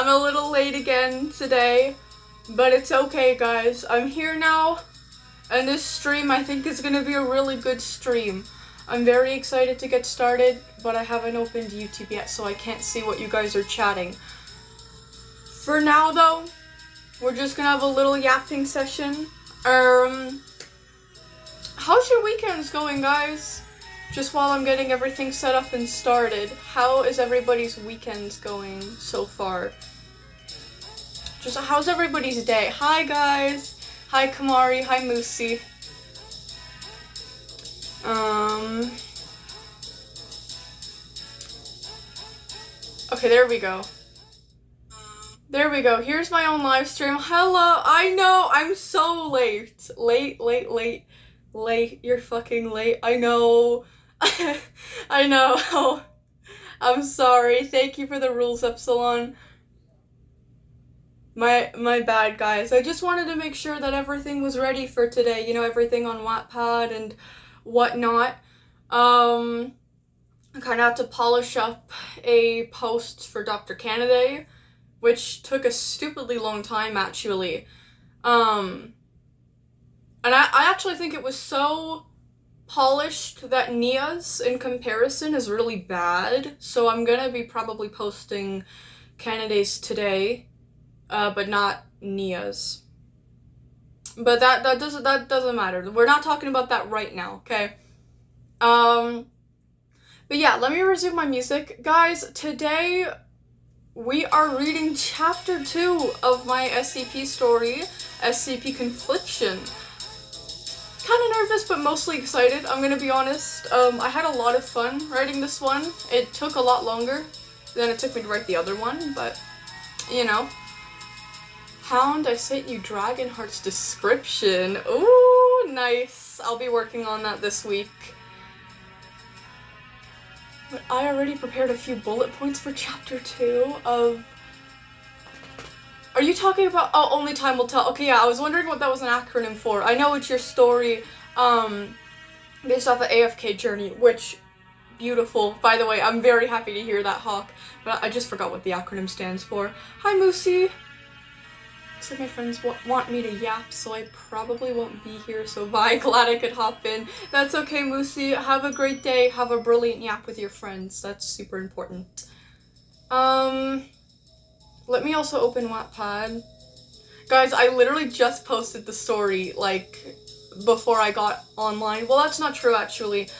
I'm a little late again today, but it's okay, guys. I'm here now, and this stream I think is gonna be a really good stream. I'm very excited to get started, but I haven't opened YouTube yet, so I can't see what you guys are chatting. For now, though, we're just gonna have a little yapping session. How's your weekends going, guys? Just while I'm getting everything set up and started, how is everybody's weekends going so far? Just how's everybody's day? Hi, guys. Hi, Kamari. Hi, Moosey. Okay, there we go. There we go. Here's my own live stream. Hello. I know. I'm so late. Late. You're fucking late. I know. I know. I'm sorry. Thank you for the rules, Epsilon. My bad, guys. I just wanted to make sure that everything was ready for today. You know, everything on Wattpad and whatnot. I kind of had to polish up a post for Dr. Canada, which took a stupidly long time, actually. And I actually think it was so polished that Nia's, in comparison, is really bad. So I'm gonna be probably posting Canada's today, but not Nia's. But that doesn't matter. We're not talking about that right now, okay? But yeah, let me resume my music. Guys, today we are reading Chapter 2 of my SCP story, SCP Confliction. Kind of nervous, but mostly excited, I'm gonna be honest. I had a lot of fun writing this one. It took a lot longer than it took me to write the other one, but, you know. Hound, I sent you Dragonheart's description. Ooh, nice. I'll be working on that this week. But I already prepared a few bullet points for Chapter 2 of... Are you talking about... Oh, only time will tell. Okay, yeah, I was wondering what that was an acronym for. I know it's your story, based off of AFK Journey, which, beautiful. By the way, I'm very happy to hear that, Hawk, but I just forgot what the acronym stands for. Hi, Moosey. Looks like my friends want me to yap, so I probably won't be here, so bye. Glad I could hop in. That's okay, Moosey. Have a great day. Have a brilliant yap with your friends. That's super important. Let me also open Wattpad. Guys, I literally just posted the story, like, before I got online. Well, that's not true, actually.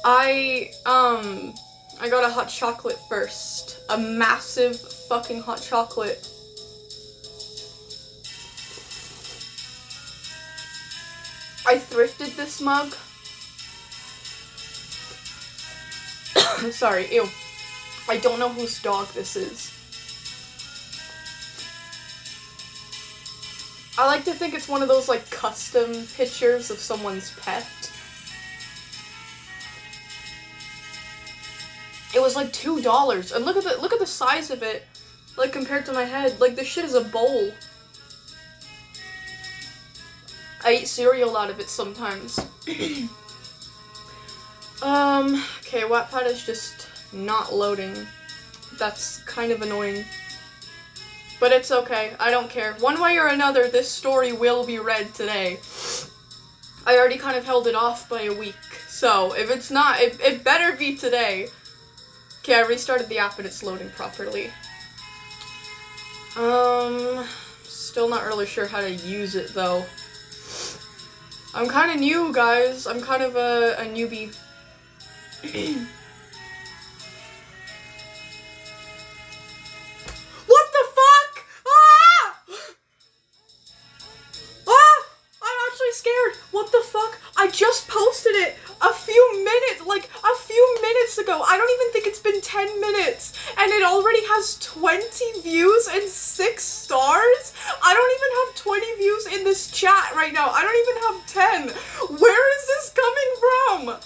I got a hot chocolate first. A massive fucking hot chocolate. I thrifted this mug. Sorry, ew. I don't know whose dog this is. I like to think it's one of those, like, custom pictures of someone's pet. It was like $2, and look at the size of it, like, compared to my head. Like, this shit is a bowl. I eat cereal out of it sometimes. Okay, Wattpad is just not loading. That's kind of annoying. But it's okay, I don't care. One way or another, this story will be read today. I already kind of held it off by a week, so if it's not, it better be today. Okay, I restarted the app and it's loading properly. Still not really sure how to use it, though. I'm kind of new, guys. I'm kind of a newbie. What the fuck? Ah! Ah! I'm actually scared. What the fuck? I just posted it a few minutes ago. I don't even think it's been 10 minutes. And it already has 20 views and 6 stars? I don't even have 20 views in this chat right now. I don't even have 10. Where is this coming from?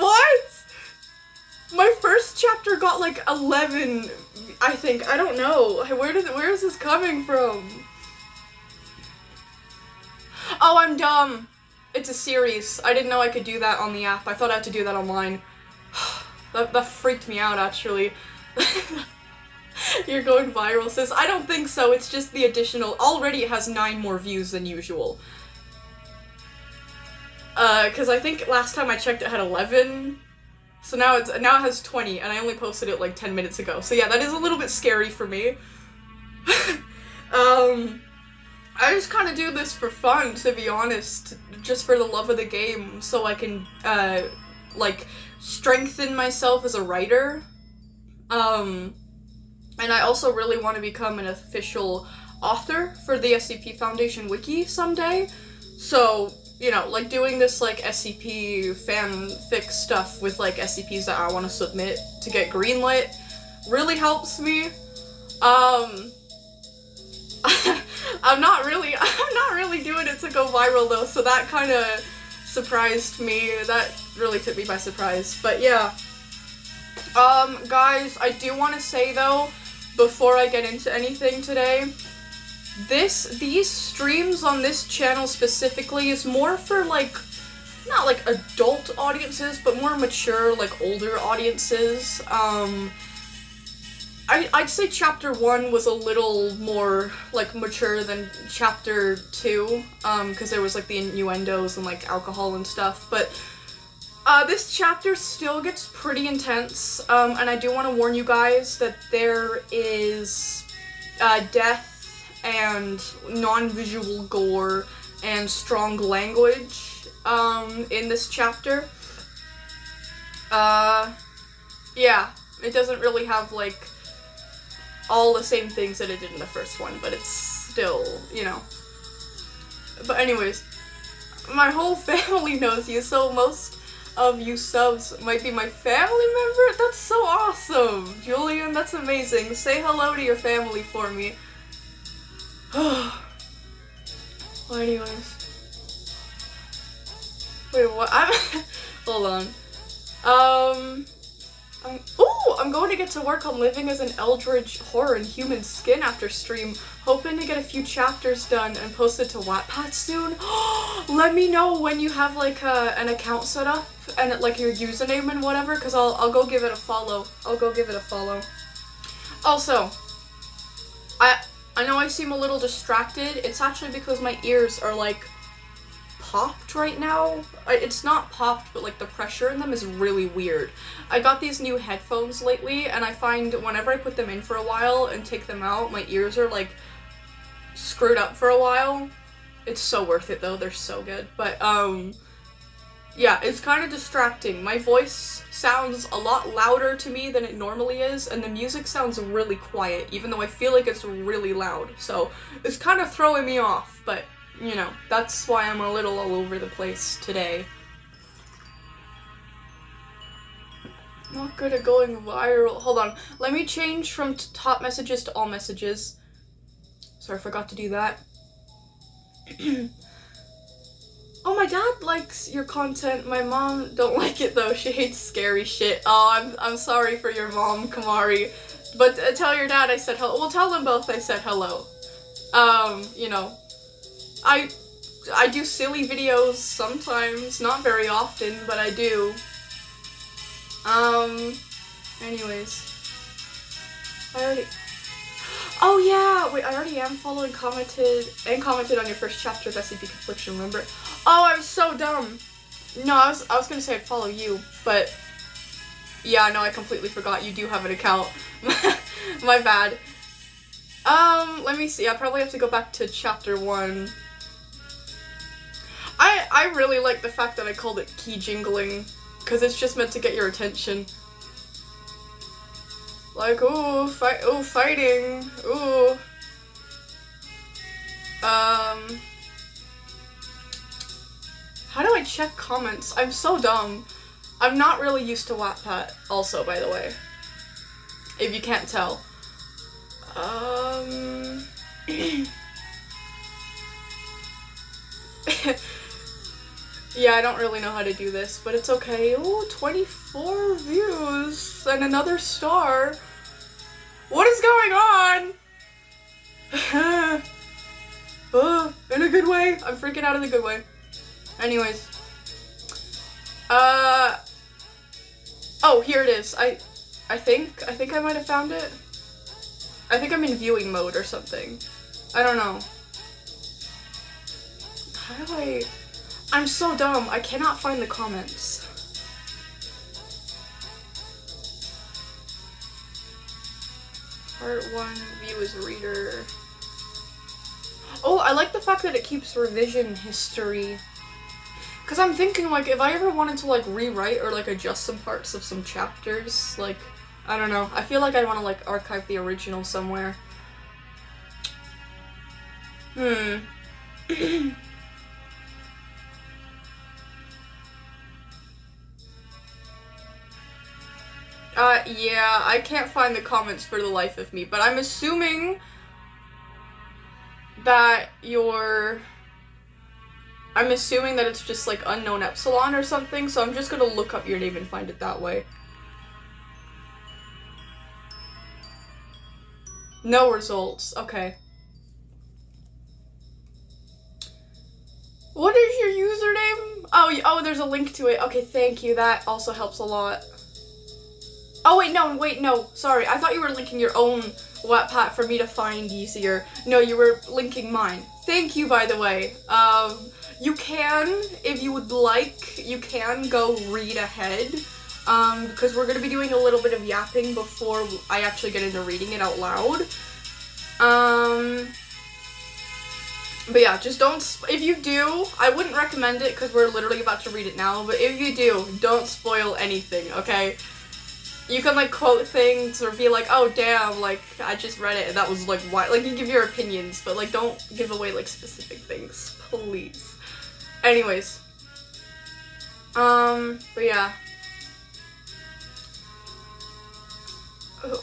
What? My first chapter got like 11, I think. I don't know. Where is this coming from? Oh, I'm dumb. It's a series. I didn't know I could do that on the app. I thought I had to do that online. That freaked me out, actually. You're going viral, sis. I don't think so. It's just the additional. Already it has 9 more views than usual. Because I think last time I checked it had 11. So now it has 20, and I only posted it like 10 minutes ago. So yeah, that is a little bit scary for me. I just kind of do this for fun, to be honest, just for the love of the game, so I can, like, strengthen myself as a writer. And I also really want to become an official author for the SCP Foundation wiki someday. So, you know, like, doing this, like, SCP fanfic stuff with, like, SCPs that I want to submit to get greenlit really helps me. I'm not really doing it to go viral though, so that kind of surprised me. That really took me by surprise. But yeah. Guys, I do want to say though, before I get into anything today, these streams on this channel specifically is more for like, not like adult audiences, but more mature, like older audiences. I'd say Chapter 1 was a little more, like, mature than Chapter 2, because there was, like, the innuendos and, like, alcohol and stuff, but, this chapter still gets pretty intense, and I do want to warn you guys that there is, death and non-visual gore and strong language, in this chapter. Yeah, it doesn't really have, like, all the same things that it did in the first one, but it's still, you know. But anyways, my whole family knows you, so most of you subs might be my family member? That's so awesome! Julian, that's amazing. Say hello to your family for me. Well, anyways. Wait, what? Hold on. I'm going to get to work on living as an eldritch horror in human skin after stream. Hoping to get a few chapters done and posted to Wattpad soon. Let me know when you have like an account set up and like your username and whatever, because I'll go give it a follow. Also, I know I seem a little distracted. It's actually because my ears are like popped right now. It's not popped, but like the pressure in them is really weird. I got these new headphones lately, and I find whenever I put them in for a while and take them out, my ears are like screwed up for a while. It's so worth it though, they're so good. But yeah, it's kind of distracting. My voice sounds a lot louder to me than it normally is, and the music sounds really quiet, even though I feel like it's really loud. So it's kind of throwing me off, but you know, that's why I'm a little all over the place today. Not good at going viral. Hold on. Let me change from top messages to all messages. Sorry, I forgot to do that. Oh, my dad likes your content. My mom don't like it though. She hates scary shit. Oh, I'm sorry for your mom, Kamari. But tell your dad I said hello. Well, tell them both I said hello. You know, I do silly videos sometimes, not very often, but I do. Anyways. Oh yeah! Wait, I already am following commented on your first chapter of SCP Confliction, remember? Oh, I'm so dumb! No, I was gonna say I'd follow you, but yeah, no, I completely forgot you do have an account. My bad. Let me see, I probably have to go back to Chapter 1. I really like the fact that I called it key jingling, because it's just meant to get your attention. Like, ooh, fighting, ooh. How do I check comments? I'm so dumb. I'm not really used to Wattpad, also, by the way. If you can't tell. Yeah, I don't really know how to do this, but it's okay. Ooh, 24 views and another star. What is going on? In a good way. I'm freaking out in a good way. Anyways. Oh, here it is. I think I might have found it. I think I'm in viewing mode or something. I don't know. How do I... I'm so dumb. I cannot find the comments. Part 1, view as reader. Oh, I like the fact that it keeps revision history. Because I'm thinking, like, if I ever wanted to, like, rewrite or, like, adjust some parts of some chapters, like, I don't know. I feel like I want to, like, archive the original somewhere. Yeah, I can't find the comments for the life of me, but I'm assuming that I'm assuming that it's just, like, unknown epsilon or something, so I'm just gonna look up your name and find it that way. No results. Okay. What is your username? Oh, there's a link to it. Okay, thank you. That also helps a lot. Oh, wait, no. Sorry, I thought you were linking your own Wattpad for me to find easier. No, you were linking mine. Thank you, by the way. You can, if you would like, you can go read ahead. Because we're gonna be doing a little bit of yapping before I actually get into reading it out loud. But yeah, just don't, if you do, I wouldn't recommend it because we're literally about to read it now, but if you do, don't spoil anything, okay? You can, like, quote things or be like, oh, damn, like, I just read it and that was, like, why, like, you give your opinions, but, like, don't give away, like, specific things, please. Anyways. But yeah.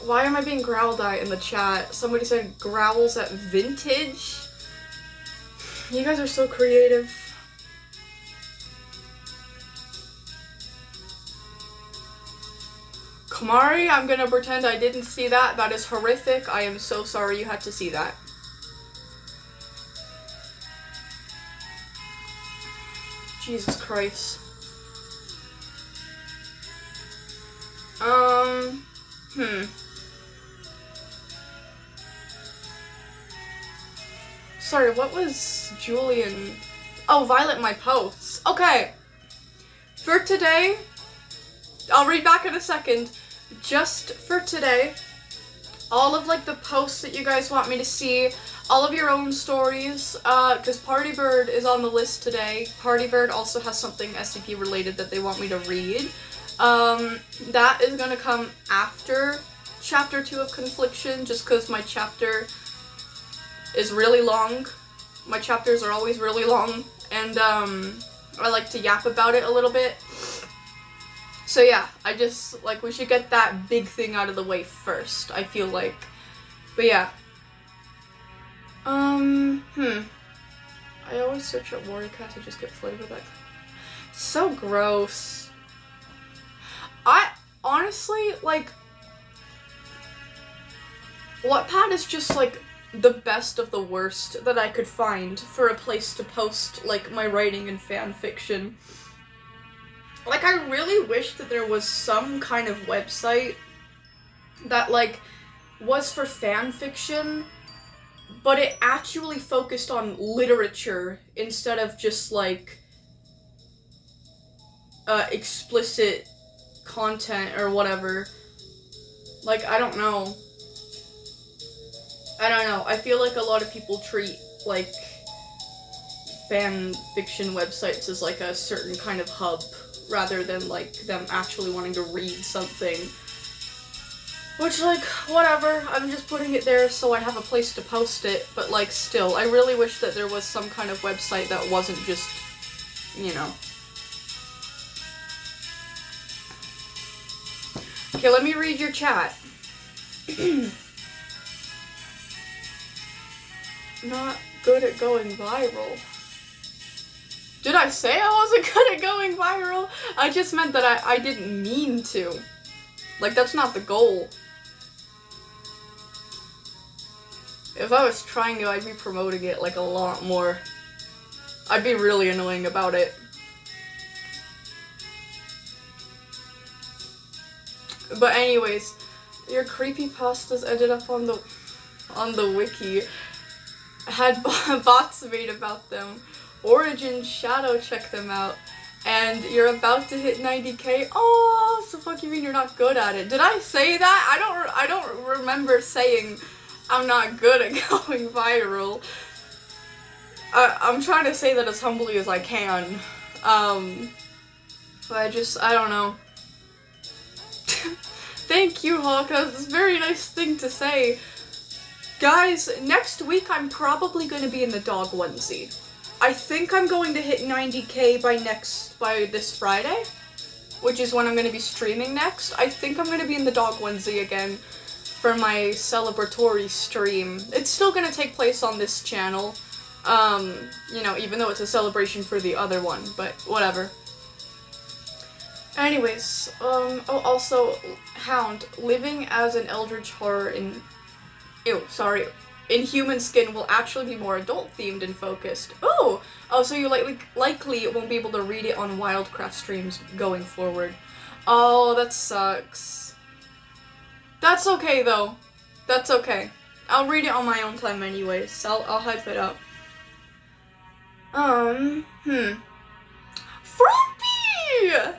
Why am I being growled at in the chat? Somebody said growls at vintage? You guys are so creative. Kamari, I'm gonna pretend I didn't see that. That is horrific. I am so sorry you had to see that. Jesus Christ. Sorry, what was Julian? Oh, Violet my posts. Okay. For today, I'll read back in a second. Just for today, all of, like, the posts that you guys want me to see, all of your own stories, because Party Bird is on the list today. Party Bird also has something SCP related that they want me to read. That is gonna come after Chapter 2 of Confliction, just because my chapter is really long. My chapters are always really long, and I like to yap about it a little bit. So yeah, I just, like, we should get that big thing out of the way first, I feel like. But yeah. I always search up Warriorcast and just get flooded with that. So gross. I honestly, like, Wattpad is just, like, the best of the worst that I could find for a place to post, like, my writing and fan fiction. Like, I really wish that there was some kind of website that, like, was for fan fiction, but it actually focused on literature instead of just, like, explicit content or whatever. Like, I don't know. I feel like a lot of people treat, like, fan fiction websites as, like, a certain kind of hub, rather than, like, them actually wanting to read something. Which, like, whatever, I'm just putting it there so I have a place to post it, but, like, still, I really wish that there was some kind of website that wasn't just, you know. Okay, let me read your chat. Not good at going viral. Did I say I wasn't good at going viral? I just meant that I didn't mean to. Like, that's not the goal. If I was trying to, I'd be promoting it, like, a lot more. I'd be really annoying about it. But anyways, your creepypastas ended up on the... on the wiki had bots made about them. Origin Shadow, check them out. And you're about to hit 90k. Oh, so fuck you mean you're not good at it? Did I say that? I don't remember saying I'm not good at going viral. I'm trying to say that as humbly as I can. But I don't know. Thank you, Hawk. That's a very nice thing to say. Guys, next week I'm probably going to be in the dog onesie. I think I'm going to hit 90k by this Friday, which is when I'm going to be streaming next. I think I'm going to be in the dog onesie again for my celebratory stream. It's still going to take place on this channel, you know, even though it's a celebration for the other one, but whatever. Anyways, oh, also, Hound, living as an eldritch horror in human skin will actually be more adult-themed and focused. Oh, so you likely won't be able to read it on Wildcraft streams going forward. Oh, that sucks. That's okay, though. That's okay. I'll read it on my own time anyways. I'll hype it up. Frumpy!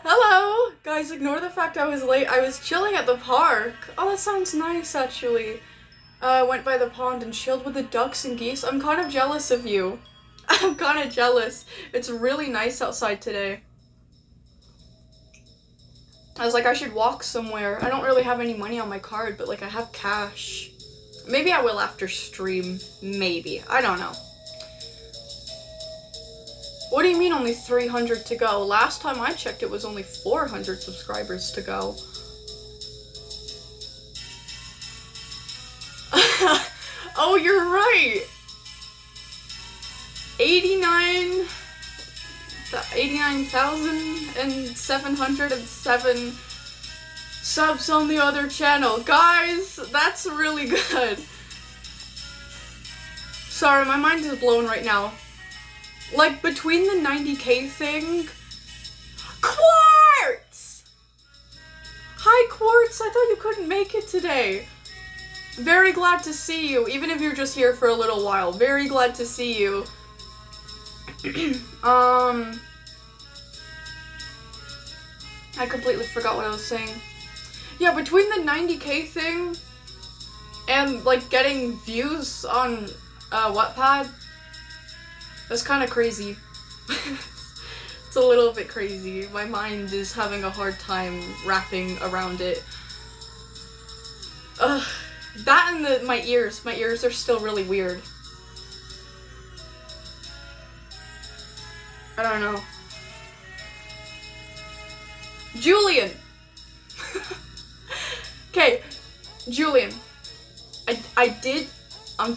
Hello! Guys, ignore the fact I was late. I was chilling at the park. Oh, that sounds nice, actually. I went by the pond and chilled with the ducks and geese. I'm kind of jealous of you. I'm kind of jealous. It's really nice outside today. I was like, I should walk somewhere. I don't really have any money on my card, but like I have cash. Maybe I will after stream. Maybe. I don't know. What do you mean only 300 to go? Last time I checked it was only 400 subscribers to go. Oh, you're right! 89,707 subs on the other channel. Guys, that's really good. Sorry, my mind is blown right now. Like, between the 90k thing... Quartz! Hi, Quartz! I thought you couldn't make it today. Very glad to see you, even if you're just here for a little while. Very glad to see you. I completely forgot what I was saying. Yeah, between the 90k thing and, like, getting views on, Wattpad, that's kind of crazy. It's a little bit crazy. My mind is having a hard time wrapping around it. Ugh. That and my ears. My ears are still really weird. I don't know. Julian! Okay, Julian. I'm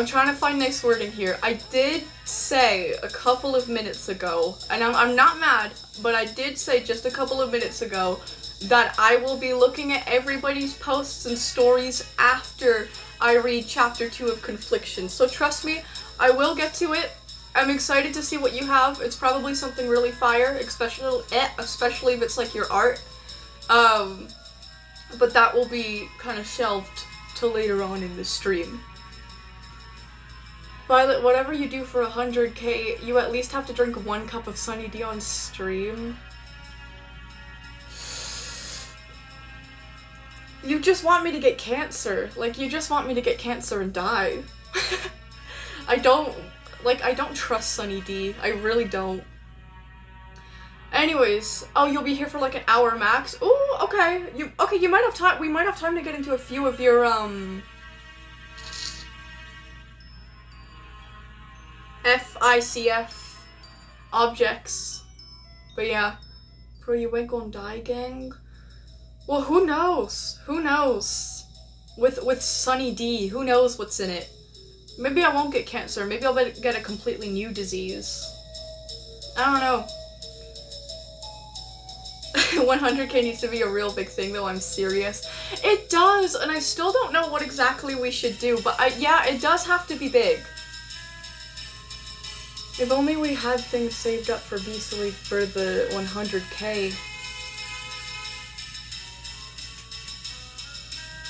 trying to find nice wording here. I did say a couple of minutes ago, and I'm not mad, but I did say just a couple of minutes ago that I will be looking at everybody's posts and stories after I read Chapter 2 of Confliction. So trust me, I will get to it. I'm excited to see what you have. It's probably something really fire, especially if it's like your art. But that will be kind of shelved till later on in the stream. Violet, whatever you do for 100k, you at least have to drink 1 cup of Sunny D on stream. You just want me to get cancer. Like, you just want me to get cancer and die. I don't trust Sunny D. I really don't. Anyways, oh, you'll be here for like an hour max? Ooh, okay. You might have time. We might have time to get into a few of your, FICF objects. But yeah. Bro, you ain't gonna die, gang? Well, who knows? Who knows? With Sunny D, who knows what's in it? Maybe I won't get cancer. Maybe I'll get a completely new disease. I don't know. 100k needs to be a real big thing, though. I'm serious. It does, and I still don't know what exactly we should do, but yeah, it does have to be big. If only we had things saved up for Beastly for the 100k.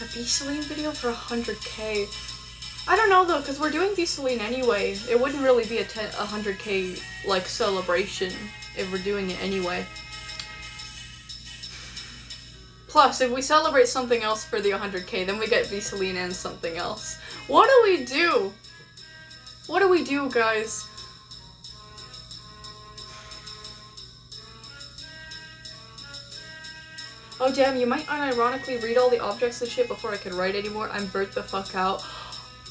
A Beastly video for 100k. I don't know though, because we're doing Visaline anyway. It wouldn't really be a 100k like celebration if we're doing it anyway. Plus, if we celebrate something else for the 100k, then we get Visaline and something else. What do we do? What do we do, guys? Oh damn, you might unironically read all the objects and shit before I can write anymore. I'm burnt the fuck out.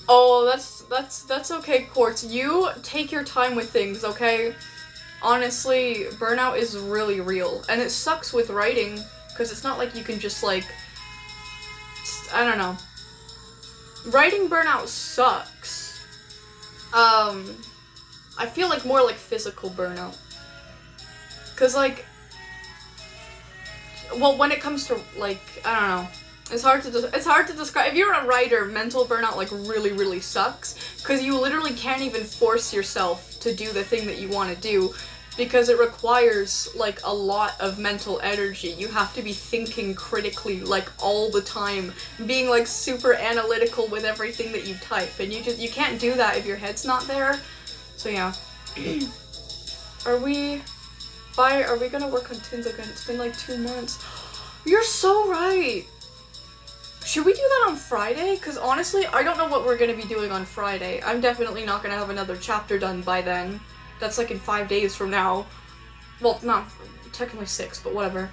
Oh, that's okay, Quartz. You take your time with things, okay? Honestly, burnout is really real. And it sucks with writing, because it's not like you can just, like... I don't know. Writing burnout sucks. I feel like more like physical burnout. Because, like... Well, when it comes to, like, I don't know. It's hard to describe. If you're a writer, mental burnout, like, really, really sucks. Because you literally can't even force yourself to do the thing that you want to do. Because it requires, like, a lot of mental energy. You have to be thinking critically, like, all the time. Being, like, super analytical with everything that you type. And you can't do that if your head's not there. So, yeah. Are we gonna work on tins again? It's been, like, 2 months. You're so right! Should we do that on Friday? Because honestly, I don't know what we're gonna be doing on Friday. I'm definitely not gonna have another chapter done by then. That's like in 5 days from now. Well, not technically 6, but whatever.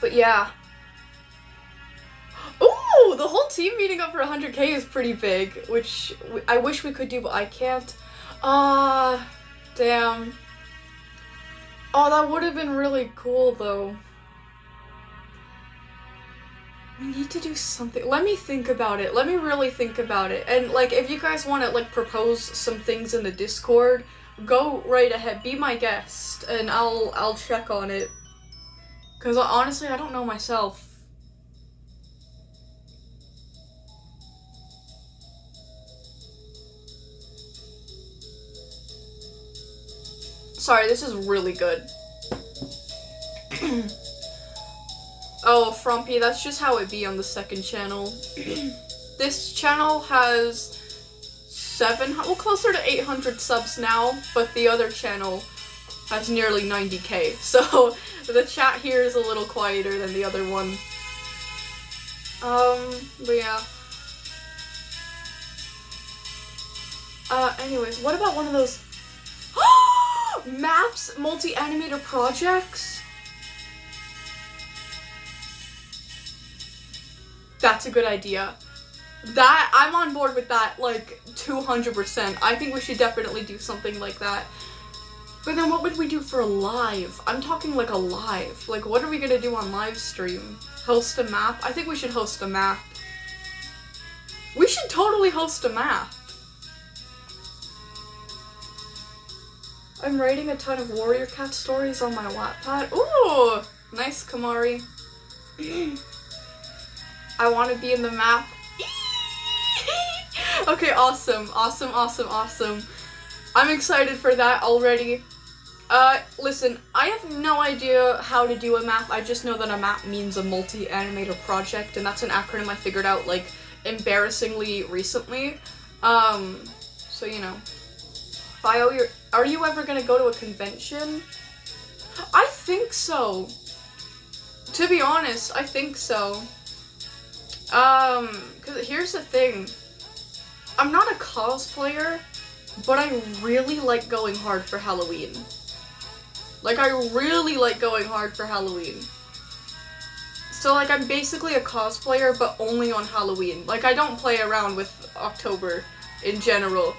But yeah. Ooh, the whole team meeting up for 100k is pretty big, which I wish we could do, but I can't. Damn. Oh, that would have been really cool, though. We need to do something. Let me think about it. Let me really think about it. And, like, if you guys want to, like, propose some things in the Discord, go right ahead. Be my guest, and I'll check on it. Because, honestly, I don't know myself. Sorry, this is really good. Oh, Frumpy, that's just how it be on the second channel. This channel has closer to 800 subs now, but the other channel has nearly 90k. So the chat here is a little quieter than the other one. But yeah. Anyways, what about one of those maps, multi-animator projects? That's a good idea. That, I'm on board with that, like, 200%. I think we should definitely do something like that. But then what would we do for a live? I'm talking, like, a live. Like, what are we gonna do on live stream? Host a map? I think we should host a map. We should totally host a map. I'm writing a ton of Warrior Cat stories on my Wattpad. Ooh! Nice, Kamari. I want to be in the map. Okay, awesome. Awesome, awesome, awesome. I'm excited for that already. Listen, I have no idea how to do a map. I just know that a map means a multi-animator project, and that's an acronym I figured out, like, embarrassingly recently. So, you know. Bio, are you ever gonna go to a convention? I think so. To be honest, I think so. Cause here's the thing. I'm not a cosplayer, but I really like going hard for Halloween. Like, I really like going hard for Halloween. So, like, I'm basically a cosplayer, but only on Halloween. Like, I don't play around with October in general.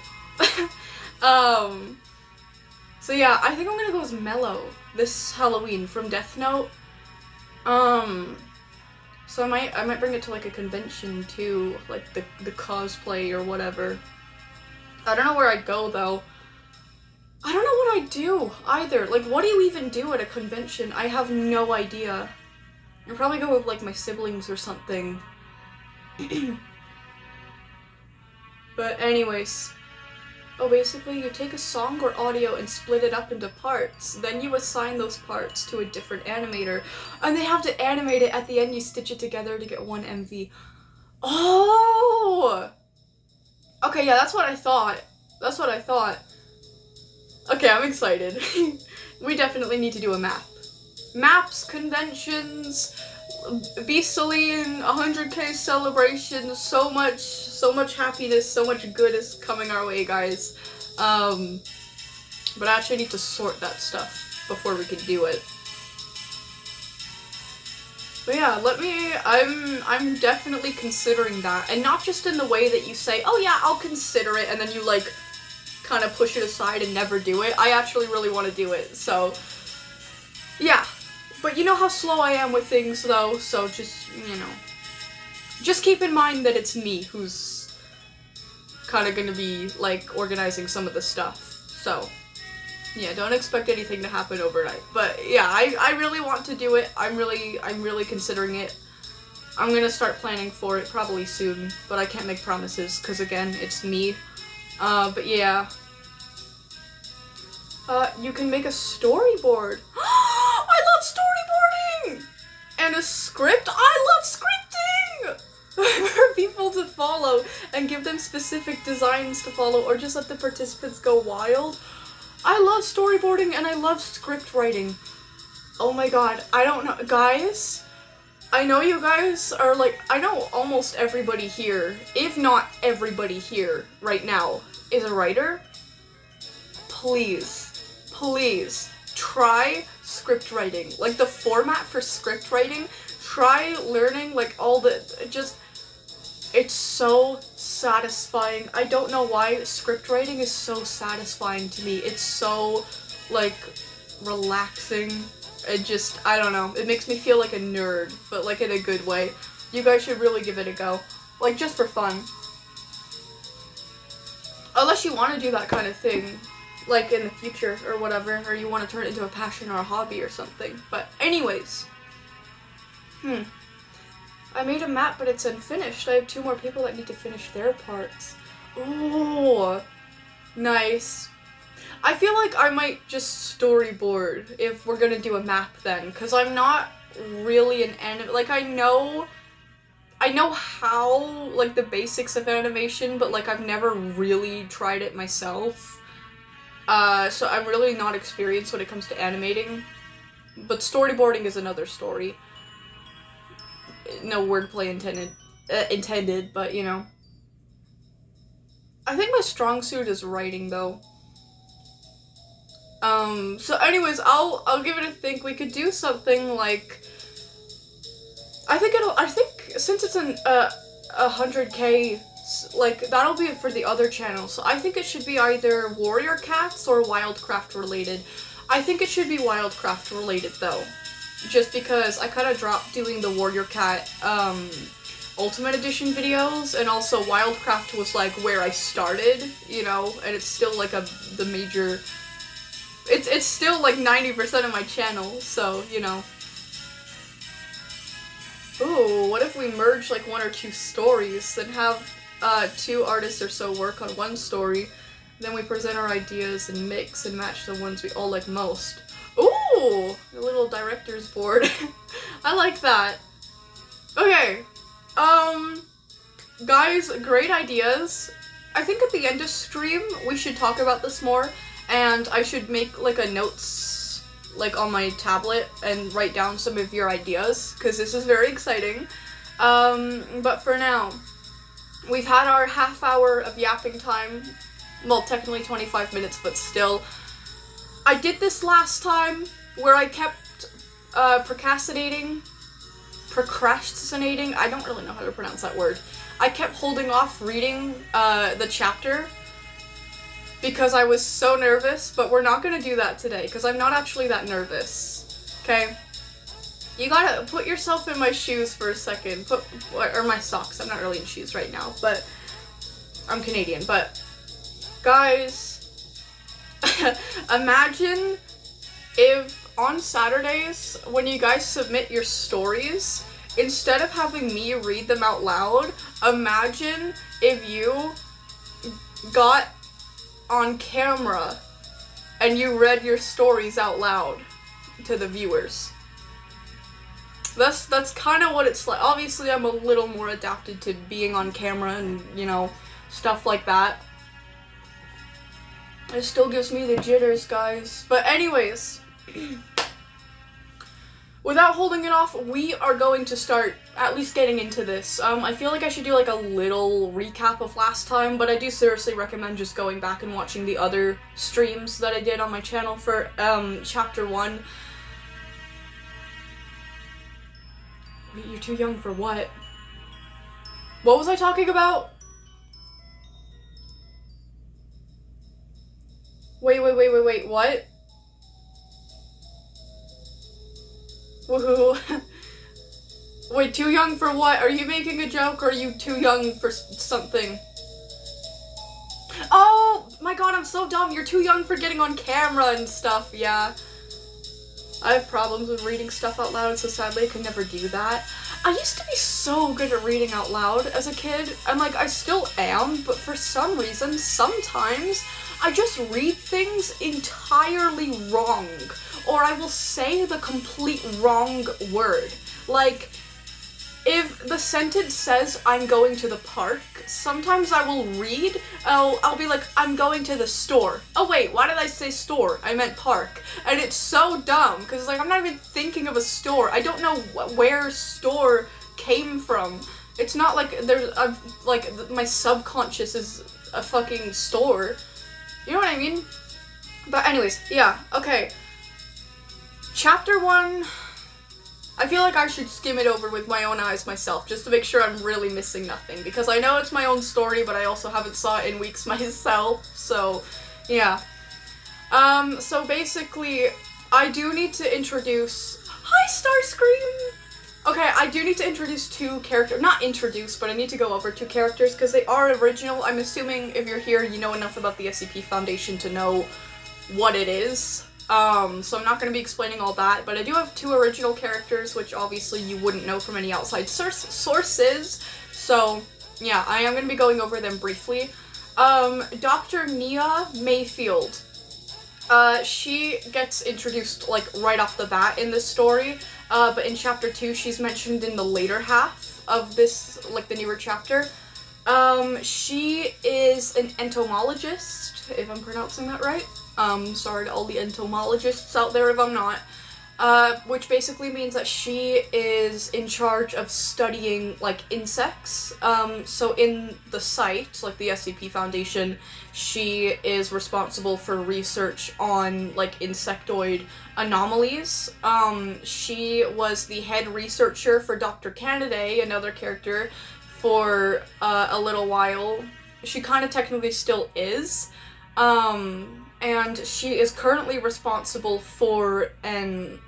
So yeah, I think I'm gonna go as Mellow this Halloween from Death Note. So I might bring it to, like, a convention too, like the cosplay or whatever. I don't know where I'd go though. I don't know what I'd do either. Like, what do you even do at a convention? I have no idea. I'd probably go with, like, my siblings or something. But anyways. Oh, basically, you take a song or audio and split it up into parts. Then you assign those parts to a different animator. And they have to animate it. At the end, you stitch it together to get one MV. Oh! Okay, yeah, that's what I thought. That's what I thought. Okay, I'm excited. We definitely need to do a map. Maps, conventions, Beastly 100K celebrations, so much happiness, so much good is coming our way, guys. But I actually need to sort that stuff before we can do it. But yeah, I'm definitely considering that, and not just in the way that you say, oh yeah, I'll consider it, and then you like kind of push it aside and never do it. I actually really want to do it, so yeah. But you know how slow I am with things though, so just, you know, just keep in mind that it's me who's kind of gonna be like organizing some of the stuff, so yeah, don't expect anything to happen overnight. But yeah, I really want to do it. I'm really considering it. I'm gonna start planning for it probably soon, but I can't make promises because again, it's me. But yeah. You can make a storyboard. I love storyboarding! And a script. I love scripting! For people to follow and give them specific designs to follow, or just let the participants go wild. I love storyboarding and I love script writing. Oh my god, I don't know, guys, I know you guys are like, I know almost everybody here, if not everybody here right now, is a writer. Please, try script writing. Like the format for script writing, try learning like all the, it's so satisfying. I don't know why script writing is so satisfying to me. It's so, like, relaxing. It just, I don't know. It makes me feel like a nerd, but like in a good way. You guys should really give it a go. Like, just for fun. Unless you want to do that kind of thing, like in the future or whatever, or you want to turn it into a passion or a hobby or something. But anyways. I made a map, but it's unfinished. I have 2 more people that need to finish their parts. Ooh, nice. I feel like I might just storyboard if we're gonna do a map then, because I'm not really an like, I know how, like, the basics of animation, but, like, I've never really tried it myself. So I'm really not experienced when it comes to animating. But storyboarding is another story. No wordplay intended, but you know. I think my strong suit is writing though. So anyways, I'll give it a think. We could do something like, I think since it's an 100K, like that'll be for the other channel. So I think it should be either Warrior Cats or Wildcraft related. I think it should be Wildcraft related though. Just because I kind of dropped doing the Warrior Cat Ultimate Edition videos, and also Wildcraft was like where I started, you know, and it's still like the major, it's still like 90% of my channel, so, you know. Ooh, what if we merge like 1 or 2 stories and have 2 artists or so work on 1 story, then we present our ideas and mix and match the ones we all like most. Ooh, a little director's board. I like that. Okay, guys, great ideas. I think at the end of stream, we should talk about this more, and I should make, like, a notes, like, on my tablet and write down some of your ideas, because this is very exciting. But for now, we've had our half hour of yapping time. Well, technically 25 minutes, but still. I did this last time, where I kept, procrastinating, I don't really know how to pronounce that word. I kept holding off reading, the chapter, because I was so nervous, but we're not gonna do that today, because I'm not actually that nervous, okay? You gotta put yourself in my shoes for a second, or my socks, I'm not really in shoes right now, but I'm Canadian, but, guys, imagine if on Saturdays, when you guys submit your stories, instead of having me read them out loud, imagine if you got on camera and you read your stories out loud to the viewers. That's kind of what it's like. Obviously, I'm a little more adapted to being on camera and, you know, stuff like that. It still gives me the jitters, guys. But anyways, without holding it off, we are going to start at least getting into this. I feel like I should do like a little recap of last time, but I do seriously recommend just going back and watching the other streams that I did on my channel for Chapter 1. Wait, you're too young for what? What was I talking about? Wait, what? Woohoo. Wait, too young for what? Are you making a joke or are you too young for something? Oh my god, I'm so dumb. You're too young for getting on camera and stuff, yeah. I have problems with reading stuff out loud, so sadly I can never do that. I used to be so good at reading out loud as a kid, and like I still am, but for some reason, sometimes I just read things entirely wrong, or I will say the complete wrong word. Like, if the sentence says, I'm going to the park, sometimes I will read, I'll be like, I'm going to the store. Oh wait, why did I say store? I meant park. And it's so dumb, because like, I'm not even thinking of a store. I don't know where store came from. It's not like my subconscious is a fucking store. You know what I mean? But anyways, yeah, okay. Chapter 1... I feel like I should skim it over with my own eyes myself, just to make sure I'm really missing nothing, because I know it's my own story, but I also haven't saw it in weeks myself, so, yeah. So basically, I do need to introduce... Hi, Starscream! Okay, I do need to introduce two characters, not introduce, but I need to go over two characters, because they are original. I'm assuming if you're here, you know enough about the SCP Foundation to know what it is. So I'm not going to be explaining all that, but I do have two original characters, which obviously you wouldn't know from any outside sources, so yeah, I am going to be going over them briefly. Dr. Nia Mayfield, she gets introduced, like, right off the bat in this story, but in Chapter 2, she's mentioned in the later half of this, like, the newer chapter. She is an entomologist, if I'm pronouncing that right. Sorry to all the entomologists out there if I'm not. Which basically means that she is in charge of studying, like, insects. So in the site, like the SCP Foundation, she is responsible for research on, like, insectoid anomalies. She was the head researcher for Dr. Canaday, another character, for a little while. She kind of technically still is. And she is currently responsible for an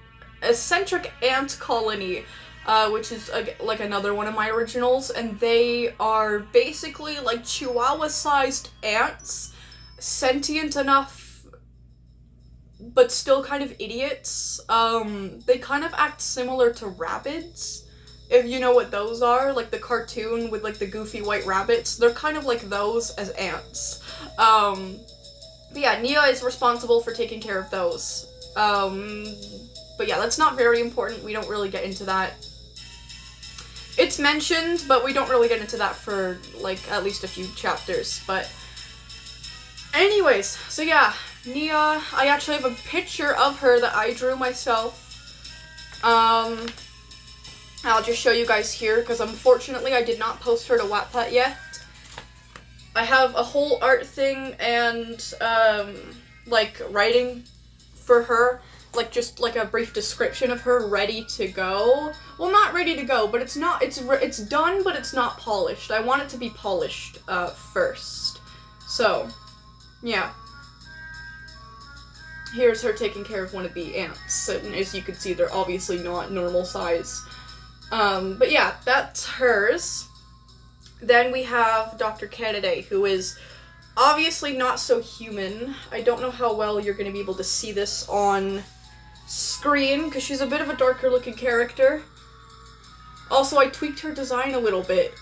eccentric ant colony, which is like another one of my originals, and they are basically like chihuahua-sized ants, sentient enough, but still kind of idiots. They kind of act similar to rabbits, if you know what those are, like the cartoon with like the goofy white rabbits. They're kind of like those as ants. But yeah, Nia is responsible for taking care of those. But yeah, that's not very important. We don't really get into that. It's mentioned, but we don't really get into that for, like, at least a few chapters. But anyways, so yeah, Nia, I actually have a picture of her that I drew myself. I'll just show you guys here, because unfortunately I did not post her to Wattpad yet. I have a whole art thing and, like, writing for her, like, just, like, a brief description of her ready to go. Well, not ready to go, but it's not, it's done, but it's not polished. I want it to be polished, first. So, yeah. Here's her taking care of one of the ants, and as you can see, they're obviously not normal size. But yeah, that's hers. Then we have Dr. Canaday, who is obviously not so human. I don't know how well you're going to be able to see this on screen, because she's a bit of a darker looking character. Also, I tweaked her design a little bit,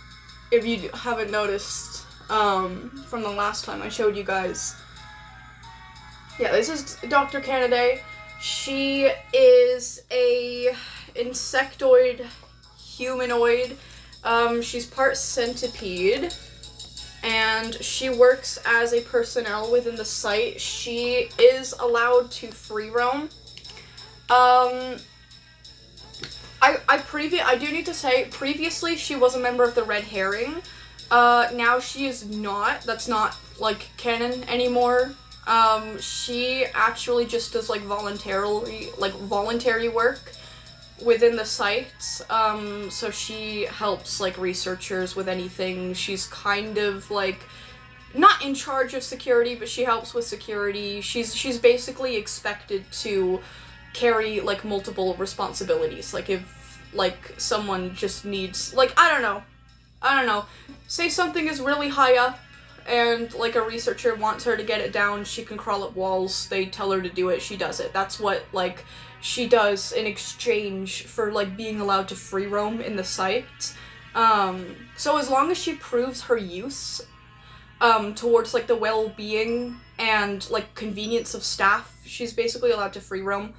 if you haven't noticed, from the last time I showed you guys. Yeah, this is Dr. Canaday. She is a insectoid humanoid. She's part centipede. and she works as a personnel within the site. She is allowed to free roam. I do need to say, previously she was a member of the Red Herring. Now she is not. That's not, like, canon anymore. She actually just does, like, voluntary work within the site. So she helps, like, researchers with anything. She's kind of, like, not in charge of security, but she helps with security. She's basically expected to carry, like, multiple responsibilities. Like, if, like, someone just needs, like, I don't know, say something is really high up and, like, a researcher wants her to get it down, she can crawl up walls, they tell her to do it, she does it. That's what, like, she does in exchange for, like, being allowed to free roam in the site. So as long as she proves her use, towards, like, the well-being and, like, convenience of staff, she's basically allowed to free roam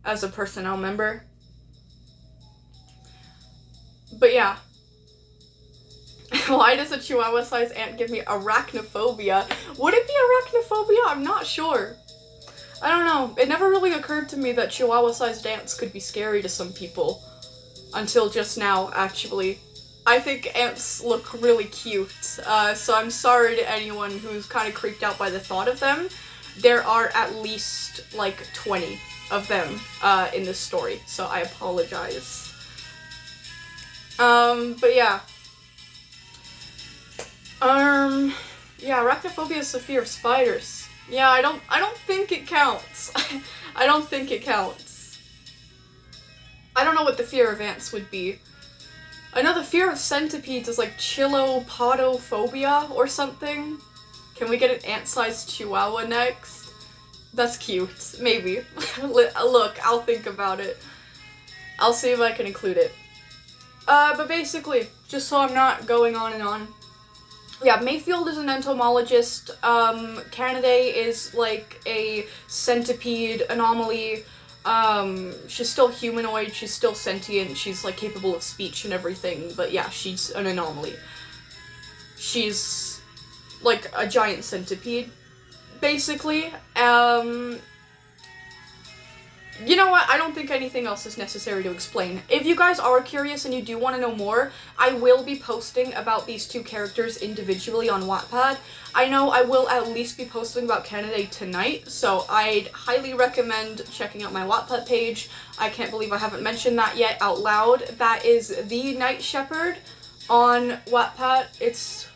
as a personnel member. But yeah. Why does a chihuahua-sized ant give me arachnophobia? Would it be arachnophobia? I'm not sure. I don't know. It never really occurred to me that chihuahua-sized ants could be scary to some people. Until just now, actually. I think ants look really cute, so I'm sorry to anyone who's kind of creeped out by the thought of them. There are at least, like, 20 of them in this story, so I apologize. But yeah. Yeah, arachnophobia is the fear of spiders. Yeah, I don't think it counts. I don't think it counts. I don't know what the fear of ants would be. I know the fear of centipedes is like chilopodophobia or something. Can we get an ant-sized chihuahua next? That's cute. Maybe. Look, I'll think about it. I'll see if I can include it. But basically, just so I'm not going on and on. Yeah, Mayfield is an entomologist. Canidae is like a centipede anomaly. She's still humanoid, she's still sentient, she's, like, capable of speech and everything, but yeah, she's an anomaly. She's, like, a giant centipede, basically. You know what, I don't think anything else is necessary to explain. If you guys are curious and you do want to know more, I will be posting about these two characters individually on Wattpad. I know I will at least be posting about Canidae tonight, so I'd highly recommend checking out my Wattpad page. I can't believe I haven't mentioned that yet out loud. That is The Night Shepherd on Wattpad. It's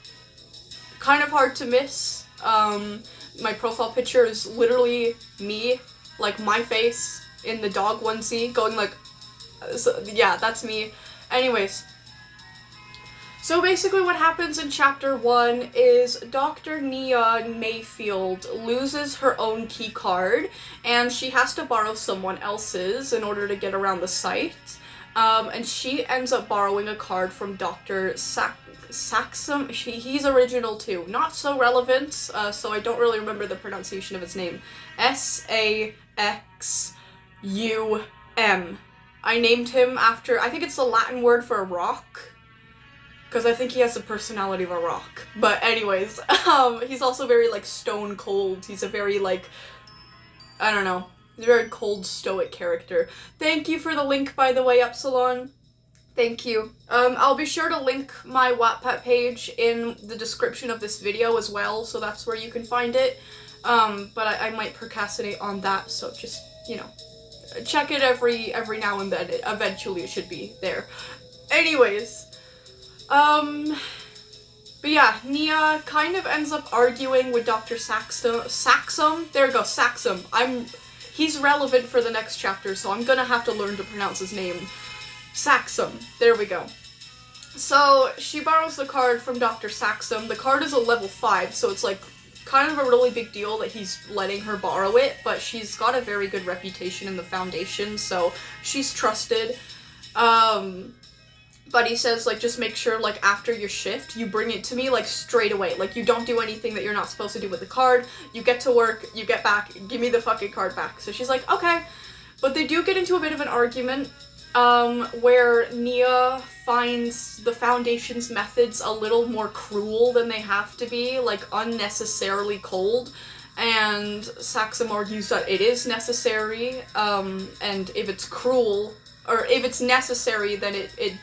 kind of hard to miss. My profile picture is literally me, like my face, in the dog onesie, going like, so, yeah, that's me. Anyways, so basically what happens in Chapter 1 is Dr. Nia Mayfield loses her own key card, and she has to borrow someone else's in order to get around the site. And she ends up borrowing a card from Dr. Saxum. He's original too. Not so relevant, so I don't really remember the pronunciation of his name. S-A-X-U-M. I named him after, I think it's the Latin word for a rock, because I think he has the personality of a rock. But anyways, he's also very, like, stone cold. He's a very, like, I don't know, he's a very cold, stoic character. Thank you for the link, by the way, Epsilon. Thank you. I'll be sure to link my Wattpad page in the description of this video as well, so that's where you can find it. But I might procrastinate on that, so just, you know, check it every now and then. Eventually it should be there. Anyways, but yeah, Nia kind of ends up arguing with Dr. Saxum. There we go, Saxum. He's relevant for the next chapter, so I'm gonna have to learn to pronounce his name. Saxum. There we go. So, she borrows the card from Dr. Saxum. The card is a level 5, so it's, like, kind of a really big deal that he's letting her borrow it, but she's got a very good reputation in the Foundation, so she's trusted. But he says, like, just make sure, like, after your shift, you bring it to me, like, straight away. Like, you don't do anything that you're not supposed to do with the card. You get to work, you get back, give me the fucking card back. So she's like, okay. But they do get into a bit of an argument. where Nia finds the Foundation's methods a little more cruel than they have to be, like unnecessarily cold, and Saxum argues that it is necessary, and if it's cruel, or if it's necessary, then it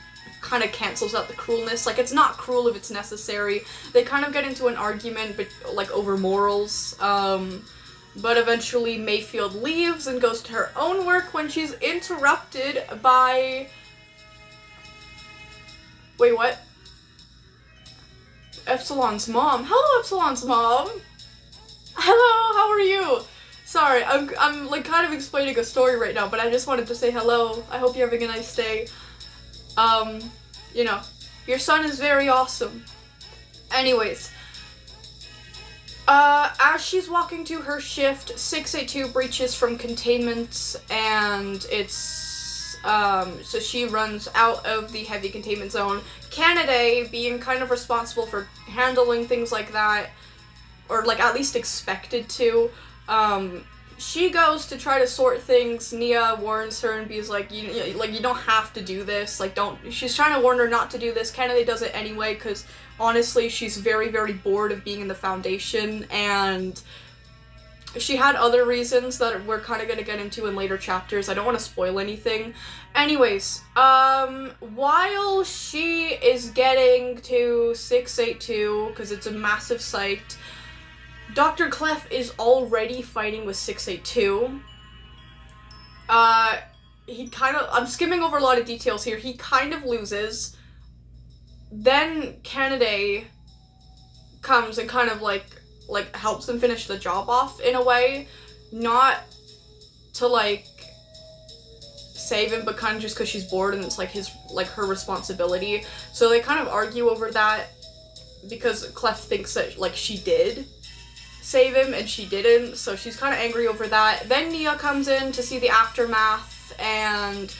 kind of cancels out the cruelness. Like, it's not cruel if it's necessary. They kind of get into an argument, but like, over morals, but eventually Mayfield leaves and goes to her own work when she's interrupted by... Wait, what? Epsilon's mom. Hello, Epsilon's mom! Hello, how are you? Sorry, I'm like kind of explaining a story right now, but I just wanted to say hello. I hope you're having a nice day. You know, your son is very awesome. Anyways, as she's walking to her shift, 682 breaches from containment, and it's, so she runs out of the heavy containment zone. Canada, being kind of responsible for handling things like that, or like at least expected to, she goes to try to sort things. Nia warns her and be's like, you don't have to do this, like, don't, she's trying to warn her not to do this. Canada does it anyway, because honestly, she's very, very bored of being in the Foundation, and she had other reasons that we're kind of going to get into in later chapters. I don't want to spoil anything. Anyways, while she is getting to 682, because it's a massive site, Dr. Clef is already fighting with 682. He kind of, I'm skimming over a lot of details here, he kind of loses. Then Canada comes and kind of like helps him finish the job off in a way, not to like save him, but kind of just because she's bored and it's like her responsibility. So they kind of argue over that, because Clef thinks that like she did save him and she didn't, so she's kind of angry over that. Then Nia comes in to see the aftermath, and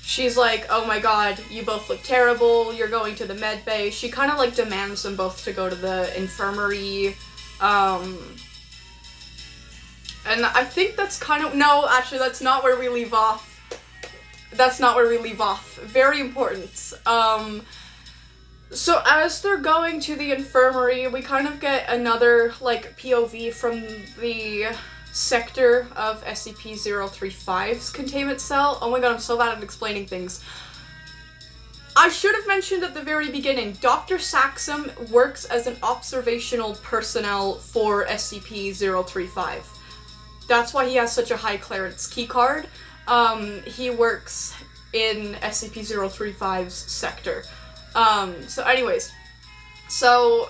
she's like, oh my god, you both look terrible, you're going to the med bay. She kind of like demands them both to go to the infirmary, and I think that's kind of, no, actually that's not where we leave off. That's not where we leave off. Very important. So as they're going to the infirmary, we kind of get another, like, POV from the sector of SCP-035's containment cell. Oh my god, I'm so bad at explaining things. I should have mentioned at the very beginning, Dr. Saxum works as an observational personnel for SCP-035. That's why he has such a high clearance keycard. He works in SCP-035's sector. So anyways, so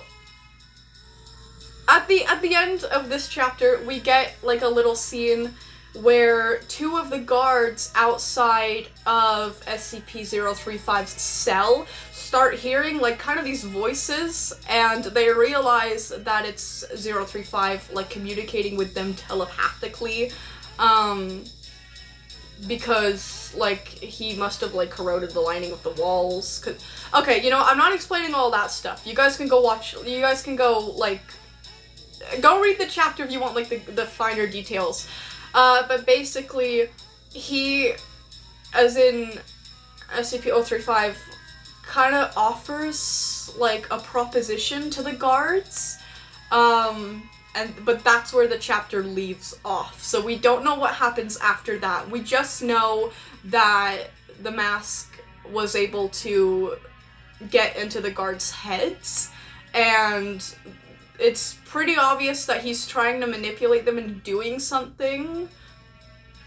at the end of this chapter, we get like a little scene where two of the guards outside of SCP-035's cell start hearing like kind of these voices, and they realize that it's 035 like communicating with them telepathically, because like he must have like corroded the lining of the walls. Okay, you know, I'm not explaining all that stuff. You guys can go watch, you guys can go like go read the chapter if you want like the finer details. But basically he, as in SCP-035, kind of offers like a proposition to the guards, but that's where the chapter leaves off. So we don't know what happens after that. We just know that the mask was able to get into the guards' heads, and it's pretty obvious that he's trying to manipulate them into doing something,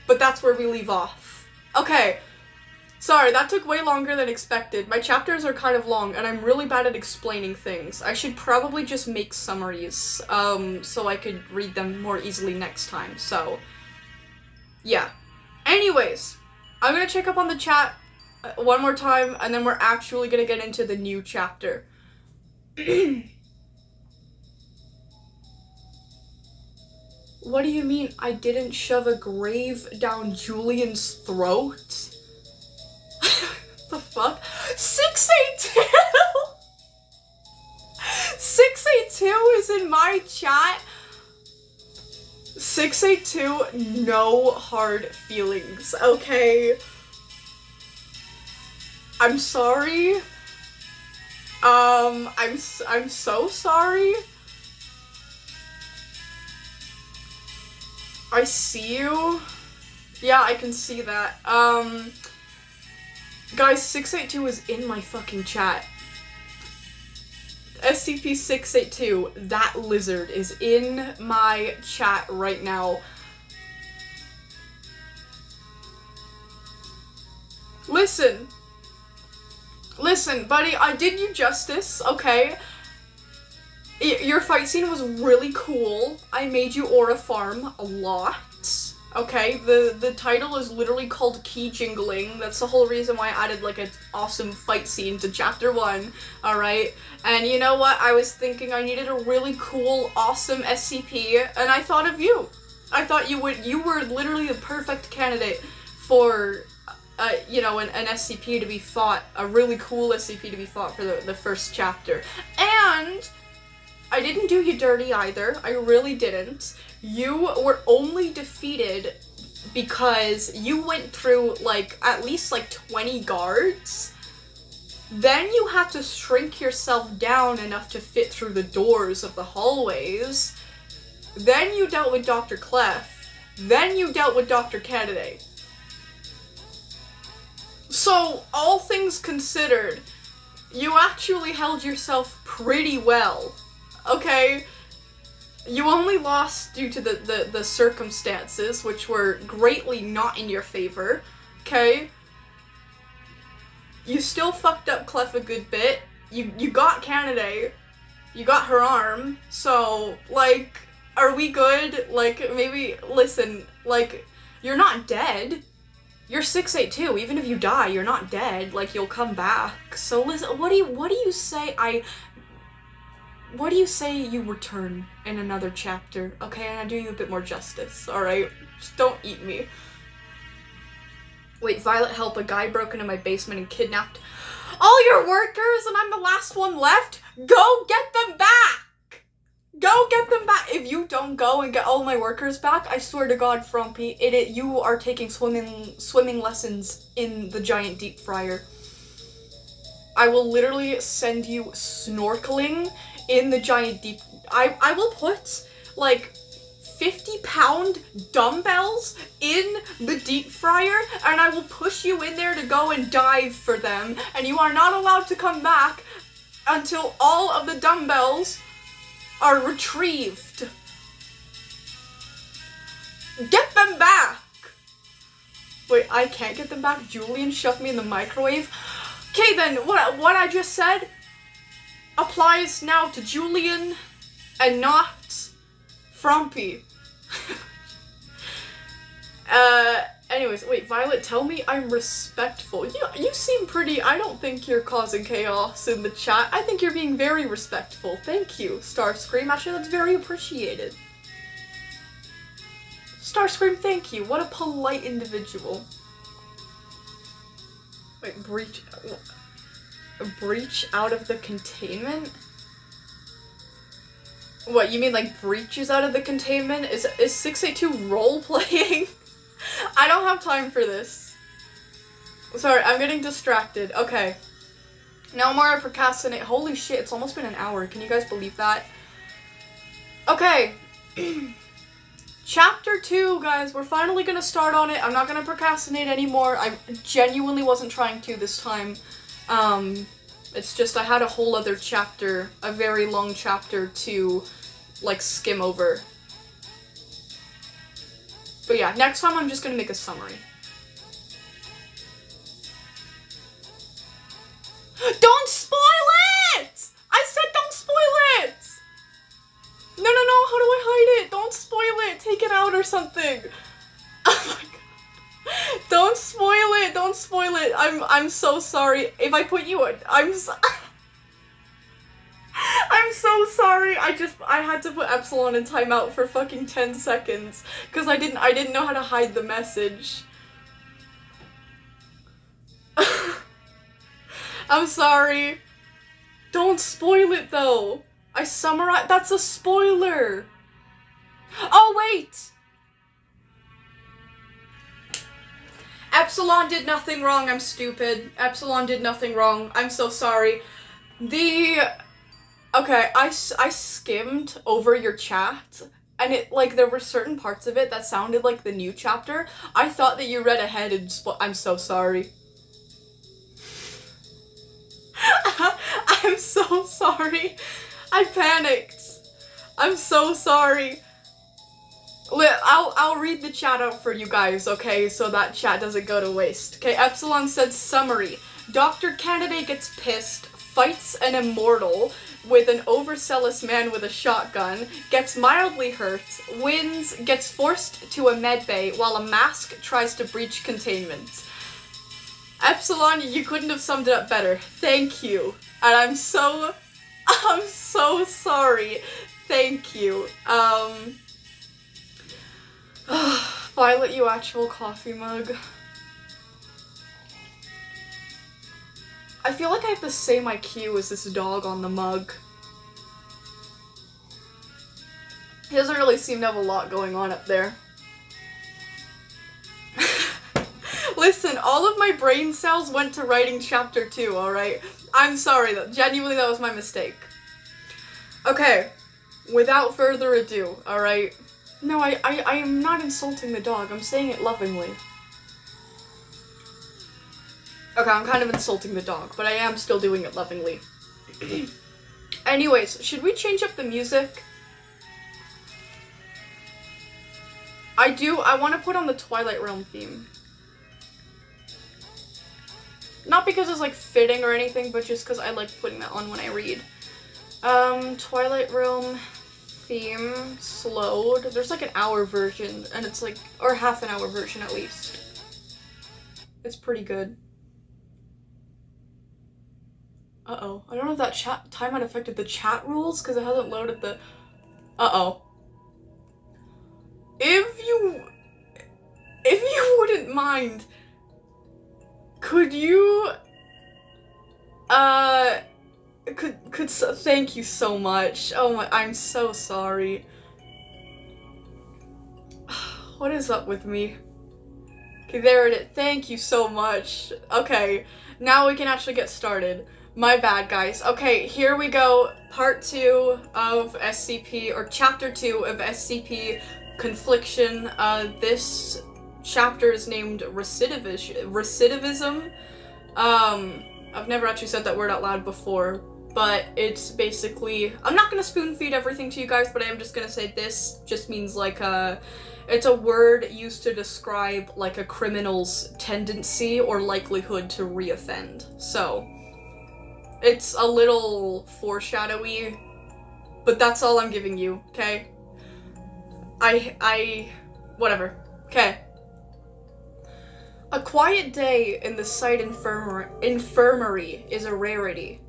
but that's where we leave off. Okay, sorry, that took way longer than expected. My chapters are kind of long, and I'm really bad at explaining things. I should probably just make summaries, so I could read them more easily next time, so yeah. Anyways, I'm gonna check up on the chat one more time, and then we're actually gonna get into the new chapter. What do you mean I didn't shove a grave down Julian's throat? The fuck? 682! 682 is in my chat. 682, no hard feelings, okay? I'm sorry. I'm so sorry. I see you. Yeah, I can see that. Guys, 682 is in my fucking chat. SCP-682, that lizard, is in my chat right now. Listen. Listen, buddy, I did you justice, okay? Your fight scene was really cool. I made you aura farm a lot. Okay, the title is literally called Key Jingling. That's the whole reason why I added like an awesome fight scene to chapter 1, alright? And you know what? I was thinking I needed a really cool, awesome SCP, and I thought of you. I thought you were literally the perfect candidate for, you know, an SCP to be fought, a really cool SCP to be fought for the first chapter. And I didn't do you dirty either. I really didn't. You were only defeated because you went through, like, at least, like, 20 guards. Then you had to shrink yourself down enough to fit through the doors of the hallways. Then you dealt with Dr. Clef. Then you dealt with Dr. Candidate. So, all things considered, you actually held yourself pretty well. Okay? You only lost due to the circumstances, which were greatly not in your favor, okay? You still fucked up Clef a good bit. You got Candidate. You got her arm. So, like, are we good? Like, maybe, listen, like, you're not dead. You're 682. Even if you die, you're not dead. Like, you'll come back. So, listen, what do you say what do you say you return in another chapter, okay? And I do you a bit more justice, alright? Just don't eat me. Wait, Violet, help, a guy broke into my basement and kidnapped all your workers and I'm the last one left? Go get them back! Go get them back! If you don't go and get all my workers back, I swear to God, Frumpy, you are taking swimming lessons in the giant deep fryer. I will literally send you snorkeling in the giant deep... I will put, like, 50-pound dumbbells in the deep fryer, and I will push you in there to go and dive for them, and you are not allowed to come back until all of the dumbbells are retrieved. Get them back! Wait, I can't get them back? Julian shoved me in the microwave? Okay then, what I just said applies now to Julian and not Frumpy. Anyways, wait, Violet, tell me I'm respectful. You seem pretty, I don't think you're causing chaos in the chat. I think you're being very respectful. Thank you, Starscream. Actually, that's very appreciated. Starscream, thank you. What a polite individual. Wait, breach out of the containment? What, you mean like breaches out of the containment? Is 682 role-playing? I don't have time for this. Sorry, I'm getting distracted. Okay. No more procrastinate. Holy shit, it's almost been an hour. Can you guys believe that? Okay. Chapter 2, guys. We're finally gonna start on it. I'm not gonna procrastinate anymore. I genuinely wasn't trying to this time. It's just I had a whole other chapter, a very long chapter to, like, skim over. But yeah, next time I'm just gonna make a summary. Don't spoil it! I said don't spoil it! No, how do I hide it? Don't spoil it! Take it out or something! Oh my god. Don't spoil it! Don't spoil it! I'm so sorry. If I put you in, I'm so sorry. I had to put Epsilon in timeout for fucking 10 seconds. Because I didn't know how to hide the message. I'm sorry. Don't spoil it though. I summarized. That's a spoiler. Oh wait. Epsilon did nothing wrong, I'm stupid. Epsilon did nothing wrong, I'm so sorry. Okay, I skimmed over your chat, and there were certain parts of it that sounded like the new chapter. I thought that you read ahead and I'm so sorry. I'm so sorry. I panicked. I'm so sorry. I'll read the chat out for you guys, okay, so that chat doesn't go to waste. Okay, Epsilon said, summary. Dr. Kennedy gets pissed, fights an immortal with an overzealous man with a shotgun, gets mildly hurt, wins, gets forced to a medbay while a mask tries to breach containment. Epsilon, you couldn't have summed it up better. Thank you. And I'm so sorry. Thank you. Violet, you actual coffee mug. I feel like I have the same IQ as this dog on the mug. He doesn't really seem to have a lot going on up there. Listen, all of my brain cells went to writing chapter 2, alright? I'm sorry, though. Genuinely, that was my mistake. Okay, without further ado, alright? No, I am not insulting the dog. I'm saying it lovingly. Okay, I'm kind of insulting the dog, but I am still doing it lovingly. Anyways, should we change up the music? I want to put on the Twilight Realm theme. Not because it's, like, fitting or anything, but just because I like putting that on when I read. Twilight Realm theme slowed. There's, like, an hour version, and it's, like, or half an hour version at least. It's pretty good. Uh-oh. I don't know if that timeout affected the chat rules, because it hasn't loaded the... Uh-oh. If you wouldn't mind, could you, thank you so much. Oh my, I'm so sorry. What is up with me? Okay, there it is. Thank you so much. Okay, now we can actually get started. My bad, guys. Okay, here we go. Part 2 of SCP, or Chapter 2 of SCP, Confliction. This chapter is named Recidivism. I've never actually said that word out loud before, but it's basically... I'm not gonna spoon feed everything to you guys, but I am just gonna say this just means like it's a word used to describe like a criminal's tendency or likelihood to reoffend. So, it's a little foreshadowy, but that's all I'm giving you, okay? Whatever. Okay. A quiet day in the site infirmary is a rarity,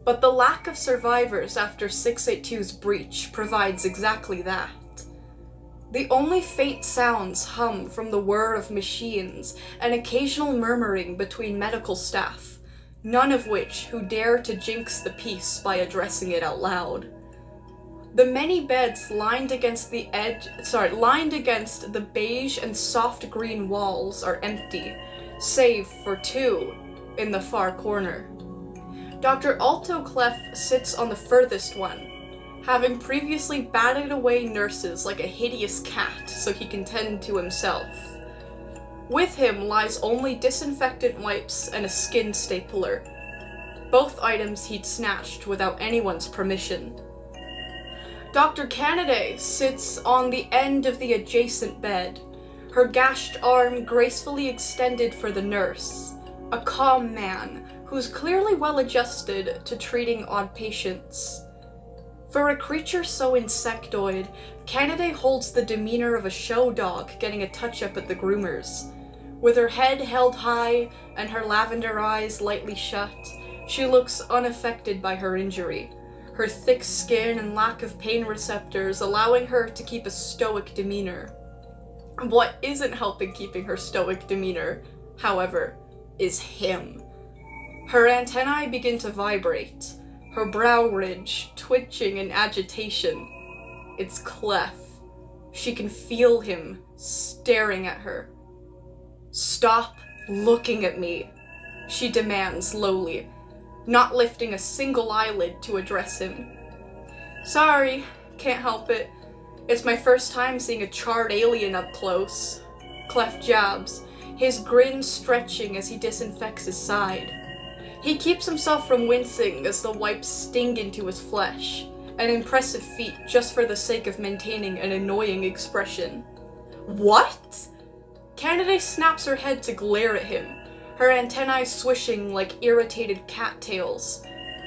but the lack of survivors after 682's breach provides exactly that. The only faint sounds hum from the whir of machines and occasional murmuring between medical staff, none of which who dare to jinx the peace by addressing it out loud. The many beds lined against the beige and soft green walls are empty, save for 2 in the far corner. Dr. Alto Clef sits on the furthest one, having previously batted away nurses like a hideous cat so he can tend to himself. With him lies only disinfectant wipes and a skin stapler, both items he'd snatched without anyone's permission. Dr. Kennedy sits on the end of the adjacent bed, her gashed arm gracefully extended for the nurse, a calm man who's clearly well adjusted to treating odd patients. For a creature so insectoid, Kennedy holds the demeanor of a show dog getting a touch-up at the groomers. With her head held high and her lavender eyes lightly shut, she looks unaffected by her injury, her thick skin and lack of pain receptors allowing her to keep a stoic demeanor. What isn't helping keeping her stoic demeanor, however, is him. Her antennae begin to vibrate, her brow ridge twitching in agitation. It's Clef. She can feel him staring at her. Stop looking at me, she demands lowly, not lifting a single eyelid to address him. Sorry, can't help it. It's my first time seeing a charred alien up close. Clef jabs, his grin stretching as he disinfects his side. He keeps himself from wincing as the wipes sting into his flesh, an impressive feat just for the sake of maintaining an annoying expression. What? Candace snaps her head to glare at him, her antennae swishing like irritated cattails.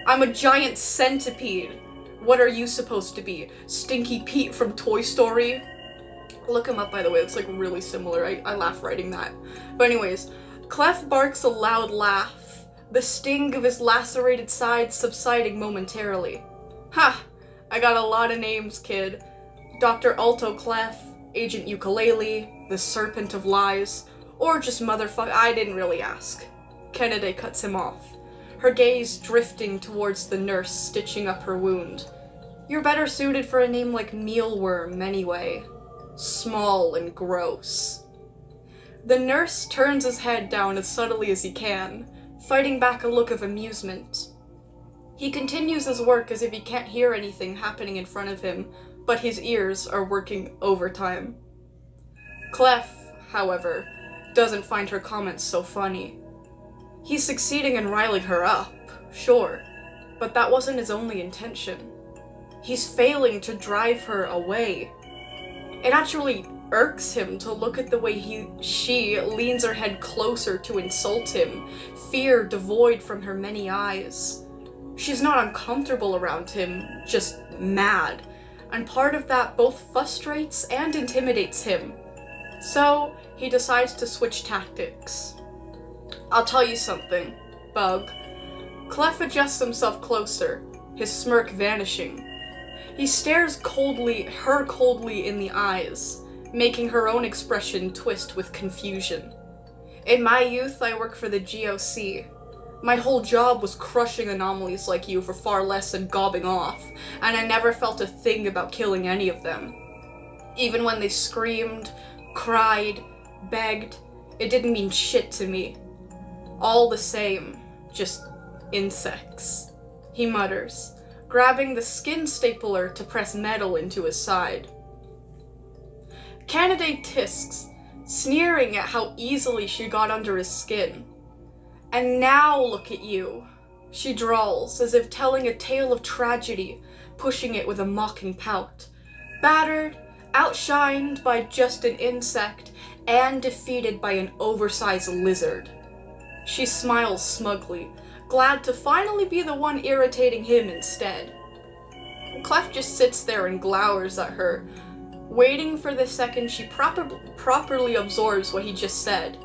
I'm a giant centipede. What are you supposed to be? Stinky Pete from Toy Story? Look him up, by the way, it's like really similar. I laugh writing that. But anyways, Clef barks a loud laugh, the sting of his lacerated side subsiding momentarily. Ha! I got a lot of names, kid. Dr. Alto Clef, Agent Ukulele, the Serpent of Lies, or just motherfucker. I didn't really ask. Kennedy cuts him off, her gaze drifting towards the nurse stitching up her wound. You're better suited for a name like Mealworm, anyway. Small and gross. The nurse turns his head down as subtly as he can, fighting back a look of amusement. He continues his work as if he can't hear anything happening in front of him, but his ears are working overtime. Clef, however, doesn't find her comments so funny. He's succeeding in riling her up, sure, but that wasn't his only intention. He's failing to drive her away. It actually irks him to look at the way she leans her head closer to insult him, fear devoid from her many eyes. She's not uncomfortable around him, just mad, and part of that both frustrates and intimidates him. So, he decides to switch tactics. I'll tell you something, Bug. Clef adjusts himself closer, his smirk vanishing. He stares her coldly in the eyes, making her own expression twist with confusion. In my youth, I worked for the GOC. My whole job was crushing anomalies like you for far less than gobbing off, and I never felt a thing about killing any of them. Even when they screamed, cried, begged, it didn't mean shit to me. All the same, just insects, he mutters, grabbing the skin stapler to press metal into his side. Candidate tisks, sneering at how easily she got under his skin. And now look at you, she drawls, as if telling a tale of tragedy, pushing it with a mocking pout. Battered, outshined by just an insect, and defeated by an oversized lizard. She smiles smugly, glad to finally be the one irritating him instead. Clef just sits there and glowers at her, waiting for the second she properly absorbs what he just said.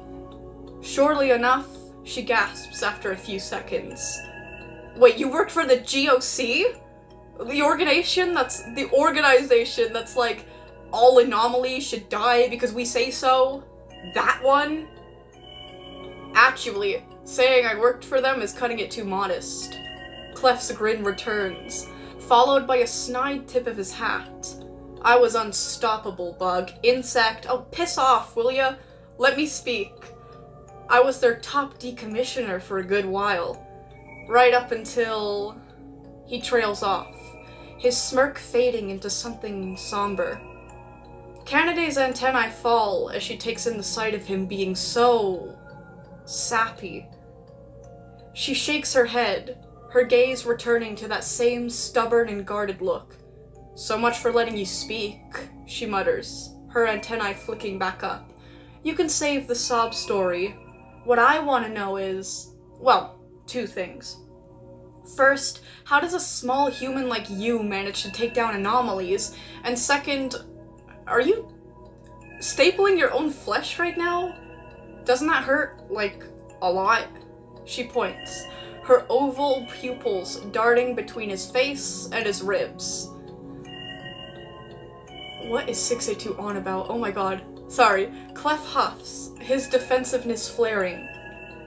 Surely enough, she gasps after a few seconds. Wait, you worked for the GOC? The organization that's like, all anomalies should die because we say so? That one? Actually, saying I worked for them is cutting it too modest. Clef's grin returns, followed by a snide tip of his hat. I was unstoppable, Bug. Insect. Oh, piss off, will ya? Let me speak. I was their top decommissioner for a good while. Right up until... He trails off, his smirk fading into something somber. Canada's antennae fall as she takes in the sight of him being so... sappy. She shakes her head, her gaze returning to that same stubborn and guarded look. So much for letting you speak, she mutters, her antennae flicking back up. You can save the sob story. What I want to know is, well, two things. First, how does a small human like you manage to take down anomalies? And second, are you stapling your own flesh right now? Doesn't that hurt, like, a lot? She points, her oval pupils darting between his face and his ribs. What is 682 on about? Oh my god. Sorry. Clef huffs, his defensiveness flaring.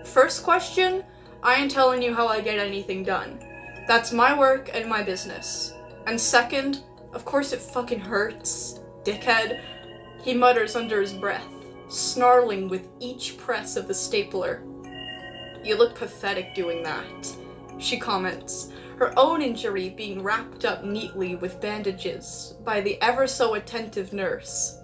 First question, I ain't telling you how I get anything done. That's my work and my business. And second, of course it fucking hurts, dickhead. He mutters under his breath, snarling with each press of the stapler. "You look pathetic doing that," she comments, her own injury being wrapped up neatly with bandages by the ever-so-attentive nurse.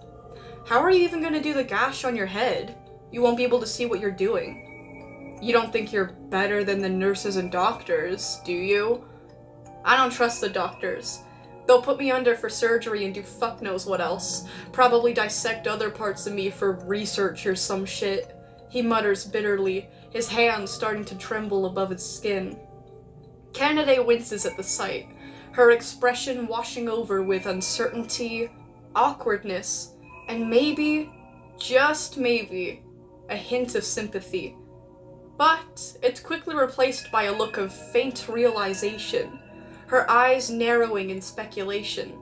"How are you even going to do the gash on your head? You won't be able to see what you're doing. You don't think you're better than the nurses and doctors, do you?" "I don't trust the doctors. They'll put me under for surgery and do fuck knows what else. Probably dissect other parts of me for research or some shit," he mutters bitterly, his hands starting to tremble above his skin. Canaday winces at the sight, her expression washing over with uncertainty, awkwardness, and maybe, just maybe, a hint of sympathy. But it's quickly replaced by a look of faint realization, her eyes narrowing in speculation.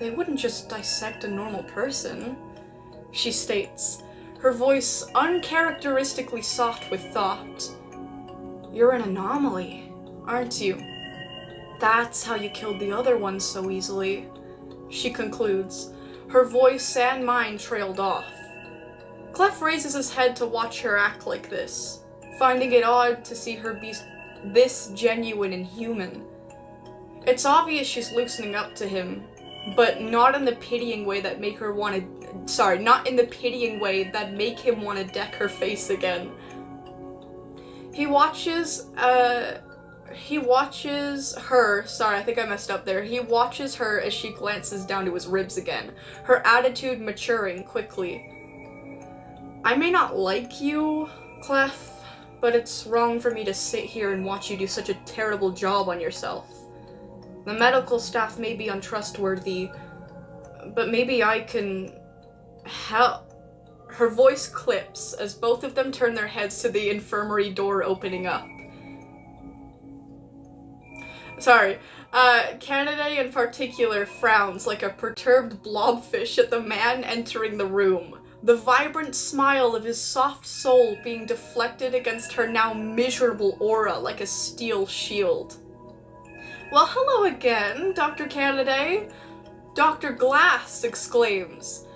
"They wouldn't just dissect a normal person," she states, her voice uncharacteristically soft with thought. "You're an anomaly, aren't you? That's how you killed the other ones so easily," she concludes, her voice and mind trailed off. Clef raises his head to watch her act like this, finding it odd to see her be this genuine and human. It's obvious she's loosening up to him, but not in the pitying way that make her want to, not in the pitying way that make him want to deck her face again. He watches her, I think I messed up there. He watches her as she glances down to his ribs again, her attitude maturing quickly. "I may not like you, Clef, but it's wrong for me to sit here and watch you do such a terrible job on yourself. The medical staff may be untrustworthy, but maybe I can help." Her voice clips as both of them turn their heads to the infirmary door opening up. Canaday in particular frowns like a perturbed blobfish at the man entering the room, the vibrant smile of his soft soul being deflected against her now miserable aura like a steel shield. "Well, hello again, Dr. Canaday," Dr. Glass exclaims,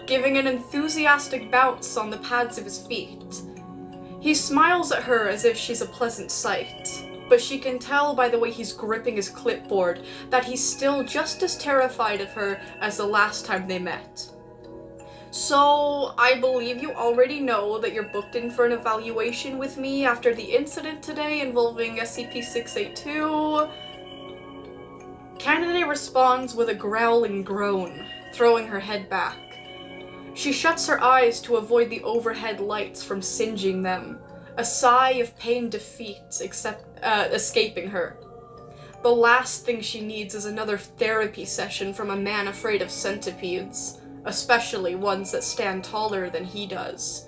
giving an enthusiastic bounce on the pads of his feet. He smiles at her as if she's a pleasant sight, but she can tell by the way he's gripping his clipboard that he's still just as terrified of her as the last time they met. "So, I believe you already know that you're booked in for an evaluation with me after the incident today involving SCP-682. Canaday responds with a growling groan, throwing her head back. She shuts her eyes to avoid the overhead lights from singeing them, a sigh of pain defeat escaping her. The last thing she needs is another therapy session from a man afraid of centipedes, especially ones that stand taller than he does.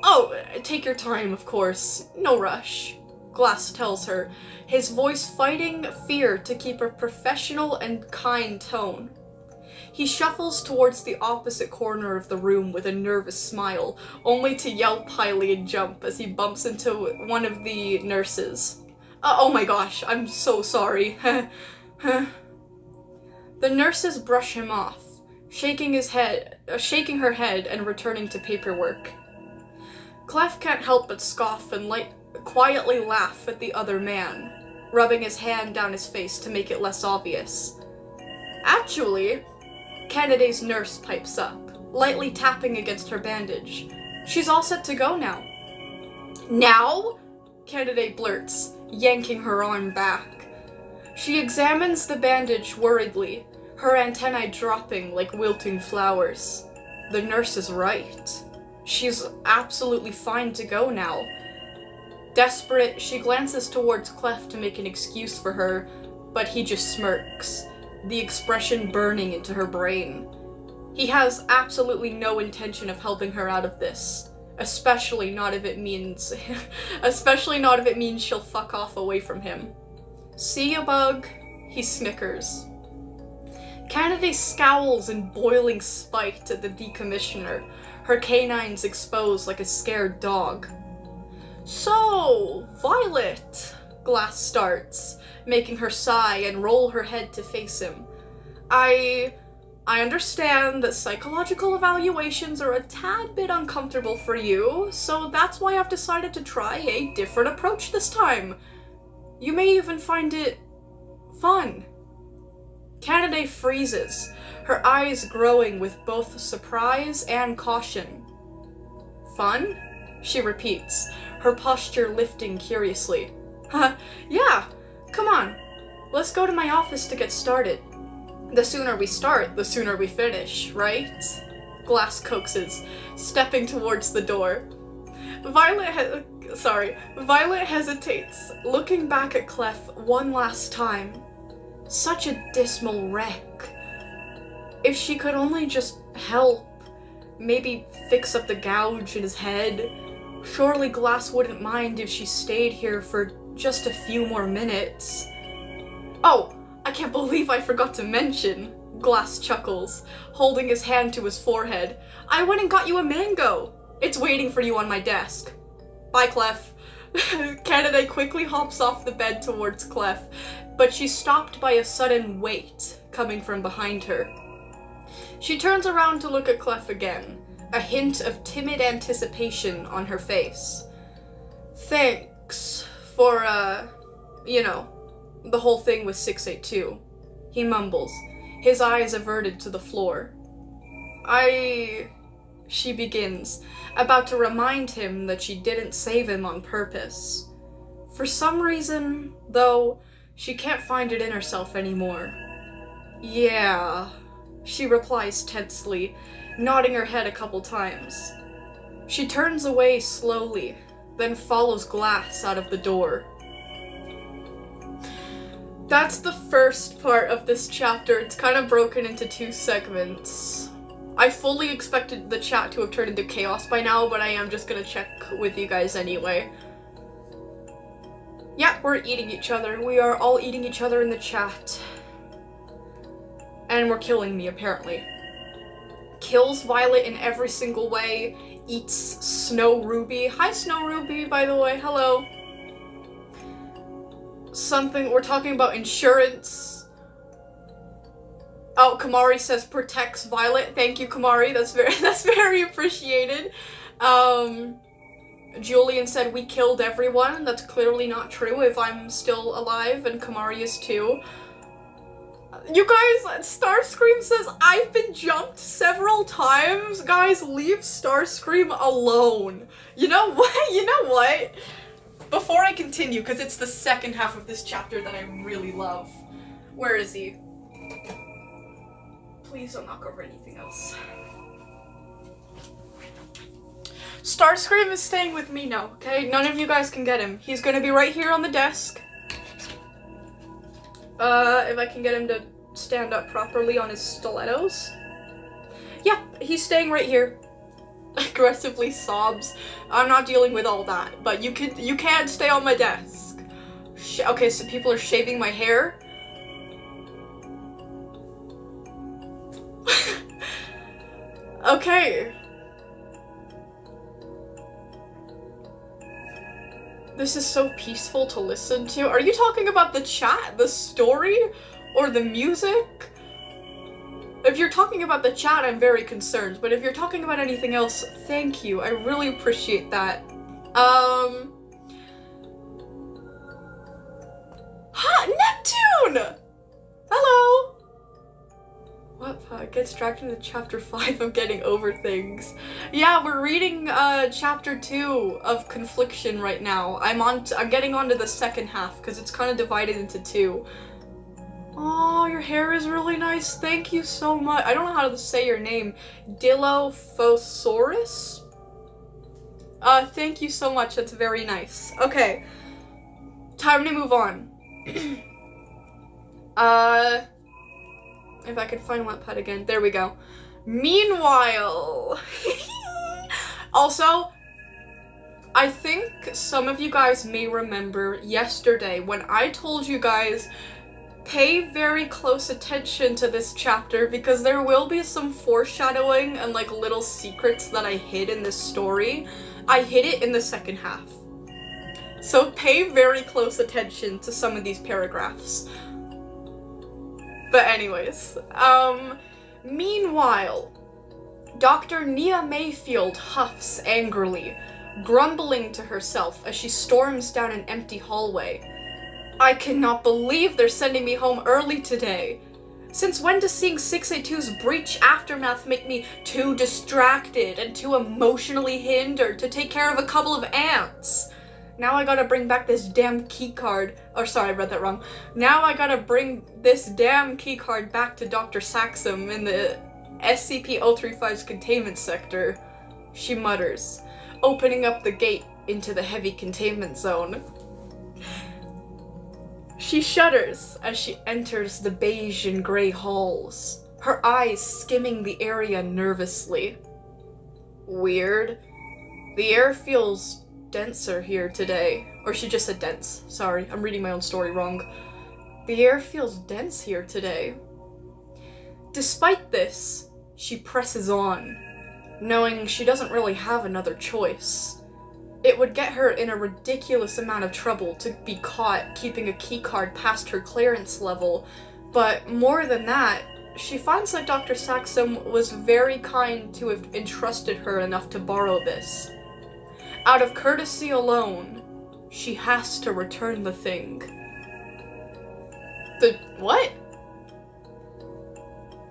"Oh, take your time, of course. No rush," Glass tells her, his voice fighting fear to keep a professional and kind tone. He shuffles towards the opposite corner of the room with a nervous smile, only to yelp highly and jump as he bumps into one of the nurses. Oh my gosh, I'm so sorry. The nurses brush him off, shaking her head and returning to paperwork. Clef can't help but scoff and quietly laugh at the other man, rubbing his hand down his face to make it less obvious. Actually, Canaday's nurse pipes up, lightly tapping against her bandage. She's all set to go now. "Now?" Canaday blurts, yanking her arm back. She examines the bandage worriedly, her antennae dropping like wilting flowers. The nurse is right. She's absolutely fine to go now. Desperate, she glances towards Clef to make an excuse for her, but he just smirks, the expression burning into her brain. He has absolutely no intention of helping her out of this, especially not if it means she'll fuck off away from him. "See ya, Bug?" he snickers. Canaday scowls in boiling spite at the decommissioner, her canines exposed like a scared dog. "So, Violet," Glass starts, making her sigh and roll her head to face him. I I understand that psychological evaluations are a tad bit uncomfortable for you, so that's why I've decided to try a different approach this time. You may even find it fun. Candide freezes, her eyes growing with both surprise and caution. Fun? She repeats, her posture lifting curiously. Yeah, come on. Let's go to my office to get started. The sooner we start, the sooner we finish, right? Glass coaxes, stepping towards the door. Violet hesitates, looking back at Clef one last time. Such a dismal wreck. If she could only just help, maybe fix up the gouge in his head. Surely Glass wouldn't mind if she stayed here for just a few more minutes. Oh, I can't believe I forgot to mention, Glass chuckles, holding his hand to his forehead. I went and got you a mango. It's waiting for you on my desk. Bye, Clef. Candide quickly hops off the bed towards Clef, but she's stopped by a sudden weight coming from behind her. She turns around to look at Clef again, a hint of timid anticipation on her face. Thanks for, the whole thing with 682, he mumbles, his eyes averted to the floor. She begins, about to remind him that she didn't save him on purpose. For some reason, though, she can't find it in herself anymore. Yeah, she replies tensely, nodding her head a couple times. She turns away slowly, then follows Glass out of the door. That's the first part of this chapter. It's kind of broken into two segments. I fully expected the chat to have turned into chaos by now, but I am just gonna check with you guys anyway. Yeah, we're eating each other. We are all eating each other in the chat. And we're killing me, apparently. Kills Violet in every single way. Eats Snow Ruby. Hi, Snow Ruby, by the way. Hello. We're talking about insurance. Oh, Kamari says protects Violet. Thank you, Kamari. That's very appreciated. Julian said we killed everyone. That's clearly not true if I'm still alive, and Kamari is too. You guys, Starscream says I've been jumped several times. Guys, leave Starscream alone. You know what? You know what? Before I continue, because it's the second half of this chapter that I really love. Where is he? Please don't knock over anything else. Starscream is staying with me now, okay? None of you guys can get him. He's gonna be right here on the desk. If I can get him to stand up properly on his stilettos. Yeah, he's staying right here. Aggressively sobs. I'm not dealing with all that, but you can't stay on my desk. Okay, so people are shaving my hair. Okay. This is so peaceful to listen to. Are you talking about the chat, the story, or the music? If you're talking about the chat, I'm very concerned, but if you're talking about anything else, thank you. I really appreciate that. Neptune! Hello! What? Get distracted into chapter 5 of Getting Over Things. Yeah, we're reading, chapter 2 of Confliction right now. I'm getting onto the second half, because it's kind of divided into two. Oh, your hair is really nice. Thank you so much. I don't know how to say your name. Dilophosaurus? Thank you so much. That's very nice. Okay. Time to move on. If I could find Wattpad again. There we go. Meanwhile. Also, I think some of you guys may remember yesterday when I told you guys pay very close attention to this chapter because there will be some foreshadowing and like little secrets that I hid in this story. I hid it in the second half. So pay very close attention to some of these paragraphs. But anyways, Meanwhile, Dr. Nia Mayfield huffs angrily, grumbling to herself as she storms down an empty hallway. I cannot believe they're sending me home early today. Since when does seeing 682's breach aftermath make me too distracted and too emotionally hindered to take care of a couple of ants? Now I gotta bring back this damn keycard. Oh, sorry, I read that wrong. Now I gotta bring this damn keycard back to Dr. Saxum in the SCP-035's containment sector, she mutters, opening up the gate into the heavy containment zone. She shudders as she enters the beige and gray halls, her eyes skimming the area nervously. Weird. The air feels denser here today. Or she just said dense. Sorry, I'm reading my own story wrong. The air feels dense here today. Despite this, she presses on, knowing she doesn't really have another choice. It would get her in a ridiculous amount of trouble to be caught keeping a keycard past her clearance level, but more than that, she finds that Dr. Saxum was very kind to have entrusted her enough to borrow this. Out of courtesy alone, she has to return the thing. The what?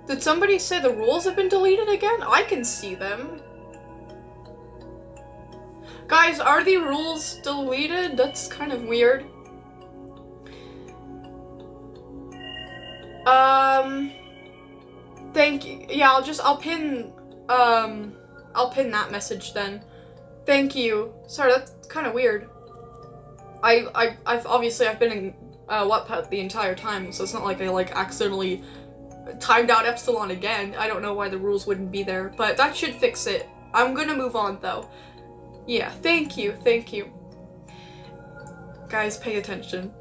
Did somebody say the rules have been deleted again? I can see them. Guys, are the rules deleted? That's kind of weird. Thank you. Yeah, I'll pin that message then. Thank you. Sorry, that's kind of weird. I've been in Wattpad the entire time, so it's not like I accidentally timed out Epsilon again. I don't know why the rules wouldn't be there, but that should fix it. I'm gonna move on though. Yeah, thank you. Guys, pay attention.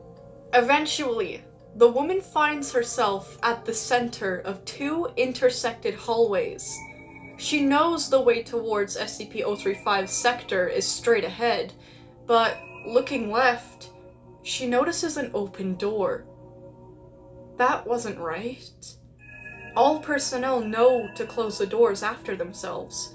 Eventually, the woman finds herself at the center of two intersected hallways. She knows the way towards SCP-035's sector is straight ahead, but looking left, she notices an open door. That wasn't right. All personnel know to close the doors after themselves.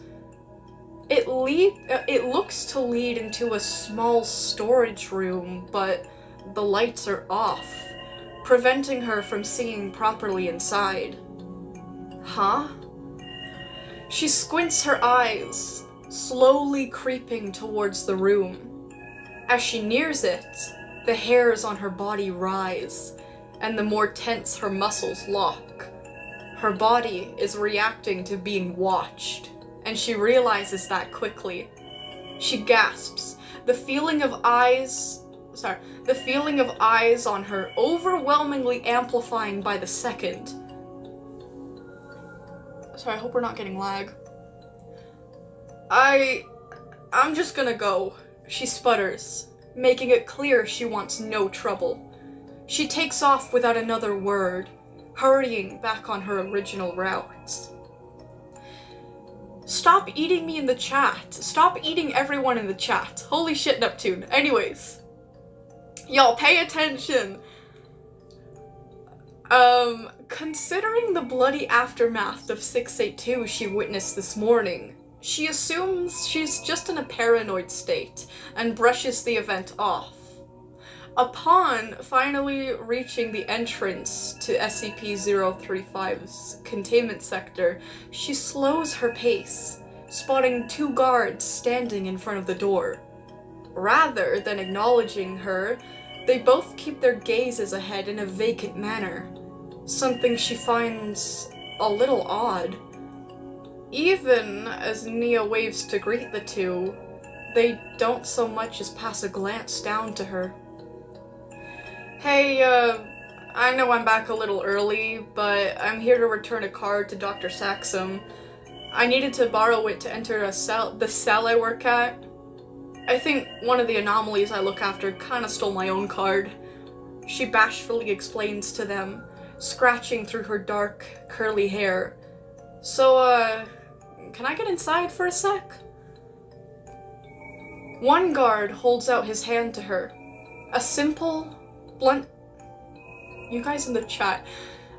It looks to lead into a small storage room, but the lights are off, preventing her from seeing properly inside. Huh? She squints her eyes, slowly creeping towards the room. As she nears it, the hairs on her body rise, and the more tense her muscles lock. Her body is reacting to being watched, and she realizes that quickly. She gasps, the feeling of eyes on her overwhelmingly amplifying by the second. Sorry, I hope we're not getting lag. I'm just gonna go, she sputters, making it clear she wants no trouble. She takes off without another word, hurrying back on her original route. Stop eating me in the chat. Stop eating everyone in the chat. Holy shit, Neptune. Anyways. Y'all, pay attention. Considering the bloody aftermath of 682 she witnessed this morning, she assumes she's just in a paranoid state and brushes the event off. Upon finally reaching the entrance to SCP-035's containment sector, she slows her pace, spotting two guards standing in front of the door. Rather than acknowledging her, they both keep their gazes ahead in a vacant manner, something she finds a little odd. Even as Nia waves to greet the two, they don't so much as pass a glance down to her. Hey, I know I'm back a little early, but I'm here to return a card to Dr. Saxum. I needed to borrow it to enter the cell I work at. I think one of the anomalies I look after kinda stole my own card. She bashfully explains to them, scratching through her dark, curly hair. So, can I get inside for a sec? One guard holds out his hand to her. A simple, blunt... You guys in the chat.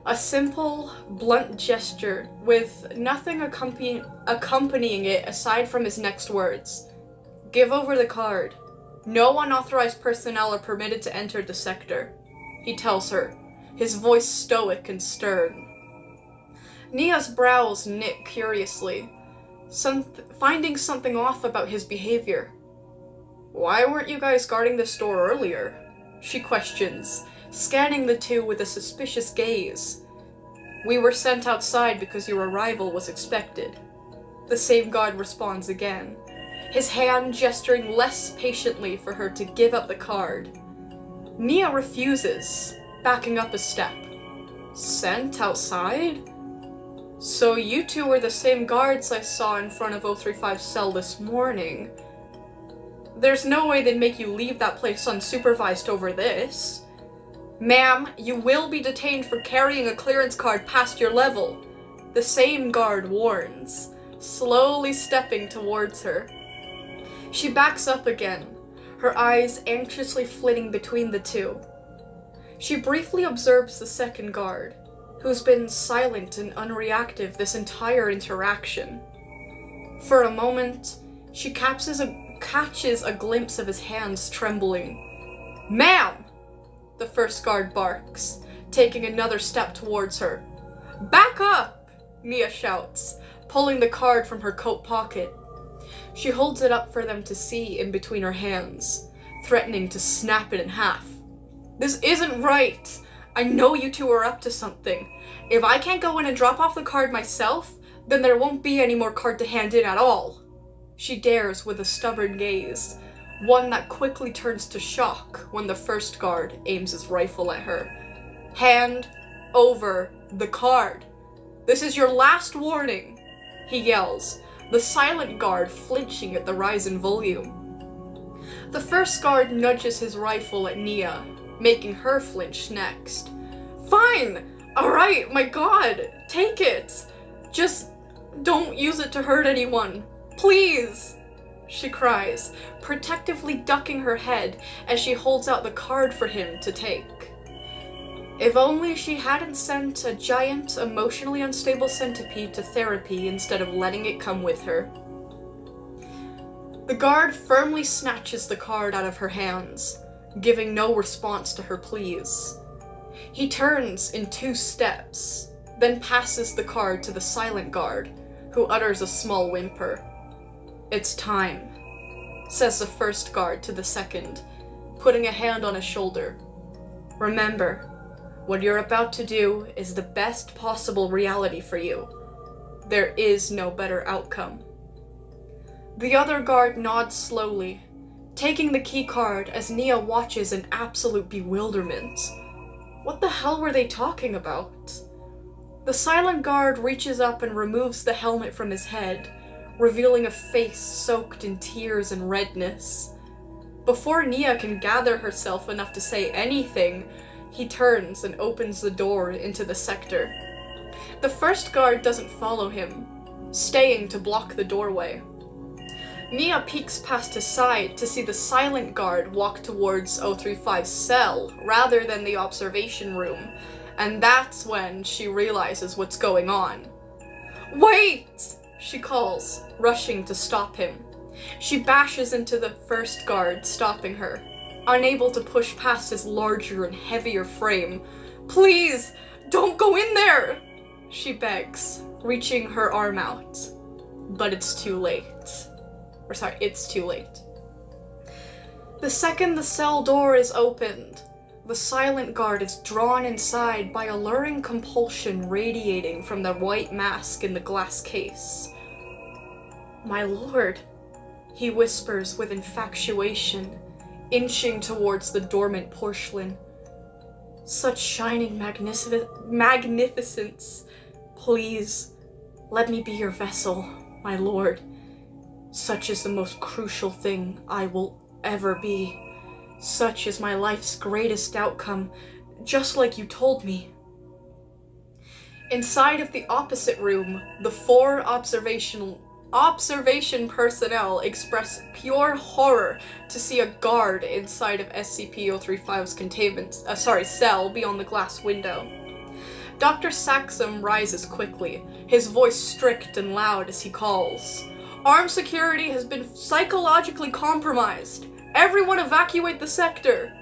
A simple, blunt gesture with nothing accompanying it aside from his next words. "Give over the card. No unauthorized personnel are permitted to enter the sector," he tells her, his voice stoic and stern. Nia's brows knit curiously, finding something off about his behavior. "Why weren't you guys guarding this door earlier?" she questions, scanning the two with a suspicious gaze. "We were sent outside because your arrival was expected." The same guard responds again, his hand gesturing less patiently for her to give up the card. Nia refuses, backing up a step. "Sent outside? So you two were the same guards I saw in front of 035's cell this morning. There's no way they'd make you leave that place unsupervised over this." "Ma'am, you will be detained for carrying a clearance card past your level," the same guard warns, slowly stepping towards her. She backs up again, her eyes anxiously flitting between the two. She briefly observes the second guard, who's been silent and unreactive this entire interaction. For a moment, she catches a glimpse of his hands trembling. "Ma'am!" the first guard barks, taking another step towards her. "Back up!" Nia shouts, pulling the card from her coat pocket. She holds it up for them to see in between her hands, threatening to snap it in half. "This isn't right! I know you two are up to something. If I can't go in and drop off the card myself, then there won't be any more card to hand in at all." She dares with a stubborn gaze, one that quickly turns to shock when the first guard aims his rifle at her. "Hand over the card. This is your last warning," he yells, the silent guard flinching at the rise in volume. The first guard nudges his rifle at Nia, making her flinch next. "Fine! Alright, my god! Take it! Just don't use it to hurt anyone. Please!" she cries, protectively ducking her head as she holds out the card for him to take. If only she hadn't sent a giant, emotionally unstable centipede to therapy instead of letting it come with her. The guard firmly snatches the card out of her hands, giving no response to her pleas. He turns in 2 steps, then passes the card to the silent guard, who utters a small whimper. "It's time," says the first guard to the second, putting a hand on his shoulder. "Remember, what you're about to do is the best possible reality for you. There is no better outcome." The other guard nods slowly, taking the key card as Nia watches in absolute bewilderment. What the hell were they talking about? The silent guard reaches up and removes the helmet from his head, revealing a face soaked in tears and redness. Before Nia can gather herself enough to say anything, he turns and opens the door into the sector. The first guard doesn't follow him, staying to block the doorway. Nia peeks past his side to see the silent guard walk towards 035's cell rather than the observation room, and that's when she realizes what's going on. "Wait!" she calls, rushing to stop him. She bashes into the first guard, stopping her, unable to push past his larger and heavier frame. "Please, don't go in there!" she begs, reaching her arm out. But it's too late. It's too late. The second the cell door is opened, the silent guard is drawn inside by a luring compulsion radiating from the white mask in the glass case. "My lord," he whispers with infatuation, inching towards the dormant porcelain. "Such shining magnificence. Please, let me be your vessel, my lord. Such is the most crucial thing I will ever be. Such is my life's greatest outcome, just like you told me." Inside of the opposite room, the 4 observation personnel express pure horror to see a guard inside of SCP-035's cell beyond the glass window. Dr. Saxum rises quickly, his voice strict and loud as he calls. Armed security has been psychologically compromised. Everyone evacuate the sector.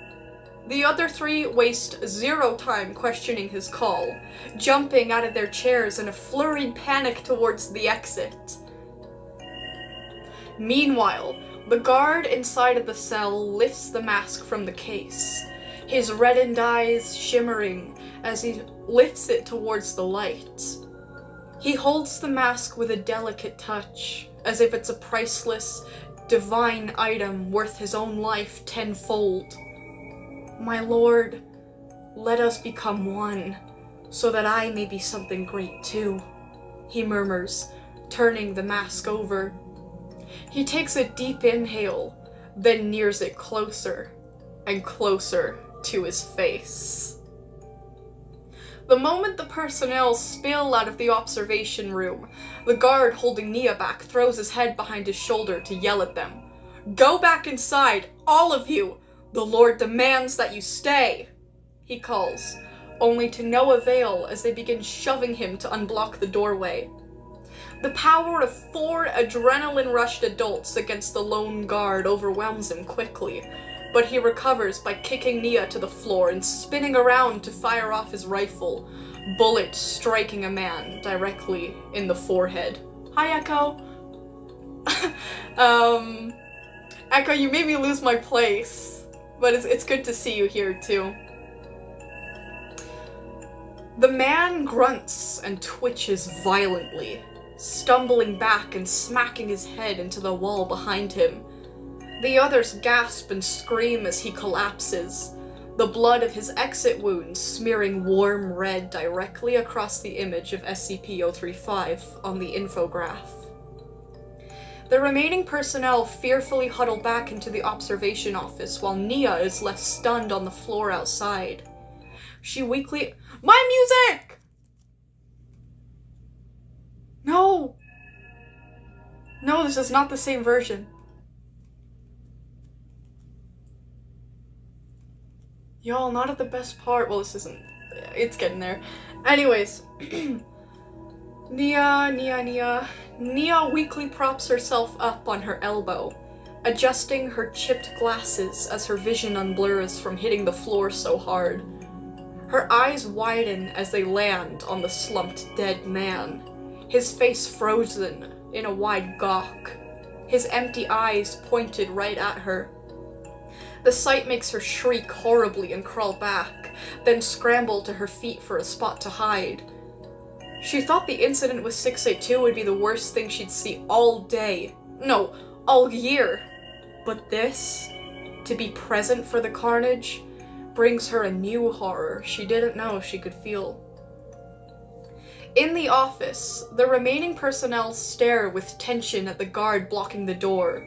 The other three waste zero time questioning his call, jumping out of their chairs in a flurried panic towards the exit. Meanwhile, the guard inside of the cell lifts the mask from the case, his reddened eyes shimmering as he lifts it towards the light. He holds the mask with a delicate touch, as if it's a priceless, divine item worth his own life tenfold. My lord, let us become one, so that I may be something great too, he murmurs, turning the mask over. He takes a deep inhale, then nears it closer and closer to his face. The moment the personnel spill out of the observation room, the guard holding Nia back throws his head behind his shoulder to yell at them. Go back inside, all of you! The Lord demands that you stay! He calls, only to no avail as they begin shoving him to unblock the doorway. The power of 4 adrenaline-rushed adults against the lone guard overwhelms him quickly, but he recovers by kicking Nia to the floor and spinning around to fire off his rifle, bullet striking a man directly in the forehead. Hi, Echo. Echo, you made me lose my place, but it's good to see you here, too. The man grunts and twitches violently, stumbling back and smacking his head into the wall behind him. The others gasp and scream as he collapses, the blood of his exit wounds smearing warm red directly across the image of SCP-035 on the infograph. The remaining personnel fearfully huddle back into the observation office while Nia is left stunned on the floor outside. She weakly— My music! No! No, this is not the same version. Y'all, not at the best part. Well, this isn't. It's getting there. Anyways. Nia weakly props herself up on her elbow, adjusting her chipped glasses as her vision unblurs from hitting the floor so hard. Her eyes widen as they land on the slumped dead man, his face frozen in a wide gawk, his empty eyes pointed right at her. The sight makes her shriek horribly and crawl back, then scramble to her feet for a spot to hide. She thought the incident with 682 would be the worst thing she'd see all day. No, all year. But this, to be present for the carnage, brings her a new horror she didn't know she could feel. In the office, the remaining personnel stare with tension at the guard blocking the door.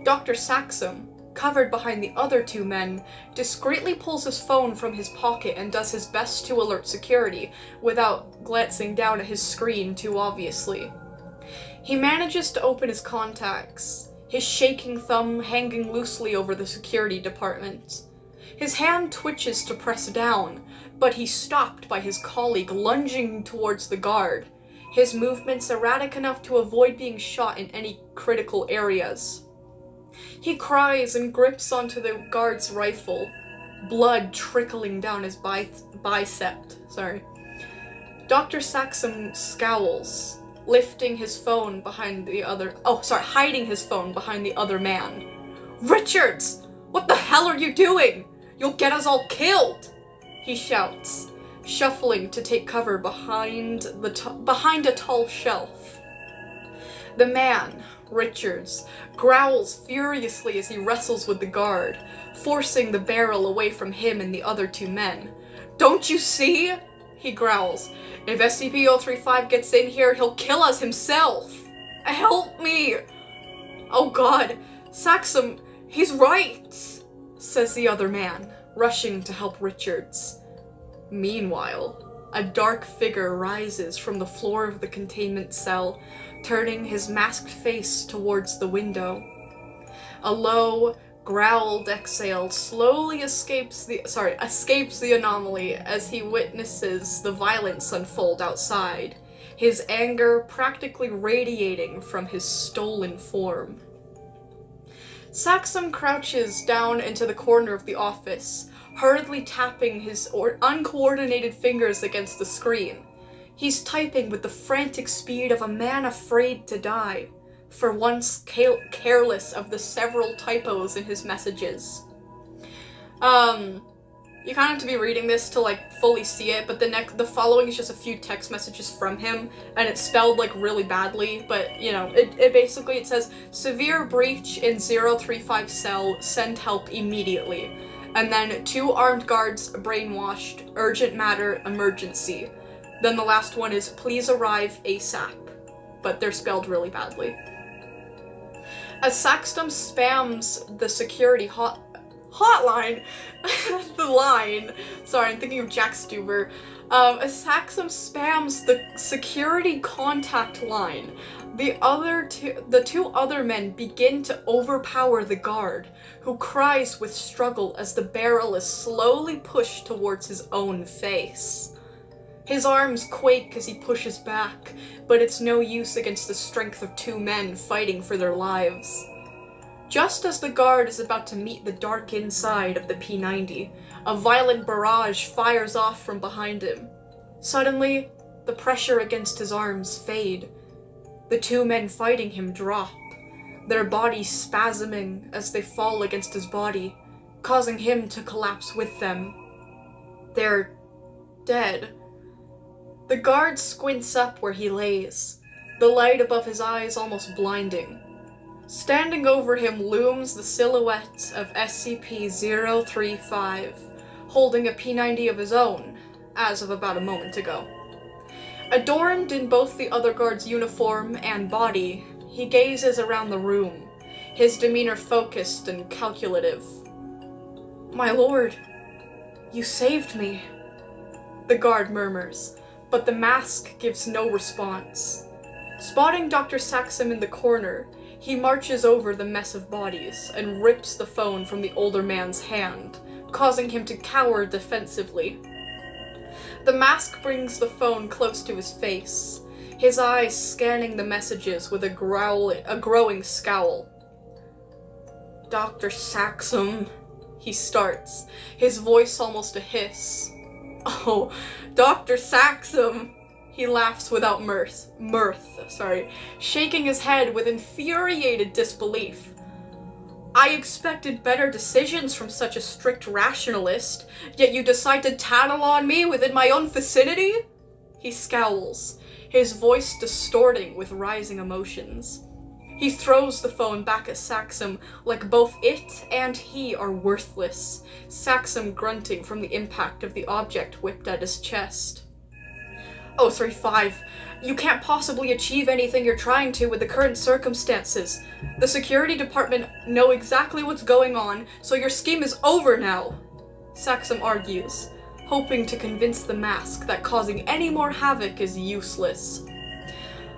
Dr. Saxum, covered behind the other 2 men, discreetly pulls his phone from his pocket and does his best to alert security, without glancing down at his screen too obviously. He manages to open his contacts, his shaking thumb hanging loosely over the security department. His hand twitches to press down, but he's stopped by his colleague lunging towards the guard, his movements erratic enough to avoid being shot in any critical areas. He cries and grips onto the guard's rifle, blood trickling down his bicep. Dr. Saxum scowls, hiding his phone behind the other man. Richards! What the hell are you doing? You'll get us all killed! He shouts, shuffling to take cover behind a tall shelf. The man, Richards, growls furiously as he wrestles with the guard, forcing the barrel away from him and the other 2 men. Don't you see? He growls. If SCP-035 gets in here, he'll kill us himself! Help me! Oh god, Saxum, he's right! Says the other man, rushing to help Richards. Meanwhile, a dark figure rises from the floor of the containment cell, turning his masked face towards the window. A low, growled exhale slowly escapes the anomaly as he witnesses the violence unfold outside, his anger practically radiating from his stolen form. Saxum crouches down into the corner of the office, hurriedly tapping his uncoordinated fingers against the screen. He's typing with the frantic speed of a man afraid to die, for once careless of the several typos in his messages. You kind of have to be reading this to, like, fully see it, but the following is just a few text messages from him, and it's spelled, like, really badly, but, you know, it basically, it says, severe breach in 035 cell, send help immediately. And then 2 armed guards brainwashed, urgent matter, emergency. Then the last one is, please arrive ASAP, but they're spelled really badly. As Saxum spams the security hotline, the line, sorry, I'm thinking of Jack Stuber, as Saxum spams the security contact line, the two other men begin to overpower the guard, who cries with struggle as the barrel is slowly pushed towards his own face. His arms quake as he pushes back, but it's no use against the strength of 2 men fighting for their lives. Just as the guard is about to meet the dark inside of the P-90, a violent barrage fires off from behind him. Suddenly, the pressure against his arms fade. The 2 men fighting him drop, their bodies spasming as they fall against his body, causing him to collapse with them. They're dead. The guard squints up where he lays, the light above his eyes almost blinding. Standing over him looms the silhouette of SCP-035, holding a P-90 of his own, as of about a moment ago. Adorned in both the other guard's uniform and body, he gazes around the room, his demeanor focused and calculative. "My lord, you saved me," the guard murmurs, but the mask gives no response. Spotting Dr. Saxum in the corner, he marches over the mess of bodies and rips the phone from the older man's hand, causing him to cower defensively. The mask brings the phone close to his face, his eyes scanning the messages with a growing scowl. "Dr. Saxum," he starts, his voice almost a hiss. "Oh, Dr. Saxum," he laughs without mirth, shaking his head with infuriated disbelief. "I expected better decisions from such a strict rationalist, yet you decide to tattle on me within my own vicinity?" He scowls, his voice distorting with rising emotions. He throws the phone back at Saxum like both it and he are worthless, Saxum grunting from the impact of the object whipped at his chest. "035, you can't possibly achieve anything you're trying to with the current circumstances. The security department know exactly what's going on, so your scheme is over now," Saxum argues, hoping to convince the mask that causing any more havoc is useless.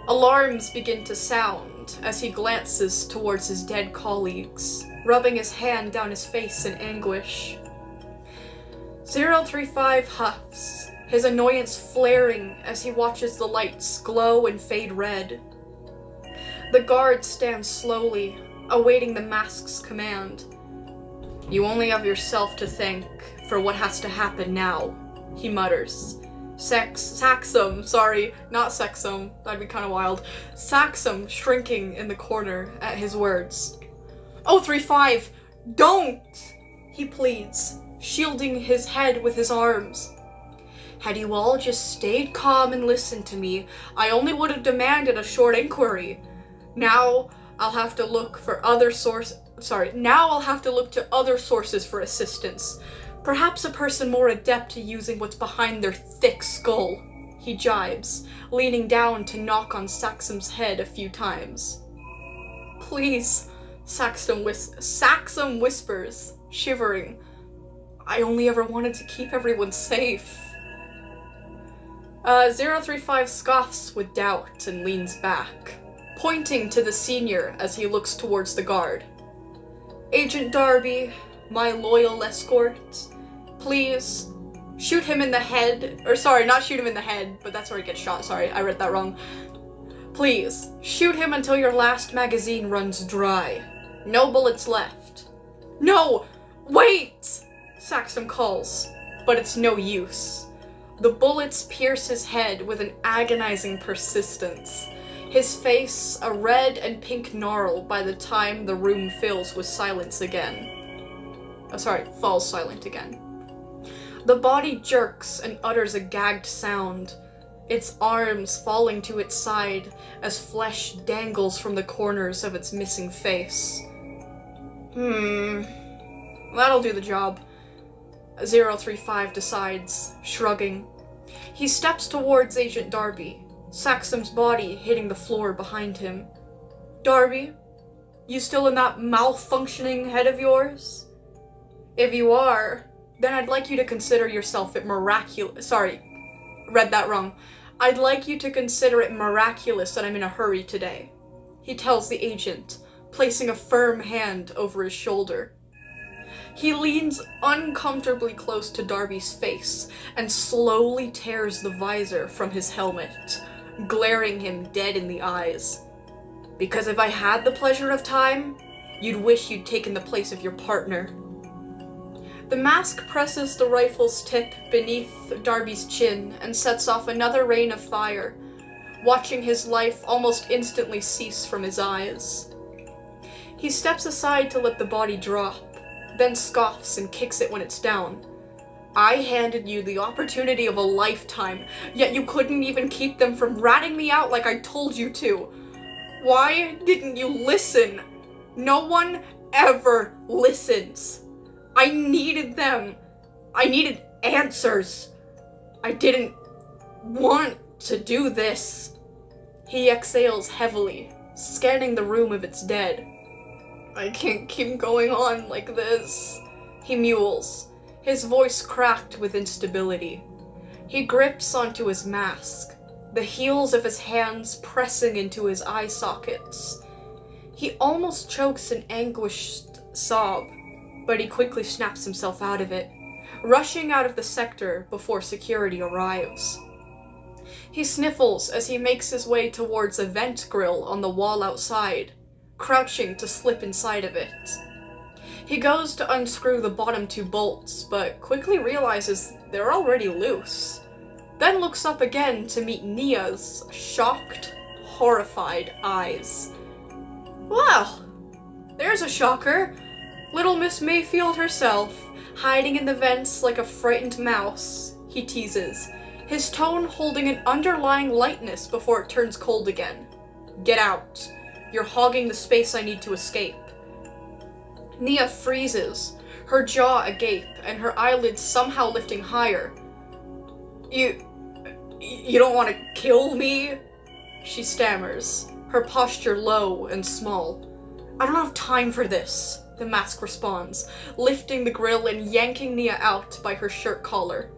Alarms begin to sound as he glances towards his dead colleagues, rubbing his hand down his face in anguish. 035 huffs, his annoyance flaring as he watches the lights glow and fade red. The guard stands slowly, awaiting the mask's command. "You only have yourself to thank for what has to happen now," he mutters. Saxum, not Sexum, that'd be kind of wild. Saxum shrinking in the corner at his words. "035, don't!" he pleads, shielding his head with his arms. "Had you all just stayed calm and listened to me, I only would have demanded a short inquiry. Now I'll have to look to other sources for assistance. Perhaps a person more adept to using what's behind their thick skull," he jibes, leaning down to knock on Saxum's head a few times. "Please," Saxum whispers, shivering. "I only ever wanted to keep everyone safe." 035 scoffs with doubt and leans back, pointing to the senior as he looks towards the guard. Agent Darby, my loyal escort, please shoot him in the head. Or sorry, not shoot him in the head, but that's where he gets shot. Sorry, I read that wrong. Please, shoot him until your last magazine runs dry. No bullets left. No! Wait! Saxon calls, but it's no use. The bullets pierce his head with an agonizing persistence. His face a red and pink gnarl by the time the room fills with silence again. Falls silent again. The body jerks and utters a gagged sound, its arms falling to its side as flesh dangles from the corners of its missing face. That'll do the job, 035 decides, shrugging. He steps towards Agent Darby, Saxum's body hitting the floor behind him. Darby, you still in that malfunctioning head of yours? If you are, then I'd like you to consider yourself I'd like you to consider it miraculous that I'm in a hurry today, he tells the agent, placing a firm hand over his shoulder. He leans uncomfortably close to Darby's face and slowly tears the visor from his helmet, glaring him dead in the eyes. Because if I had the pleasure of time, you'd wish you'd taken the place of your partner. The mask presses the rifle's tip beneath Darby's chin and sets off another rain of fire, watching his life almost instantly cease from his eyes. He steps aside to let the body drop, then scoffs and kicks it when it's down. I handed you the opportunity of a lifetime, yet you couldn't even keep them from ratting me out like I told you to. Why didn't you listen? No one ever listens. I needed them. I needed answers. I didn't want to do this. He exhales heavily, scanning the room of its dead. I can't keep going on like this, he mewls, his voice cracked with instability. He grips onto his mask, the heels of his hands pressing into his eye sockets. He almost chokes an anguished sob, but he quickly snaps himself out of it, rushing out of the sector before security arrives. He sniffles as he makes his way towards a vent grill on the wall outside, crouching to slip inside of it. He goes to unscrew the bottom two bolts, but quickly realizes they're already loose, then looks up again to meet Nia's shocked, horrified eyes. Well, there's a shocker. Little Miss Mayfield herself, hiding in the vents like a frightened mouse, he teases, his tone holding an underlying lightness before it turns cold again. Get out. You're hogging the space I need to escape. Nia freezes, her jaw agape and her eyelids somehow lifting higher. You don't want to kill me? She stammers, her posture low and small. I don't have time for this, the mask responds, lifting the grill and yanking Nia out by her shirt collar.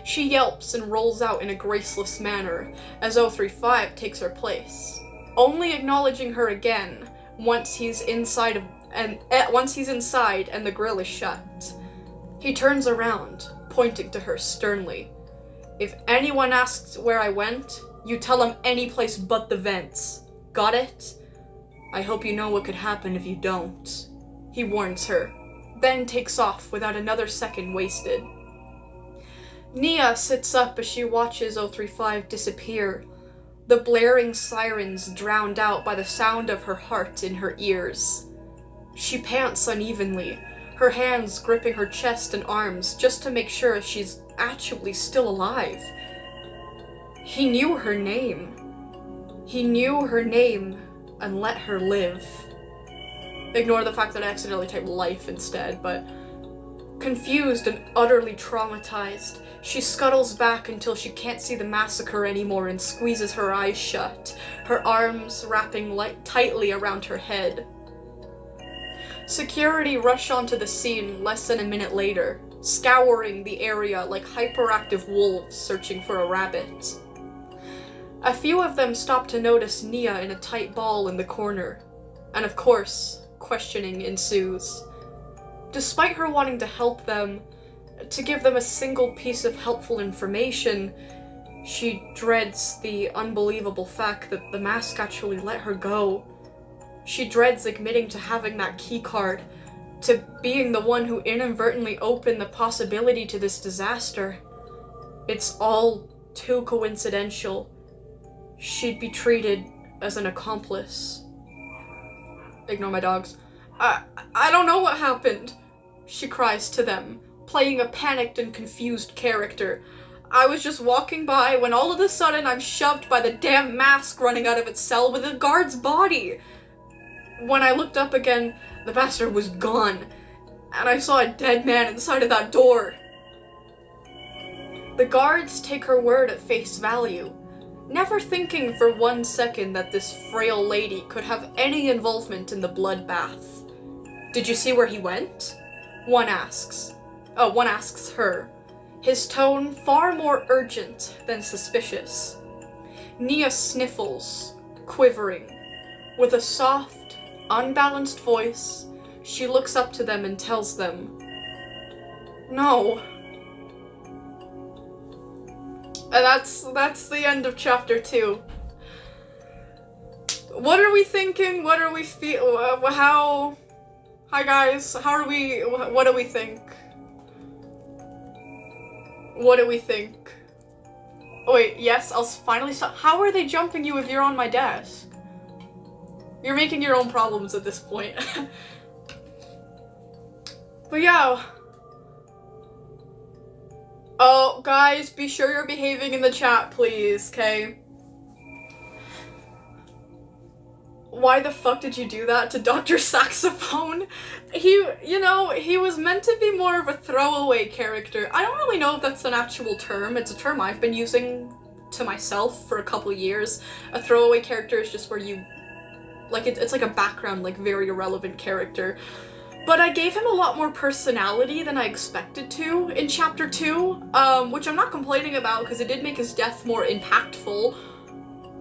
She yelps and rolls out in a graceless manner as 035 takes her place, only acknowledging her again once he's inside and the grill is shut. He turns around, pointing to her sternly. If anyone asks where I went, you tell them any place but the vents. Got it? I hope you know what could happen if you don't. He warns her, then takes off without another second wasted. Nia sits up as she watches 035 disappear, the blaring sirens drowned out by the sound of her heart in her ears. She pants unevenly, her hands gripping her chest and arms just to make sure she's actually still alive. He knew her name. He knew her name and let her live. Ignore the fact that I accidentally typed life instead, but confused and utterly traumatized, she scuttles back until she can't see the massacre anymore and squeezes her eyes shut, her arms wrapping tightly around her head. Security rush onto the scene less than a minute later, scouring the area like hyperactive wolves searching for a rabbit. A few of them stop to notice Nia in a tight ball in the corner, and of course, questioning ensues. Despite her wanting to help them, to give them a single piece of helpful information, she dreads the unbelievable fact that the mask actually let her go. She dreads admitting to having that keycard, to being the one who inadvertently opened the possibility to this disaster. It's all too coincidental. She'd be treated as an accomplice. Ignore my dogs. I don't know what happened, she cries to them, playing a panicked and confused character. I was just walking by when all of a sudden I'm shoved by the damn mask running out of its cell with a guard's body. When I looked up again, the bastard was gone, and I saw a dead man inside of that door. The guards take her word at face value, never thinking for 1 second that this frail lady could have any involvement in the bloodbath. Did you see where he went? One asks her, his tone far more urgent than suspicious. Nia sniffles, quivering. With a soft, unbalanced voice, she looks up to them and tells them, "No." And that's the end of chapter 2. What are we thinking? What are we Hi guys, what do we think? What do we think? Oh wait, yes, I'll finally stop. How are they jumping you if you're on my desk? You're making your own problems at this point. But yeah. Oh, guys, be sure you're behaving in the chat, please, okay? Why the fuck did you do that to Dr. Saxophone? He was meant to be more of a throwaway character. I don't really know if that's an actual term. It's a term I've been using to myself for a couple of years. A throwaway character is just where you, like, it's like a background, like, very irrelevant character. But I gave him a lot more personality than I expected to in Chapter 2, which I'm not complaining about because it did make his death more impactful.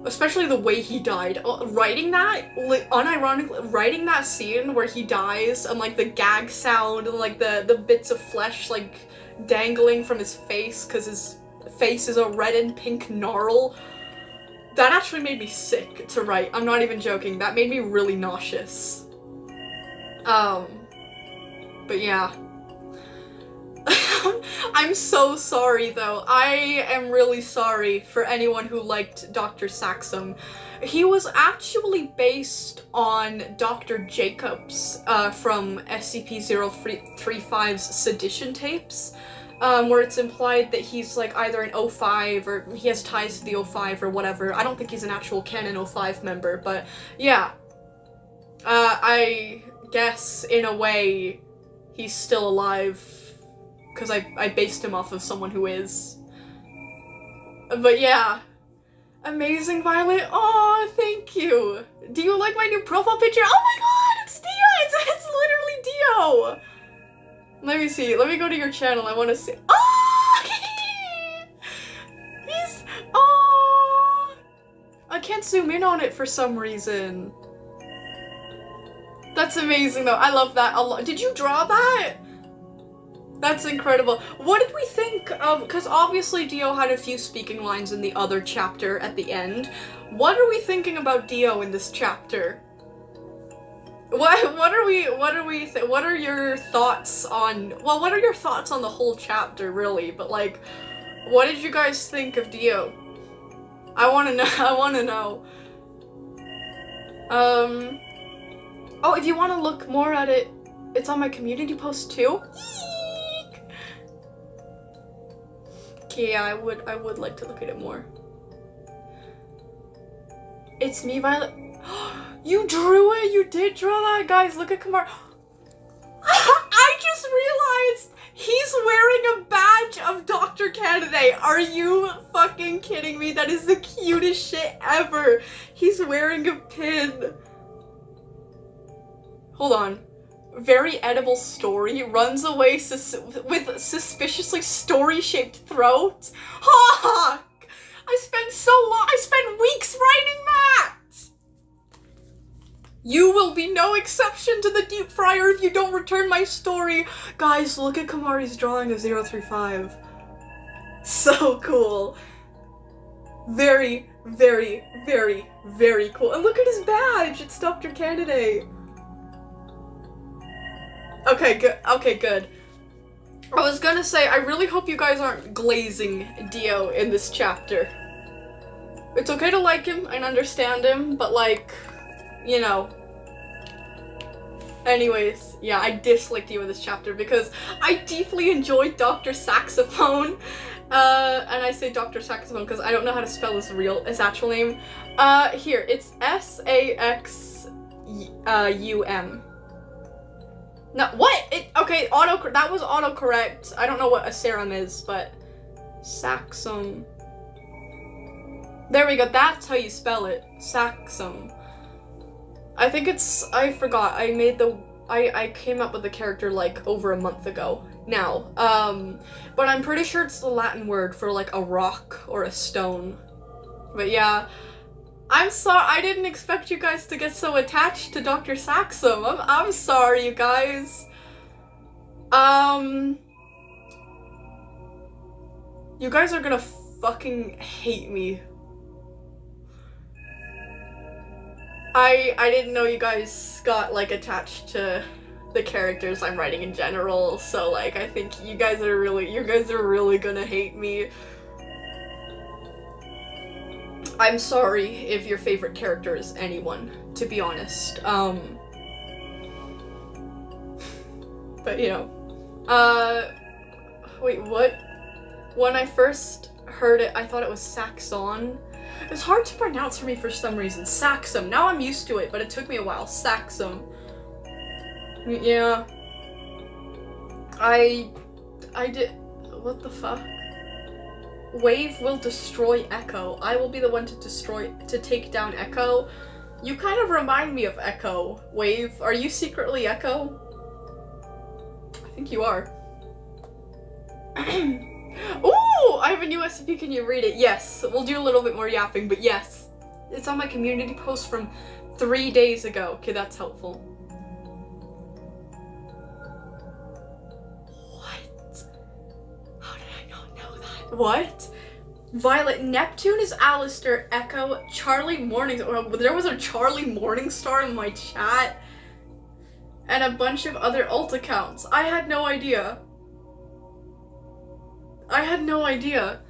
Especially the way he died. Writing that, unironically, writing that scene where he dies and, like, the gag sound and, like, the bits of flesh, like, dangling from his face because his face is a red and pink gnarl, that actually made me sick to write. I'm not even joking. That made me really nauseous. But yeah. I'm so sorry, though. I am really sorry for anyone who liked Dr. Saxum. He was actually based on Dr. Jacobs from SCP-035's sedition tapes, where it's implied that he's like either an O5 or he has ties to the O5 or whatever. I don't think he's an actual canon O5 member, but yeah. I guess, in a way, he's still alive. Because I based him off of someone who is. But yeah. Amazing Violet. Oh, thank you. Do you like my new profile picture? Oh my god, it's Dio! It's literally Dio! Let me see. Let me go to your channel. I want to see. Oh! He's... Oh! I can't zoom in on it for some reason. That's amazing though. I love that a lot. Did you draw that? That's incredible. What did we think of, because obviously Dio had a few speaking lines in the other chapter at the end. What are we thinking about Dio in this chapter? What are your thoughts on, well, what are your thoughts on the whole chapter, really? But like, what did you guys think of Dio? I want to know. Oh, if you want to look more at it, it's on my community post too. Yeah, I would like to look at it more. It's me, Violet. You drew it? You did draw that? Guys, look at Kamar. I just realized he's wearing a badge of Dr. Candidate. Are you fucking kidding me? That is the cutest shit ever. He's wearing a pin. Hold on. Very edible story, runs away with suspiciously story-shaped throat. Ha! I spent weeks writing that! You will be no exception to the deep fryer if you don't return my story. Guys, look at Kamari's drawing of 035. So cool. Very, very, very, very cool. And look at his badge. It's Dr. Candidate. Okay, good. Okay, good. I was gonna say, I really hope you guys aren't glazing Dio in this chapter. It's okay to like him and understand him, but like, you know. Anyways, yeah, I disliked Dio in this chapter because I deeply enjoyed Dr. Saxophone. And I say Dr. Saxophone because I don't know how to spell his actual name. Here, it's S-A-X-U-M. No, what? Okay, that was autocorrect. I don't know what a serum is, but Saxum. There we go, that's how you spell it. Saxum. I think I forgot, I came up with the character like over a month ago now. But I'm pretty sure it's the Latin word for like a rock or a stone. But yeah. I'm sorry, I didn't expect you guys to get so attached to Dr. Saxum. I'm sorry, you guys. You guys are gonna fucking hate me. I didn't know you guys got, like, attached to the characters I'm writing in general, so, like, I think you guys are really gonna hate me. I'm sorry if your favorite character is anyone, to be honest. But, you know. Wait, what? When I first heard it, I thought it was Saxon. It's hard to pronounce for me for some reason. Saxum. Now I'm used to it, but it took me a while. Saxum. Yeah. I did... What the fuck? Wave will destroy Echo. I will be the one to take down Echo. You kind of remind me of Echo. Wave, are you secretly Echo? I think you are. Ooh, I have a new SCP, can you read it? Yes, we'll do a little bit more yapping, but yes. It's on my community post from 3 days ago. Okay, that's helpful. What? How did I not know that? What? Violet, Neptune is Alistair, Echo, Charlie Morningstar. There was a Charlie Morningstar in my chat. And a bunch of other alt accounts. I had no idea. I had no idea.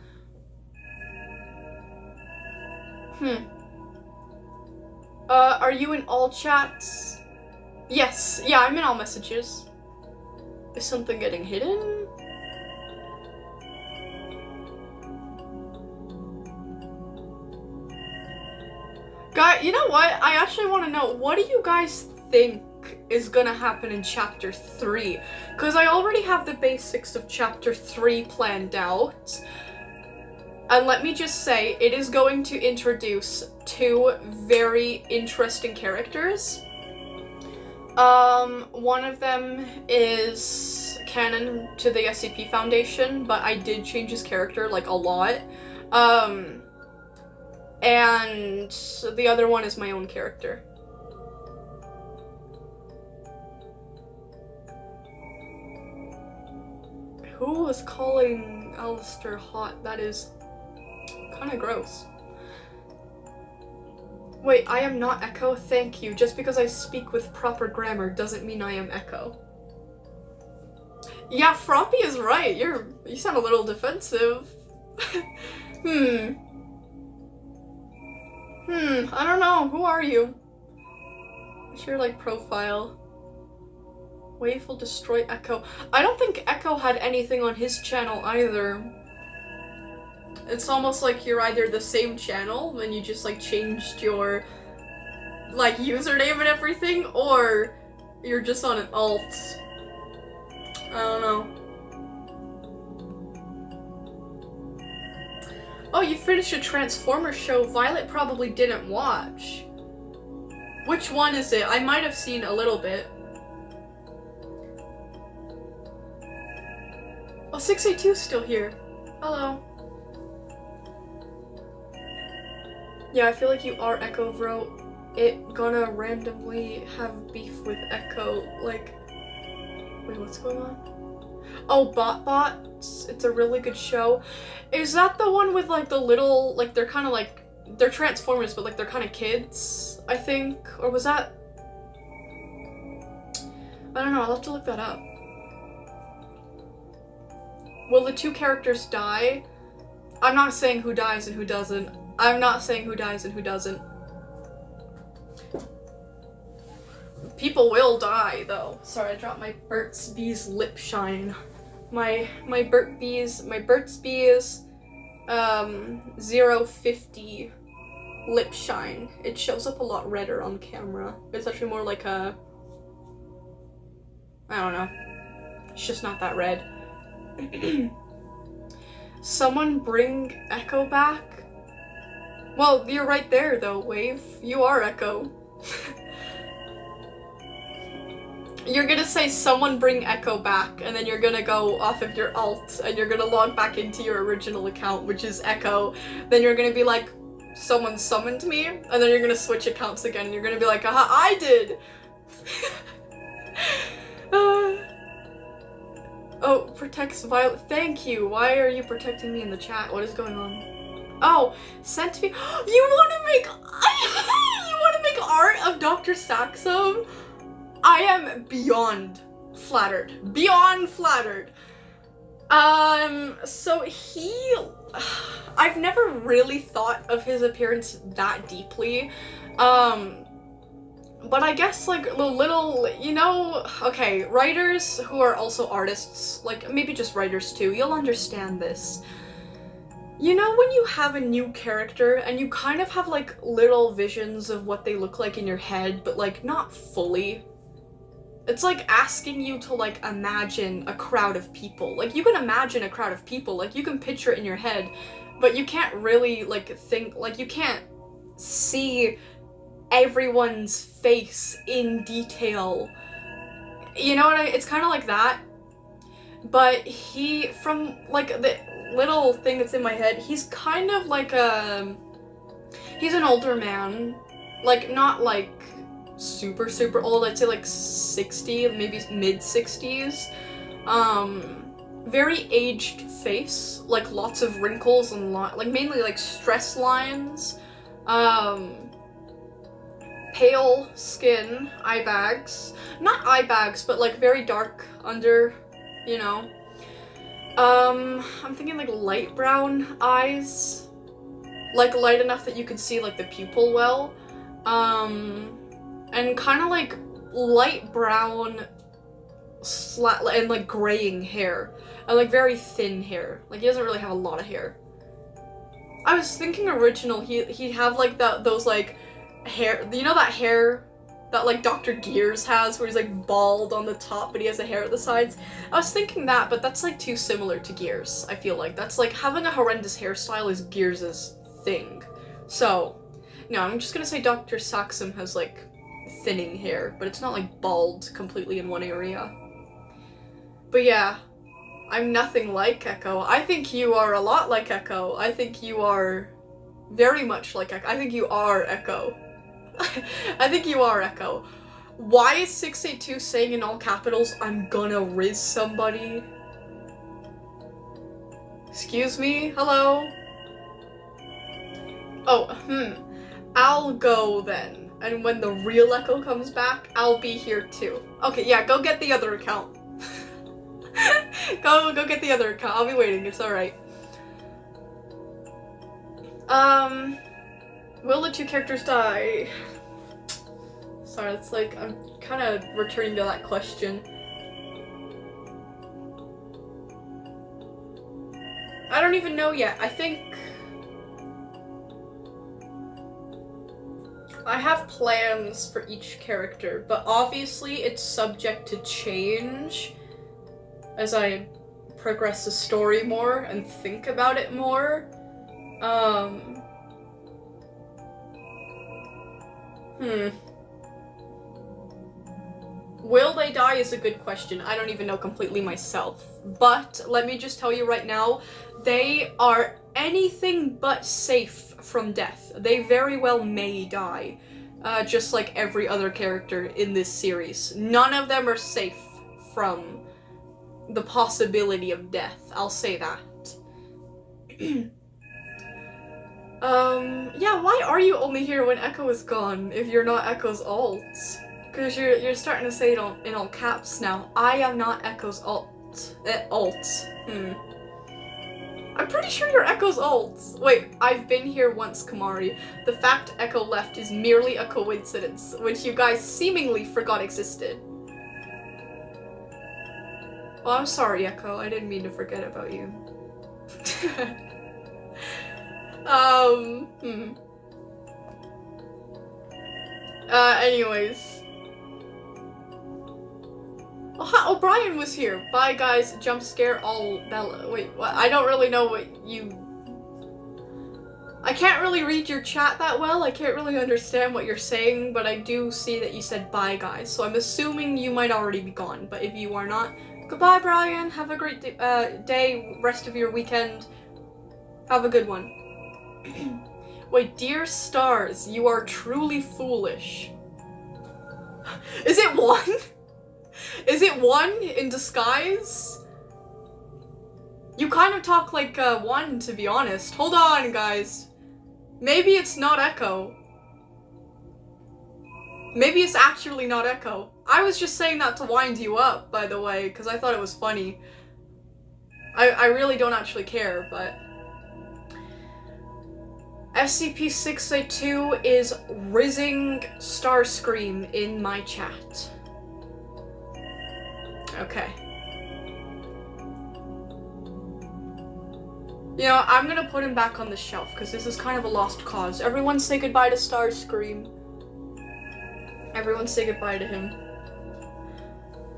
Are you in all chats? Yes. Yeah, I'm in all messages. Is something getting hidden? Guy, you know what? I actually want to know, what do you guys think is gonna happen in Chapter 3? Because I already have the basics of Chapter 3 planned out. And let me just say, it is going to introduce 2 very interesting characters. One of them is canon to the SCP Foundation, but I did change his character, like, a lot. And the other one is my own character. Who was calling Alistair hot? That is kind of gross. Wait, I am not Echo? Thank you. Just because I speak with proper grammar doesn't mean I am Echo. Yeah, Froppy is right. You sound a little defensive. I don't know. Who are you? What's your, like, profile? Wave will destroy Echo. I don't think Echo had anything on his channel either. It's almost like you're either the same channel and you just, like, changed your, like, username and everything, or you're just on an alt. I don't know. Oh, you finished a Transformers show Violet probably didn't watch. Which one is it? I might have seen a little bit. Oh, 682 is still here. Hello. Yeah, I feel like you are Echo, bro. it gonna randomly have beef with Echo? Like, wait, what's going on? Oh, Bots. It's a really good show. Is that the one with like the little, like they're kind of like, they're Transformers, but like they're kind of kids, I think? Or was that? I don't know, I'll have to look that up. Will the two characters die? I'm not saying who dies and who doesn't. I'm not saying who dies and who doesn't. People will die, though. Sorry, I dropped my Burt's Bees lip shine. My Burt's Bees 050 lip shine. It shows up a lot redder on camera. It's actually more like a, I don't know. It's just not that red. Someone bring Echo back? Well, you're right there though, Wave. You are Echo. You're gonna say someone bring Echo back, and then you're gonna go off of your alt, and you're gonna log back into your original account, which is Echo. Then you're gonna be like, someone summoned me, and then you're gonna switch accounts again, and you're gonna be like, aha, I did! Oh, protects Violet. Thank you. Why are you protecting me in the chat? What is going on? Oh, sent me. You want to make. You want to make art of Dr. Saxum? I am beyond flattered. Beyond flattered. So he. I've never really thought of his appearance that deeply. But I guess, like, the little, you know, okay, writers who are also artists, like, maybe just writers too, you'll understand this. You know when you have a new character, and you kind of have, like, little visions of what they look like in your head, but, like, not fully? It's like asking you to, like, imagine a crowd of people. Like, you can imagine a crowd of people, like, you can picture it in your head, but you can't really, like, think, like, you can't see everyone's face in detail. You know what it's kind of like that. But he, from like the little thing that's in my head, he's kind of like he's an older man. Like, not like super old, I'd say like 60, maybe mid-60s. Very aged face, like lots of wrinkles and like mainly like stress lines. Pale skin, eye bags. Not eye bags, but like very dark under, you know. I'm thinking like light brown eyes. Like light enough that you could see like the pupil well. And kind of like light brown and like graying hair. And like very thin hair. Like he doesn't really have a lot of hair. I was thinking original, he'd have like those like hair, you know that hair that like Dr. Gears has where he's like bald on the top but he has a hair at the sides? I was thinking that, but that's like too similar to Gears, I feel like. That's like having a horrendous hairstyle is Gears' thing. So, no, I'm just gonna say Dr. Saxum has like thinning hair, but it's not like bald completely in one area. But yeah, I'm nothing like Echo. I think you are a lot like Echo. I think you are very much like Echo. I think you are Echo. I think you are Echo. Why is 682 saying in all capitals, I'm gonna riz somebody? Excuse me? Hello? Oh, I'll go then. And when the real Echo comes back, I'll be here too. Okay, yeah, go get the other account. Go get the other account. I'll be waiting, it's alright. Will the two characters die? Sorry, it's like, I'm kind of returning to that question. I don't even know yet. I think I have plans for each character, but obviously it's subject to change as I progress the story more and think about it more. Will they die is a good question. I don't even know completely myself. But let me just tell you right now, they are anything but safe from death. They very well may die. just like every other character in this series. None of them are safe from the possibility of death, I'll say that. Yeah, why are you only here when Echo is gone if you're not Echo's alt? Because you're starting to say it in all caps now. I am not Echo's alt. I'm pretty sure you're Echo's alt. Wait, I've been here once, Kamari. The fact Echo left is merely a coincidence, which you guys seemingly forgot existed. Well, I'm sorry, Echo. I didn't mean to forget about you. Anyways. Oh, O'Brien was here. Bye, guys. Jump scare all Bella. Wait, what? I don't really know what you... I can't really read your chat that well. I can't really understand what you're saying, but I do see that you said bye, guys. So I'm assuming you might already be gone, but if you are not, goodbye, Brian. Have a great day, rest of your weekend. Have a good one. Wait, dear stars, you are truly foolish. Is it one? Is it one in disguise? You kind of talk like one, to be honest. Hold on, guys. Maybe it's not Echo. Maybe it's actually not Echo. I was just saying that to wind you up, by the way, because I thought it was funny. I really don't actually care, but... SCP-682 is rizzing Starscream in my chat. Okay. You know, I'm gonna put him back on the shelf, because this is kind of a lost cause. Everyone say goodbye to Starscream. Everyone say goodbye to him.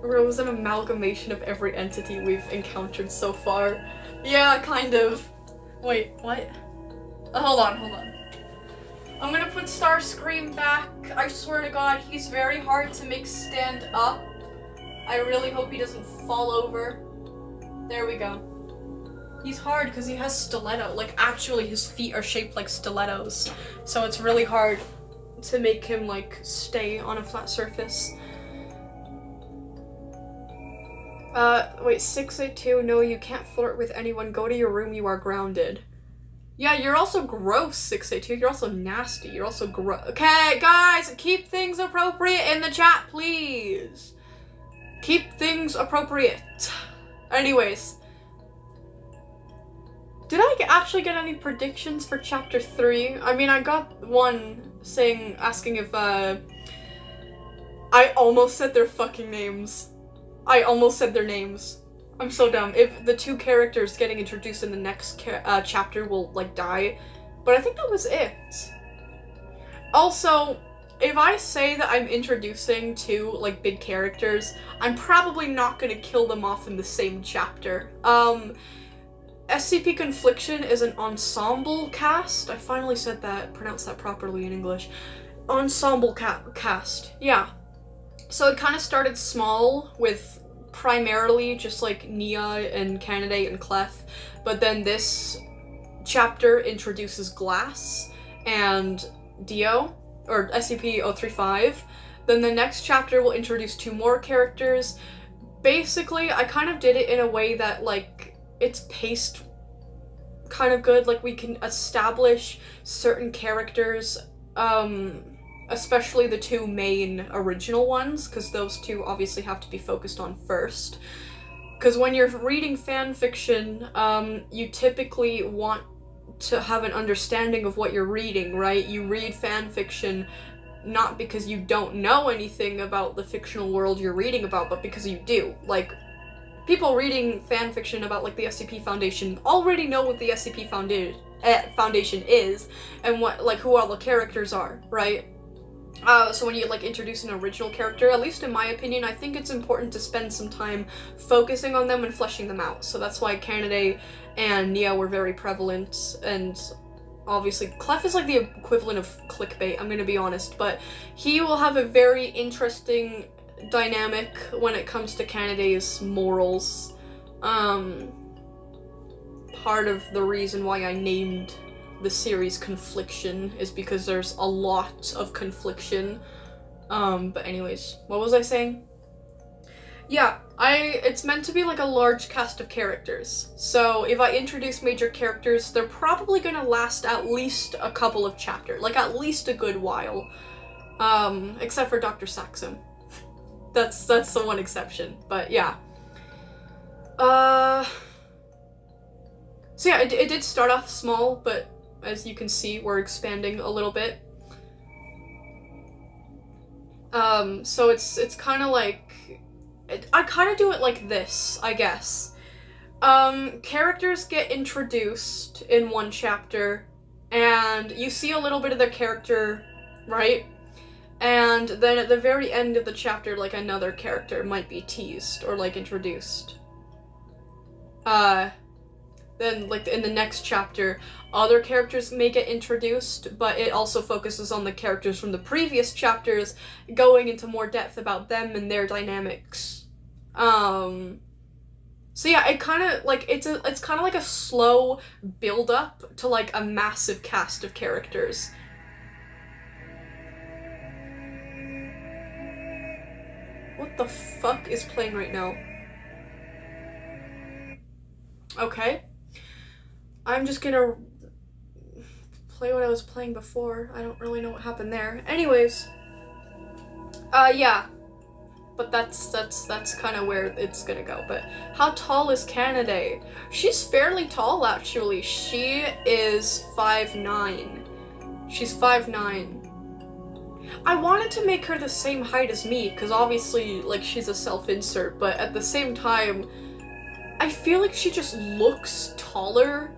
It was an amalgamation of every entity we've encountered so far. Yeah, kind of. Wait, what? Hold on. I'm gonna put Starscream back. I swear to God, he's very hard to make stand up. I really hope he doesn't fall over. There we go. He's hard because he has stiletto. Like, actually, his feet are shaped like stilettos. So it's really hard to make him, like, stay on a flat surface. Wait, 682, no, you can't flirt with anyone. Go to your room, you are grounded. Yeah, you're also gross, 682. You're also nasty. You're also gross. Okay, guys, keep things appropriate in the chat, please. Keep things appropriate. Anyways. Did I actually get any predictions for Chapter 3? I mean, I got one asking if, I almost said their fucking names. I almost said their names. I'm so dumb. If the two characters getting introduced in the next chapter will, like, die. But I think that was it. Also, if I say that I'm introducing two, like, big characters, I'm probably not gonna kill them off in the same chapter. SCP Confliction is an ensemble cast. I finally said that, pronounced that properly in English. Ensemble cast, yeah. So it kind of started small with primarily just like Nia and Candidate and Clef, but then this chapter introduces Glass and Dio, or SCP-035. Then the next chapter will introduce two more characters. Basically, I kind of did it in a way that, like, it's paced kind of good. Like, we can establish certain characters, especially the two main original ones, because those two obviously have to be focused on first. Because when you're reading fan fiction, you typically want to have an understanding of what you're reading, right? You read fan fiction not because you don't know anything about the fictional world you're reading about, but because you do. Like, people reading fan fiction about, like, the SCP Foundation already know what the SCP Foundation is, and what, like, who all the characters are, right? So when you, like, introduce an original character, at least in my opinion, I think it's important to spend some time focusing on them and fleshing them out. So that's why Candidate and Nia were very prevalent, and obviously Clef is like the equivalent of clickbait, I'm gonna be honest, but he will have a very interesting dynamic when it comes to Candidate's morals. Part of the reason why I named the series Confliction, is because there's a lot of confliction. But anyways, what was I saying? Yeah, it's meant to be like a large cast of characters. So if I introduce major characters, they're probably gonna last at least a couple of chapters, like at least a good while. Except for Dr. Saxon. That's the one exception, but yeah. So yeah, it did start off small, but as you can see, we're expanding a little bit. So it's kind of like, I kind of do it like this, I guess. Characters get introduced in one chapter, and you see a little bit of their character, right? And then at the very end of the chapter, like, another character might be teased or, like, introduced. Then, like, in the next chapter, other characters may get introduced, but it also focuses on the characters from the previous chapters, going into more depth about them and their dynamics. So yeah, it kind of, like, it's kind of like a slow build-up to, like, a massive cast of characters. What the fuck is playing right now? Okay. I'm just gonna play what I was playing before. I don't really know what happened there. Anyways. Yeah. But that's kind of where it's gonna go. But how tall is Canada? She's fairly tall, actually. She is 5'9". She's 5'9". I wanted to make her the same height as me, because obviously, like, she's a self-insert, but at the same time, I feel like she just looks taller.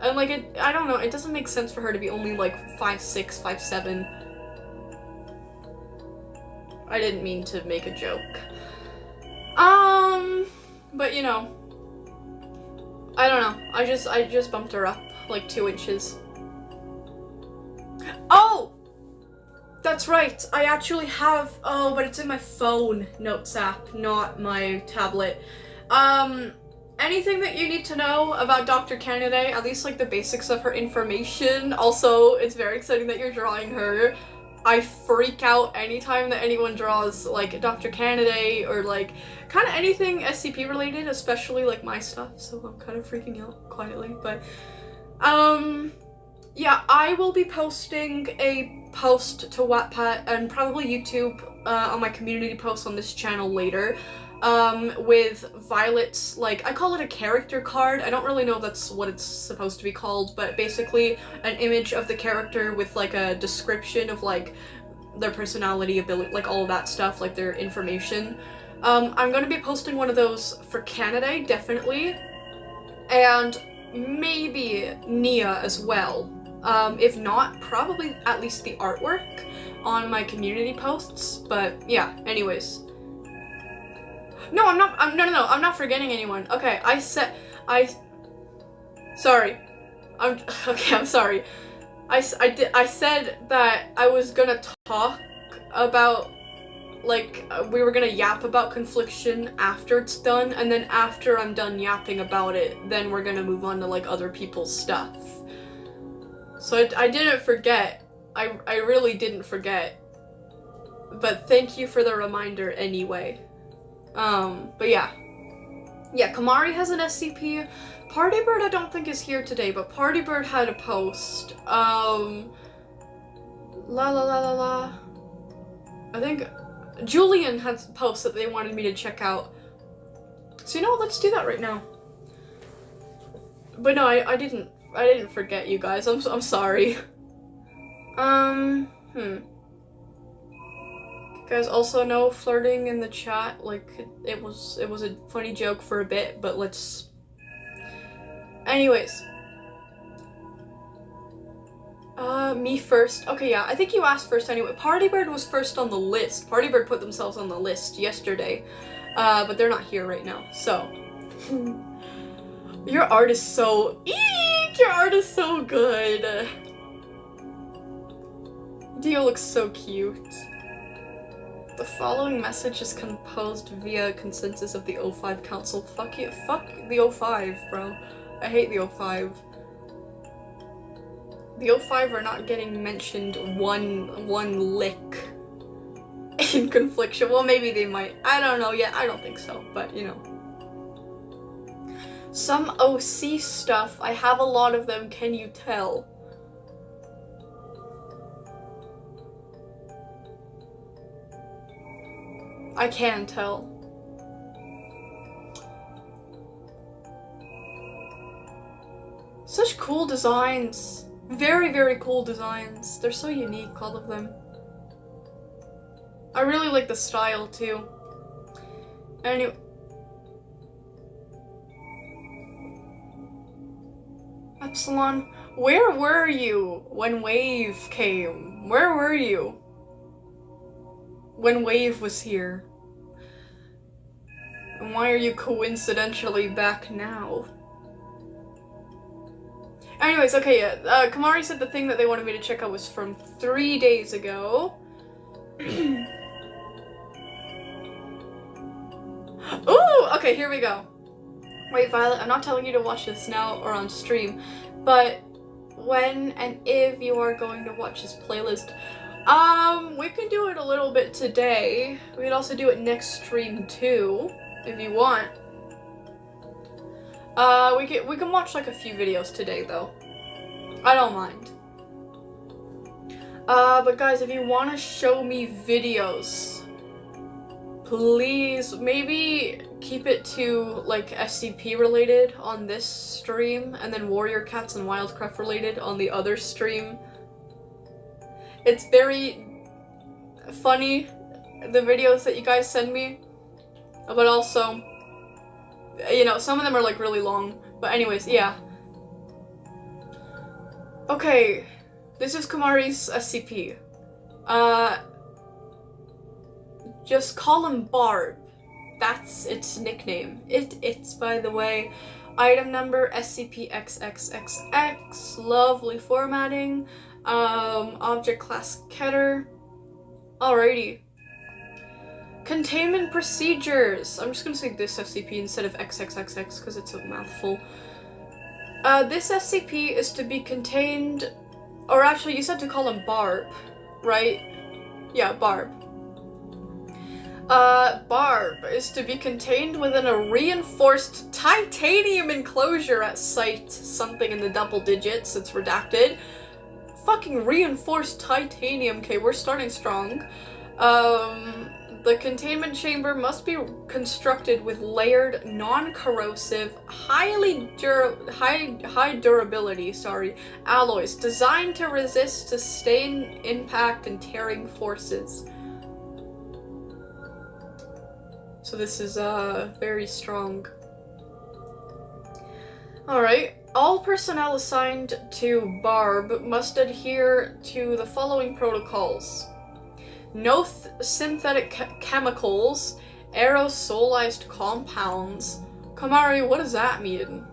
And, like, I don't know, it doesn't make sense for her to be only, like, 5'6", 5'7". I didn't mean to make a joke. But, you know, I don't know. I just bumped her up, like, 2 inches. Oh! That's right, I actually have, oh, but it's in my phone notes app, not my tablet. Anything that you need to know about Dr. Canada, at least like the basics of her information. Also, it's very exciting that you're drawing her. I freak out anytime that anyone draws like Dr. Canada or like kind of anything SCP related, especially like my stuff, so I'm kind of freaking out quietly, but yeah, I will be posting a post to Wattpad and probably YouTube on my community post on this channel later with Violet's, like, I call it a character card. I don't really know if that's what it's supposed to be called, but basically an image of the character with like a description of like their personality, ability, like all of that stuff, like their information. I'm gonna be posting one of those for Canada, definitely, and maybe Nia as well. If not, probably at least the artwork on my community posts, but yeah, anyways. No, I'm not, no, I'm not forgetting anyone. Okay, sorry. I'm sorry. I said that I was gonna talk about, like, we were gonna yap about Confliction after it's done, and then after I'm done yapping about it, then we're gonna move on to, like, other people's stuff. So I didn't forget. I really didn't forget. But thank you for the reminder anyway. But yeah. Yeah, Kamari has an SCP. Partybird I don't think is here today, but Partybird had a post. I think Julian had a post that they wanted me to check out. So you know what, let's do that right now. But no, I didn't forget you guys. I'm sorry. You guys also know flirting in the chat, like, it was a funny joke for a bit, but let's... Anyways. Me first. Okay, yeah, I think you asked first anyway. Partybird was first on the list. Partybird put themselves on the list yesterday, but they're not here right now, so... Your art is so... Eek! Your art is so good! Dio looks so cute. The following message is composed via consensus of the O5 Council. Fuck you. Fuck the O5, bro. I hate the O5. The O5 are not getting mentioned one lick in Confliction. Well, maybe they might. I don't know yet. I don't think so, but you know. Some OC stuff, I have a lot of them, can you tell? I can tell. Such cool designs. Very, very cool designs. They're so unique, all of them. I really like the style, too. Anyway. Epsilon, where were you when Wave came? Where were you when Wave was here? And why are you coincidentally back now? Anyways, okay, yeah, Kamari said the thing that they wanted me to check out was from 3 days ago. Ooh, okay, here we go. Wait, Violet, I'm not telling you to watch this now or on stream, but when and if you are going to watch this playlist, we can do it a little bit today. We could also do it next stream too, if you want. We can watch like a few videos today though. I don't mind. But guys, if you want to show me videos, please maybe keep it to like SCP related on this stream, and then Warrior Cats and Wildcraft related on the other stream. It's very funny, the videos that you guys send me, but also, you know, some of them are like really long, but anyways, yeah. Okay, this is Kamari's SCP. Just call him Barb. That's its nickname. It's by the way, item number SCP-XXXX, lovely formatting, object class Keter. Alrighty. Containment procedures. I'm just gonna say this SCP instead of XXXX because it's a mouthful. This SCP is to be contained, or actually you said to call him Barb, right? Yeah, Barb. Barb is to be contained within a reinforced titanium enclosure at site something in the double digits, it's redacted. Fucking reinforced titanium, okay, we're starting strong. The containment chamber must be constructed with layered, non-corrosive, high durability, alloys designed to resist sustained impact and tearing forces. So this is, very strong. Alright. All personnel assigned to Barb must adhere to the following protocols. No synthetic chemicals, aerosolized compounds. Kamari, what does that mean?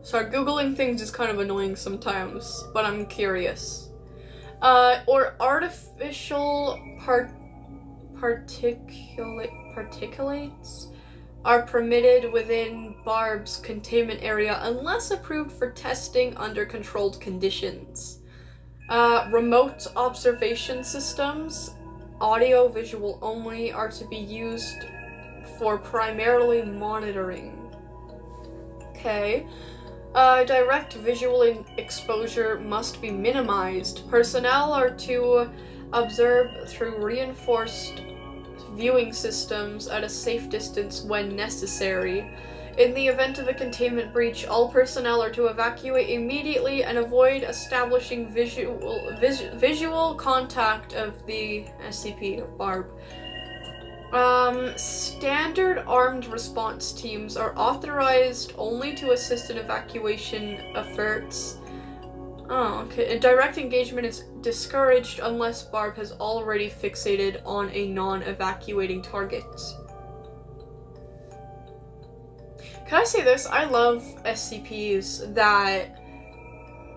Sorry, Googling things is kind of annoying sometimes, but I'm curious. Or artificial particulates are permitted within Barb's containment area unless approved for testing under controlled conditions. Remote observation systems, audio-visual only, are to be used for primarily monitoring. Okay. Direct visual exposure must be minimized. Personnel are to observe through reinforced viewing systems at a safe distance when necessary. In the event of a containment breach, all personnel are to evacuate immediately and avoid establishing visual contact of the SCP, Barb. Standard armed response teams are authorized only to assist in evacuation efforts. Oh, okay. Direct engagement is discouraged unless Barb has already fixated on a non-evacuating target. Can I say this? I love SCPs that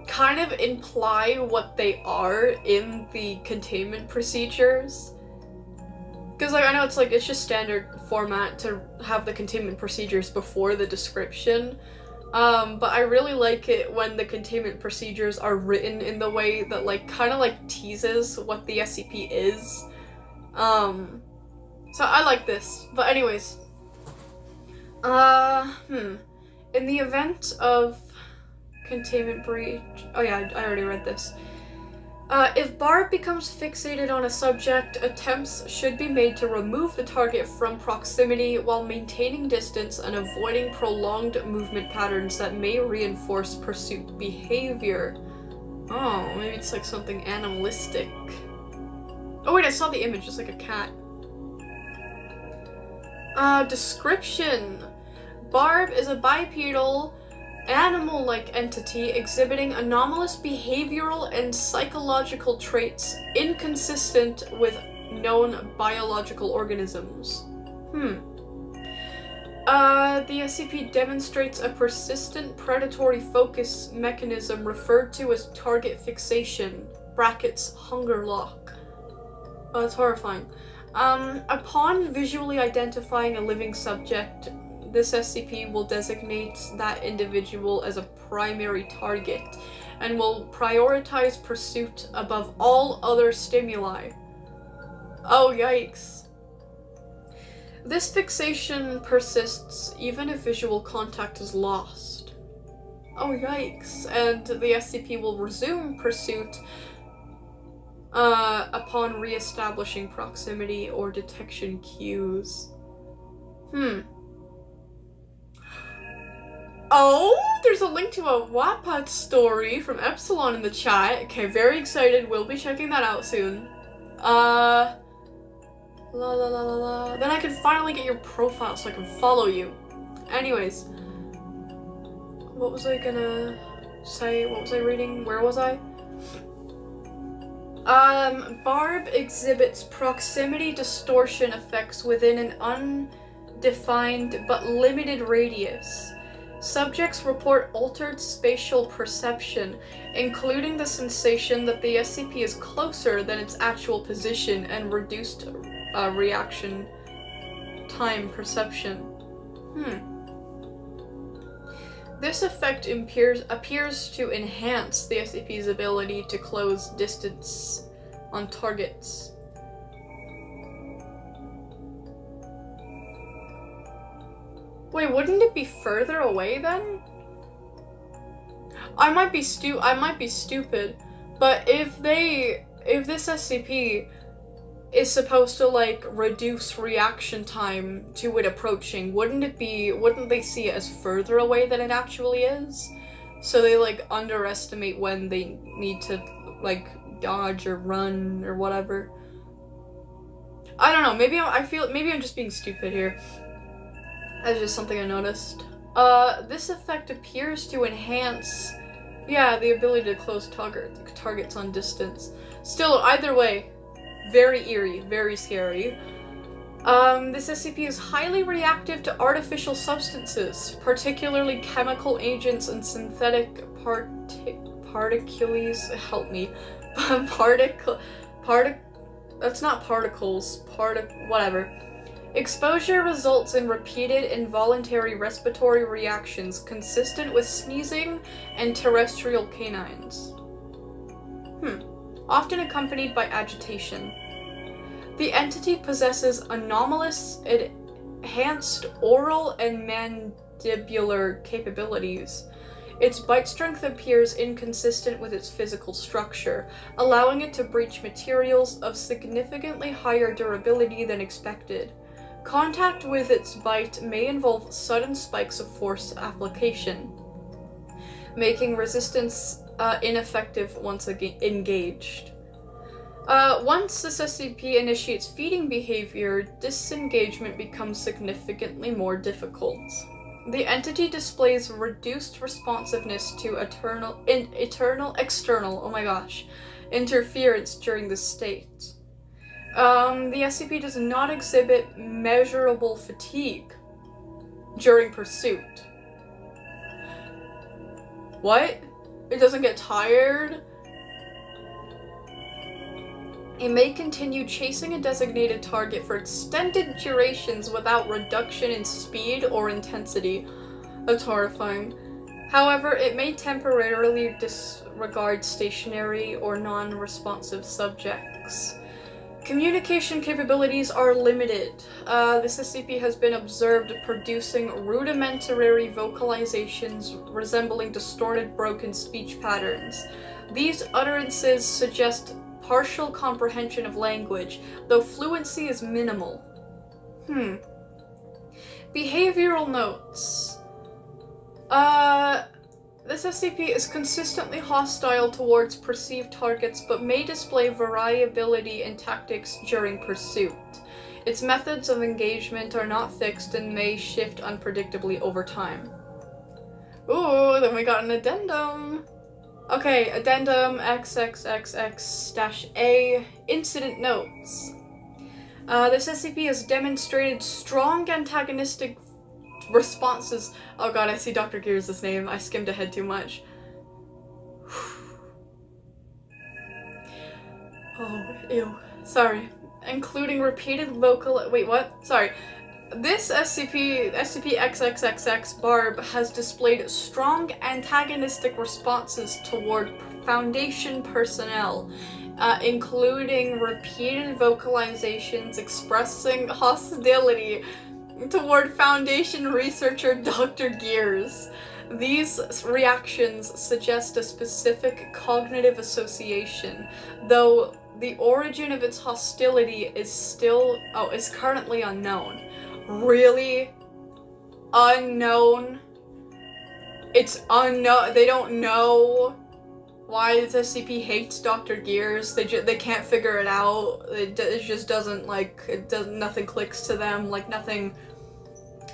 kind of imply what they are in the containment procedures. Because, like, I know it's just standard format to have the containment procedures before the description, But I really like it when the containment procedures are written in the way that, like, kind of, like, teases what the SCP is. So I like this. But anyways. In the event of containment breach... Oh yeah, I already read this. If Barb becomes fixated on a subject, attempts should be made to remove the target from proximity while maintaining distance and avoiding prolonged movement patterns that may reinforce pursuit behavior. Oh, maybe it's like something animalistic. Oh wait, I saw the image, it's like a cat. Description. Barb is a bipedal, animal-like entity exhibiting anomalous behavioral and psychological traits inconsistent with known biological organisms. The SCP demonstrates a persistent predatory focus mechanism referred to as target fixation, brackets, hunger lock. Oh, that's horrifying. Upon visually identifying a living subject, this SCP will designate that individual as a primary target and will prioritize pursuit above all other stimuli. Oh, yikes. This fixation persists even if visual contact is lost. Oh, yikes. And the SCP will resume pursuit upon re-establishing proximity or detection cues. Oh, there's a link to a Wattpad story from Epsilon in the chat. Okay, very excited. We'll be checking that out soon. Then I can finally get your profile so I can follow you. Anyways. What was I gonna say? What was I reading? Where was I? Barb exhibits proximity distortion effects within an undefined but limited radius. Subjects report altered spatial perception, including the sensation that the SCP is closer than its actual position and reduced reaction time perception. This effect appears to enhance the SCP's ability to close distance on targets. Wait, wouldn't it be further away then? I might be stupid, but if this SCP is supposed to, like, reduce reaction time to it approaching, wouldn't they see it as further away than it actually is? So they, like, underestimate when they need to, like, dodge or run or whatever. I don't know, maybe I'm just being stupid here. That's just something I noticed. This effect appears to enhance, the ability to close targets on distance. Still, either way, very eerie, very scary. This SCP is highly reactive to artificial substances, particularly chemical agents and synthetic particles. Help me. That's not particles. Whatever. Exposure results in repeated involuntary respiratory reactions consistent with sneezing and terrestrial canines. Often accompanied by agitation. The entity possesses anomalous, enhanced oral and mandibular capabilities. Its bite strength appears inconsistent with its physical structure, allowing it to breach materials of significantly higher durability than expected. Contact with its bite may involve sudden spikes of force application, making resistance ineffective once engaged. Once this SCP initiates feeding behavior, disengagement becomes significantly more difficult. The entity displays reduced responsiveness to external interference during this state. The SCP does not exhibit measurable fatigue during pursuit. What? It doesn't get tired? It may continue chasing a designated target for extended durations without reduction in speed or intensity. That's horrifying. However, it may temporarily disregard stationary or non-responsive subjects. Communication capabilities are limited. This SCP has been observed producing rudimentary vocalizations resembling distorted, broken speech patterns. These utterances suggest partial comprehension of language, though fluency is minimal. Behavioral notes. This SCP is consistently hostile towards perceived targets, but may display variability in tactics during pursuit. Its methods of engagement are not fixed and may shift unpredictably over time. Ooh, then we got an addendum. Okay, addendum XXXX-A, incident notes. This SCP has demonstrated strong antagonistic responses. Oh god, I see Dr. Gears' name. I skimmed ahead too much. Oh, ew. Sorry. Including repeated vocal- wait, what? Sorry. This SCP-XXXX Barb has displayed strong antagonistic responses toward Foundation personnel, including repeated vocalizations expressing hostility toward Foundation researcher Dr. Gears. These reactions suggest a specific cognitive association, though the origin of its hostility is currently unknown. Really? Unknown? It's unknown. They don't know why this SCP hates Dr. Gears. They can't figure it out. It just doesn't, nothing clicks to them, nothing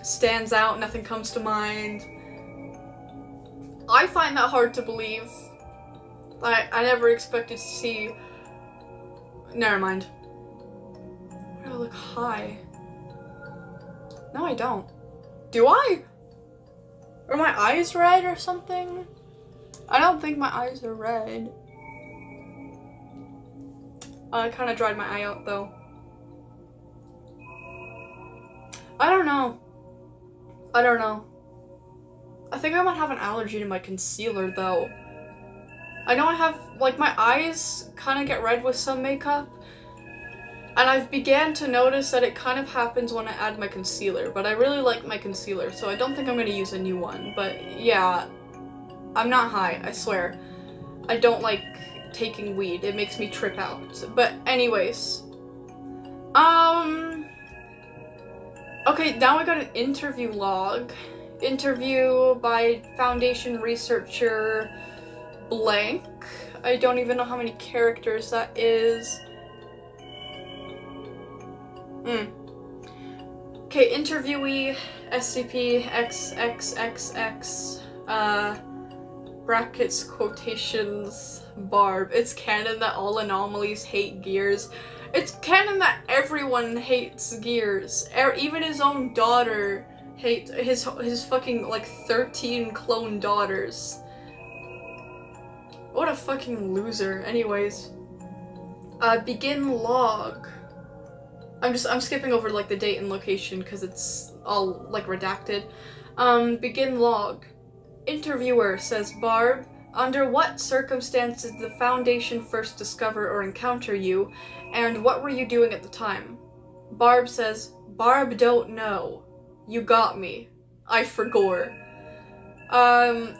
stands out, nothing comes to mind. I find that hard to believe. I never expected to see... Never mind. Why do I look high? No, I don't. Do I? Are my eyes red or something? I don't think my eyes are red. I kind of dried my eye out, though. I don't know. I think I might have an allergy to my concealer, though. I know I have, my eyes kind of get red with some makeup. And I've began to notice that it kind of happens when I add my concealer. But I really like my concealer, so I don't think I'm going to use a new one. But yeah, I'm not high, I swear. I don't like taking weed. It makes me trip out. But anyways. Okay, now I got an interview log. Interview by Foundation researcher blank. I don't even know how many characters that is. Okay, interviewee SCP-XXXX, brackets, quotations, Barb. It's canon that all anomalies hate Gears. It's canon that everyone hates Gears. Even his own daughter hates his fucking, 13 clone daughters. What a fucking loser. Anyways. Begin log. I'm skipping over, the date and location because it's all, redacted. Begin log. Interviewer says, Barb, under what circumstances did the Foundation first discover or encounter you, and what were you doing at the time? Barb says, Barb don't know. You got me. I forgore.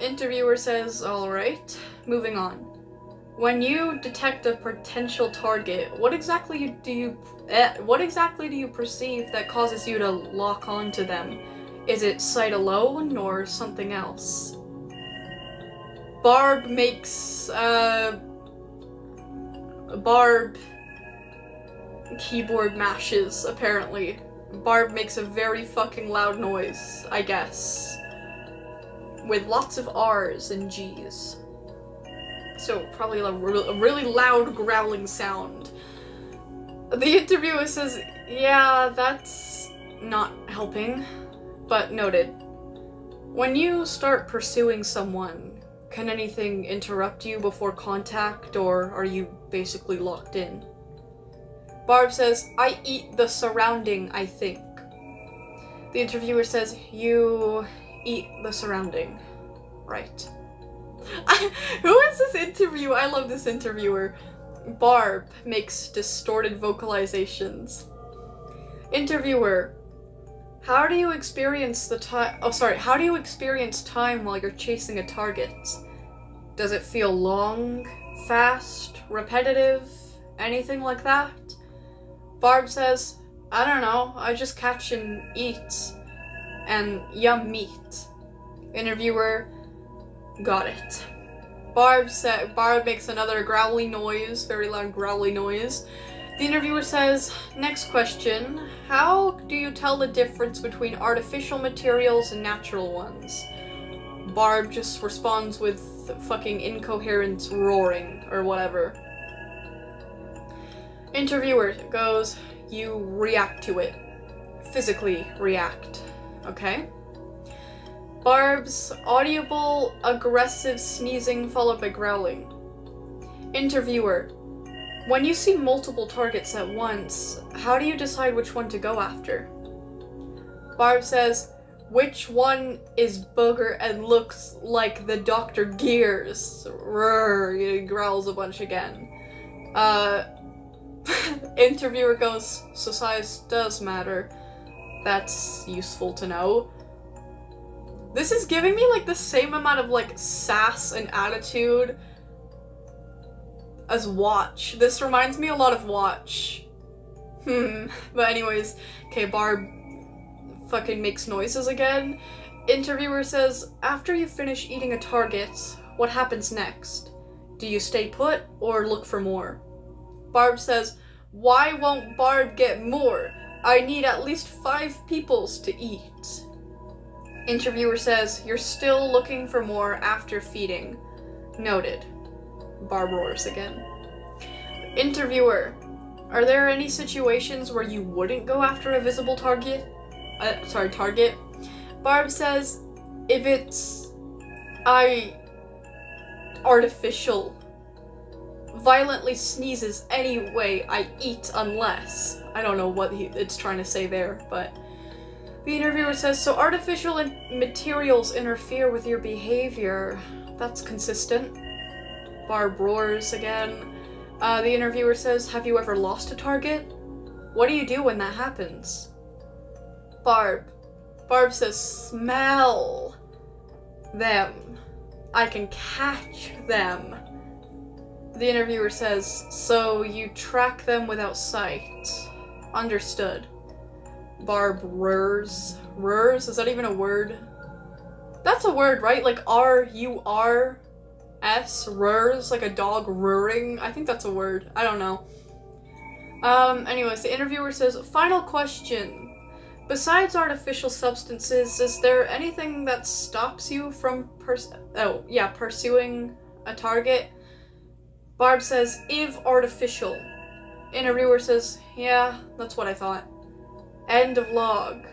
Interviewer says, alright. Moving on. When you detect a potential target, what exactly do you perceive that causes you to lock onto them? Is it sight alone or something else? Barb makes Barb keyboard mashes, apparently. Barb makes a very fucking loud noise, I guess. With lots of R's and G's. So, probably a really loud growling sound. The interviewer says, yeah, that's not helping, but noted. When you start pursuing someone, can anything interrupt you before contact, or are you basically locked in? Barb says, I eat the surrounding, I think. The interviewer says, you eat the surrounding. Right. Who is this interview? I love this interviewer. Barb makes distorted vocalizations. Interviewer. How do you experience how do you experience time while you're chasing a target? Does it feel long, fast, repetitive, anything like that? Barb says, I don't know, I just catch and eat. And yum meat. Interviewer, got it. Barb makes another growly noise, very loud growly noise. The interviewer says, next question, how do you tell the difference between artificial materials and natural ones? Barb just responds with fucking incoherent roaring, or whatever. Interviewer goes, you react to it. Physically react. Okay? Barb's audible, aggressive sneezing followed by growling. Interviewer. When you see multiple targets at once, how do you decide which one to go after? Barb says, which one is booger and looks like the Dr. Gears? Rrr, he growls a bunch again. Interviewer goes, so size does matter. That's useful to know. This is giving me like the same amount of like sass and attitude as Watch. This reminds me a lot of Watch. But anyways, okay, Barb fucking makes noises again. Interviewer says, after you finish eating a target, what happens next? Do you stay put or look for more? Barb says, why won't Barb get more? I need at least 5 peoples to eat. Interviewer says, you're still looking for more after feeding. Noted. Barb roars again. Interviewer, are there any situations where you wouldn't go after a visible target? Target. Barb says, if it's artificial. Violently sneezes anyway, I eat unless. I don't know what it's trying to say there, but the interviewer says, so artificial materials interfere with your behavior. That's consistent. Barb roars again. The interviewer says, have you ever lost a target? What do you do when that happens? Barb says, smell them. I can catch them. The interviewer says, so you track them without sight. Understood. Barb roars. Roars? Is that even a word? That's a word, right? Like R-U-R-S? Roars? Like a dog roaring? I think that's a word. I don't know. Anyways, the interviewer says, final question. Besides artificial substances, is there anything that stops you from pursuing a target? Barb says, if artificial. Interviewer says, yeah, that's what I thought. End of log.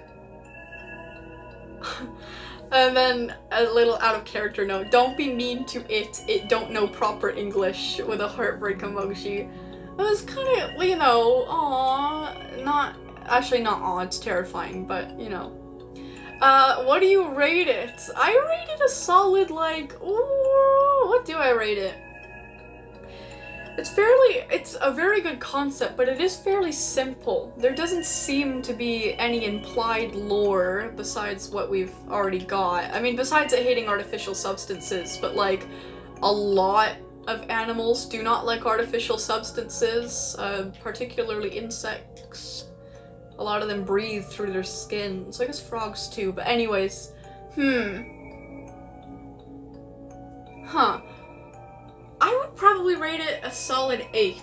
And then a little out of character note, don't be mean to it don't know proper English, with a heartbreak emoji. It was kind of, you know, aww, it's terrifying, but, you know. What do you rate it? I rate it a solid, like, ooh, what do I rate it? It's a very good concept, but it is fairly simple. There doesn't seem to be any implied lore besides what we've already got. I mean, besides it hating artificial substances, but like, a lot of animals do not like artificial substances, particularly insects. A lot of them breathe through their skin, so I guess frogs too, but anyways, I would probably rate it a solid 8.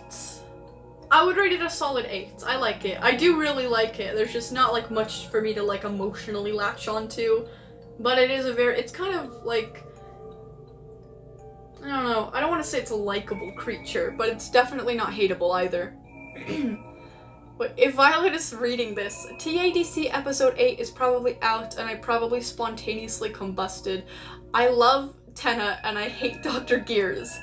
I would rate it a solid 8. I like it. I do really like it. There's just not like much for me to like emotionally latch onto, but it is it's kind of like, I don't know, I don't want to say it's a likable creature, but it's definitely not hateable either. But if Violet is reading this, TADC episode 8 is probably out and I probably spontaneously combusted. I love Tenna and I hate Dr. Gears.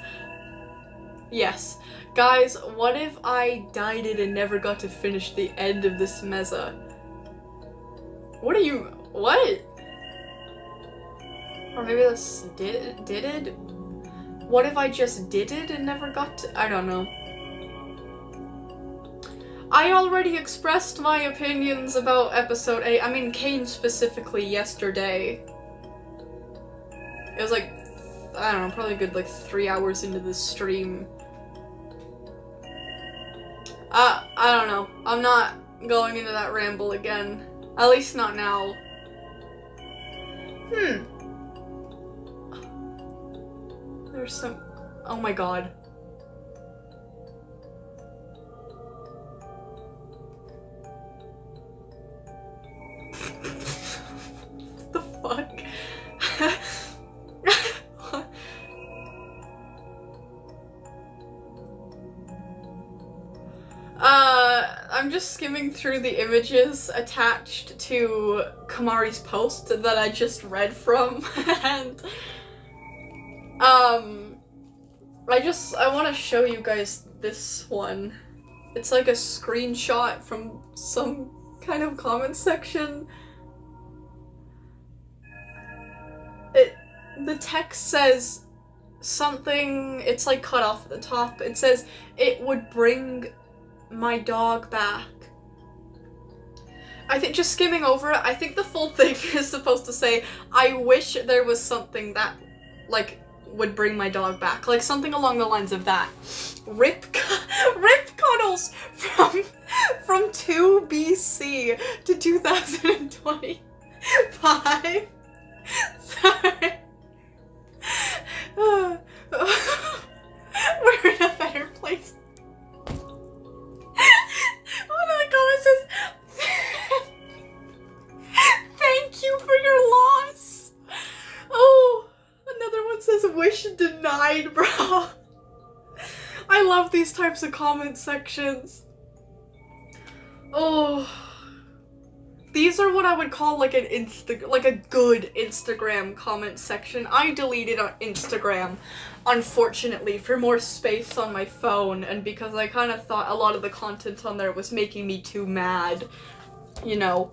Yes. Guys, what if I died it and never got to finish the end of this meza? What? Or maybe that's did it? What if I just did it and never got to— I don't know. I already expressed my opinions about episode 8, I mean Kane specifically, yesterday. It was like, I don't know, probably a good like 3 hours into the stream. I don't know. I'm not going into that ramble again. At least not now. There's some— oh my god. What the fuck? I'm just skimming through the images attached to Kamari's post that I just read from, and I want to show you guys this one. It's like a screenshot from some kind of comment section. The text says something, it's like cut off at the top. It says, "It would bring my dog back." I think, just skimming over it, I think the full thing is supposed to say, "I wish there was something that, like, would bring my dog back." Like, something along the lines of that. Rip cuddles from 2 BC to 2025. Sorry. We're in a better place. One of the comments says, "Thank you for your loss." Oh, another one says, "Wish denied, bro." I love these types of comment sections. Oh, these are what I would call like a good Instagram comment section. I deleted on Instagram, unfortunately, for more space on my phone, and because I kind of thought a lot of the content on there was making me too mad, you know.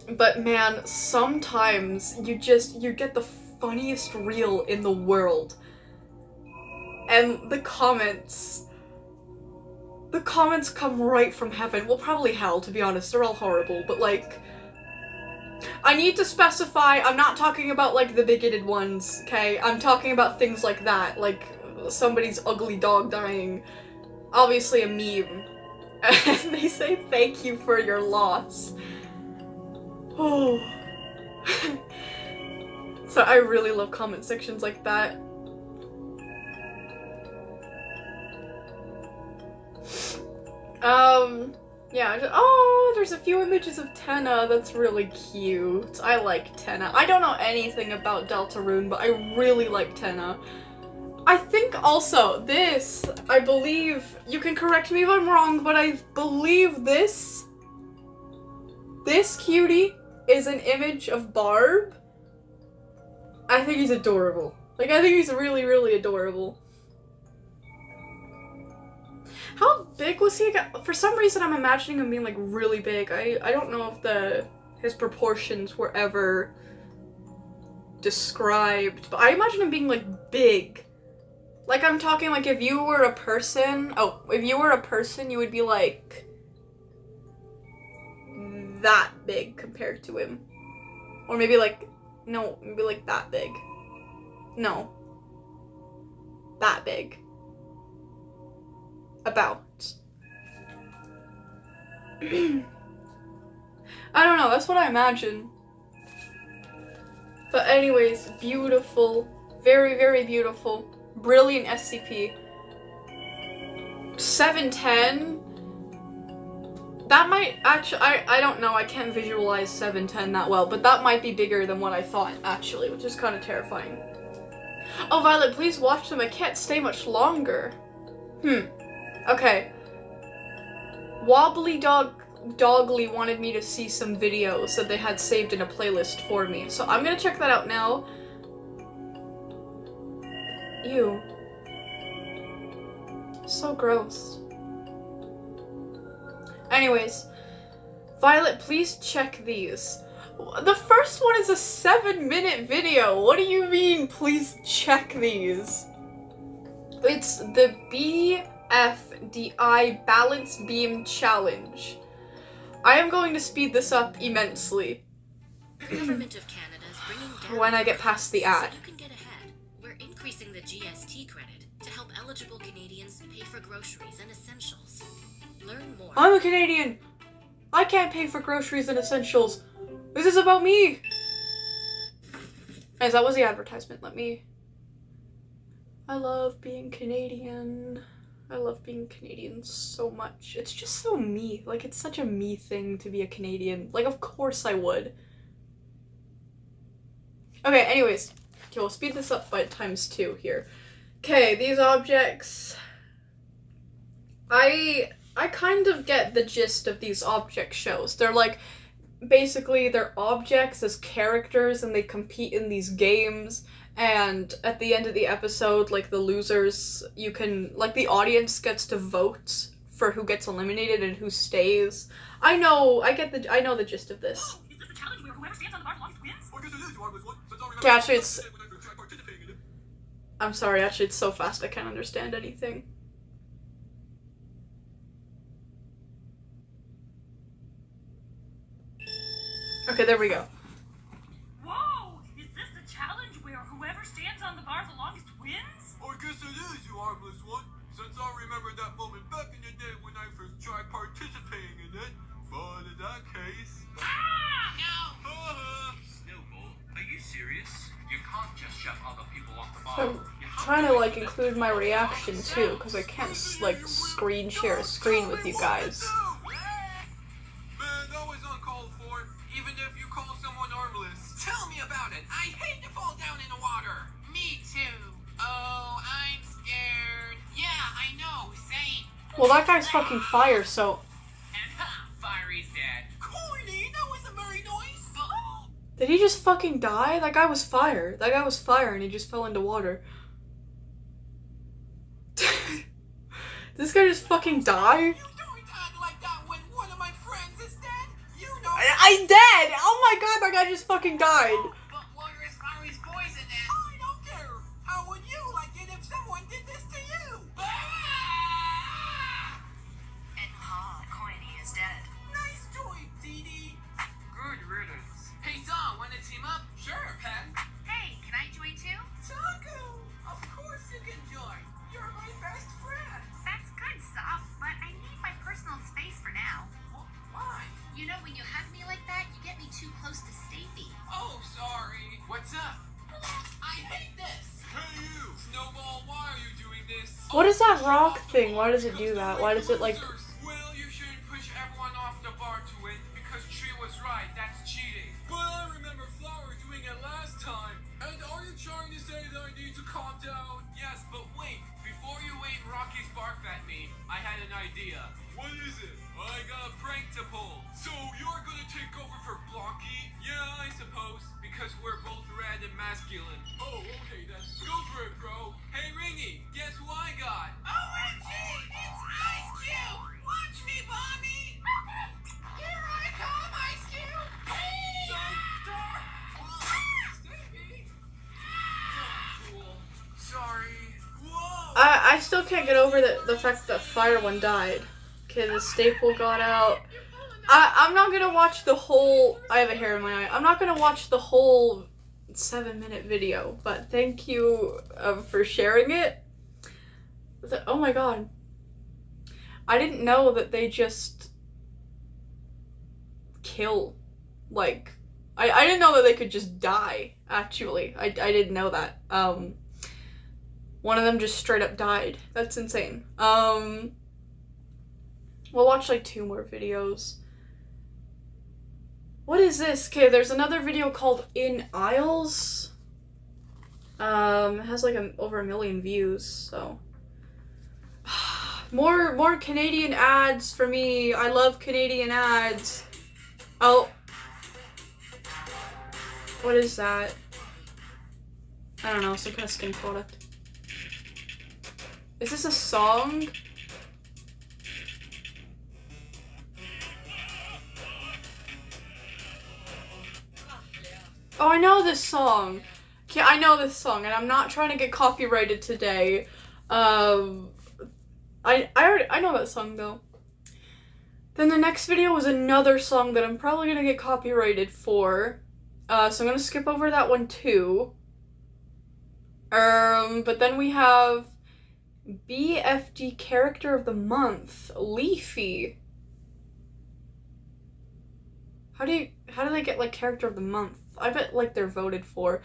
But man, sometimes you get the funniest reel in the world, and the comments come right from heaven. Well, probably hell, to be honest. They're all horrible, but like, I need to specify, I'm not talking about like the bigoted ones, okay? I'm talking about things like that, like somebody's ugly dog dying. Obviously a meme. And they say, "Thank you for your loss." Oh. So I really love comment sections like that. Yeah, oh, there's a few images of Tenna. That's really cute. I like Tenna. I don't know anything about Deltarune, but I really like Tenna. I think also this, I believe, you can correct me if I'm wrong, but I believe this cutie is an image of Barb. I think he's adorable. Like, I think he's really, really adorable. How big was he again? For some reason, I'm imagining him being, like, really big. I don't know if his proportions were ever described, but I imagine him being, like, big. Like, I'm talking, like, if you were a person, you would be, like, that big compared to him. Or maybe, like, no, maybe, like, that big. No. That big. About. I don't know, that's what I imagine. But anyways, beautiful. Very, very beautiful. Brilliant SCP. 710? That might actually, I don't know, I can't visualize 710 that well, but that might be bigger than what I thought, actually, which is kind of terrifying. Oh, Violet, please watch them. I can't stay much longer. Okay. Wobbly Dogly wanted me to see some videos that they had saved in a playlist for me, so I'm gonna check that out now. Ew. So gross. Anyways, Violet, please check these. The first one is a 7-minute video. What do you mean, please check these? It's the BFDI Balance Beam Challenge. I am going to speed this up immensely. The government of Canada is bringing down when I get past the ad. So you can get ahead. We're increasing the GST credit to help eligible Canadians pay for groceries and essentials. Learn more. I'm a Canadian. I can't pay for groceries and essentials. This is about me. Guys, that was the advertisement. I love being Canadian. I love being Canadian so much. It's just so me. Like, it's such a me thing to be a Canadian. Like, of course I would. Okay, anyways. Okay, we'll speed this up by ×2 here. Okay, these objects. I kind of get the gist of these object shows. They're like, basically they're objects as characters and they compete in these games, and at the end of the episode, like, the losers, you can, like, the audience gets to vote for who gets eliminated and who stays. I know the gist of this. Is this a challenge where whoever stands on the bar longest wins? Okay, actually I'm sorry, actually it's so fast I can't understand anything. Okay, there we go. Whoa! Is this the challenge where whoever stands on the bar the longest wins? I guess it is, you harmless one. Since I remember that moment back in the day when I first tried participating in it. But in that case... Ah! No! Snowball, are you serious? You can't just shove other people off the bar. I'm trying to, like, include my reaction too, because I can't, like, screen share a screen with you guys. Man, that was uncalled for. Even if you call someone harmless. Tell me about it. I hate to fall down in the water. Me too. Oh, I'm scared. Yeah, I know. Same. Well, that guy's fucking fire, so... And ha, Firey's dead. Corny, that was a very nice. Did he just fucking die? That guy was fire. That guy was fire and he just fell into water. Did this guy just fucking die? You don't act like that when one of my friends is dead. You know. I dead! Oh my god, that guy just fucking died. But water is Firey's poison and... I don't care. How would you like it if someone did this to you? Ah! And Corny is dead. Nice joy, Dee. Good riddance. Hey, Son, wanna team up? Sure, Pen. Hey, can I join too? Taco! Of course you can join. You're my best friend. That's good, Soft, but I need my personal space for now. Why? You know, when you hug me like that, you get me too close to Stacey. Oh, sorry. What's up? I hate this. Hey you! Snowball, why are you doing this? What is that rock thing? Why does it do that? Why does it, like... Well, you shouldn't push everyone off the bar to win, because Tree was right, that's cheating. But I remember Flower doing it last time. And are you trying to say that I need to calm down? Yes, but wait. Before you wave Rocky's barf at me, I had an idea. What is it? I got a prank to pull. So you're gonna take over for Blocky? Yeah, I suppose. Because we're both red and masculine. Oh, okay then. Go for it, bro. Hey, Ringy, guess who I got? OMG! It's Ice Cube! Watch me, Bonnie! Here I come, Ice Cube! Stevie! Cool. Sorry. Whoa! I still can't get over the fact that Fire One died. Okay, the staple got out. I'm not gonna watch the whole... I have a hair in my eye. I'm not gonna watch the whole 7-minute video, but thank you for sharing it. Oh my god. I didn't know that they just kill. Like, I didn't know that they could just die, actually. I didn't know that. One of them just straight up died. That's insane. We'll watch like 2 more videos. What is this? Okay, there's another video called In Aisles. It has like over 1 million views, so. More Canadian ads for me. I love Canadian ads. Oh. What is that? I don't know, some kind of skin product. Is this a song? Oh, I know this song. Okay, I know this song, and I'm not trying to get copyrighted today. I know that song though. Then the next video was another song that I'm probably gonna get copyrighted for. So I'm gonna skip over that one too. But then we have BFD Character of the Month, Leafy. How do they get like Character of the Month? I bet like they're voted for.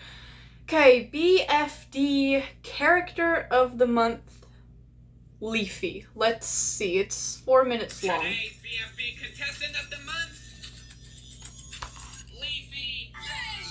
Okay, BFD Character of the Month, Leafy. Let's see, it's 4 minutes long. Today's BFB contestant of the month, Leafy. Yay!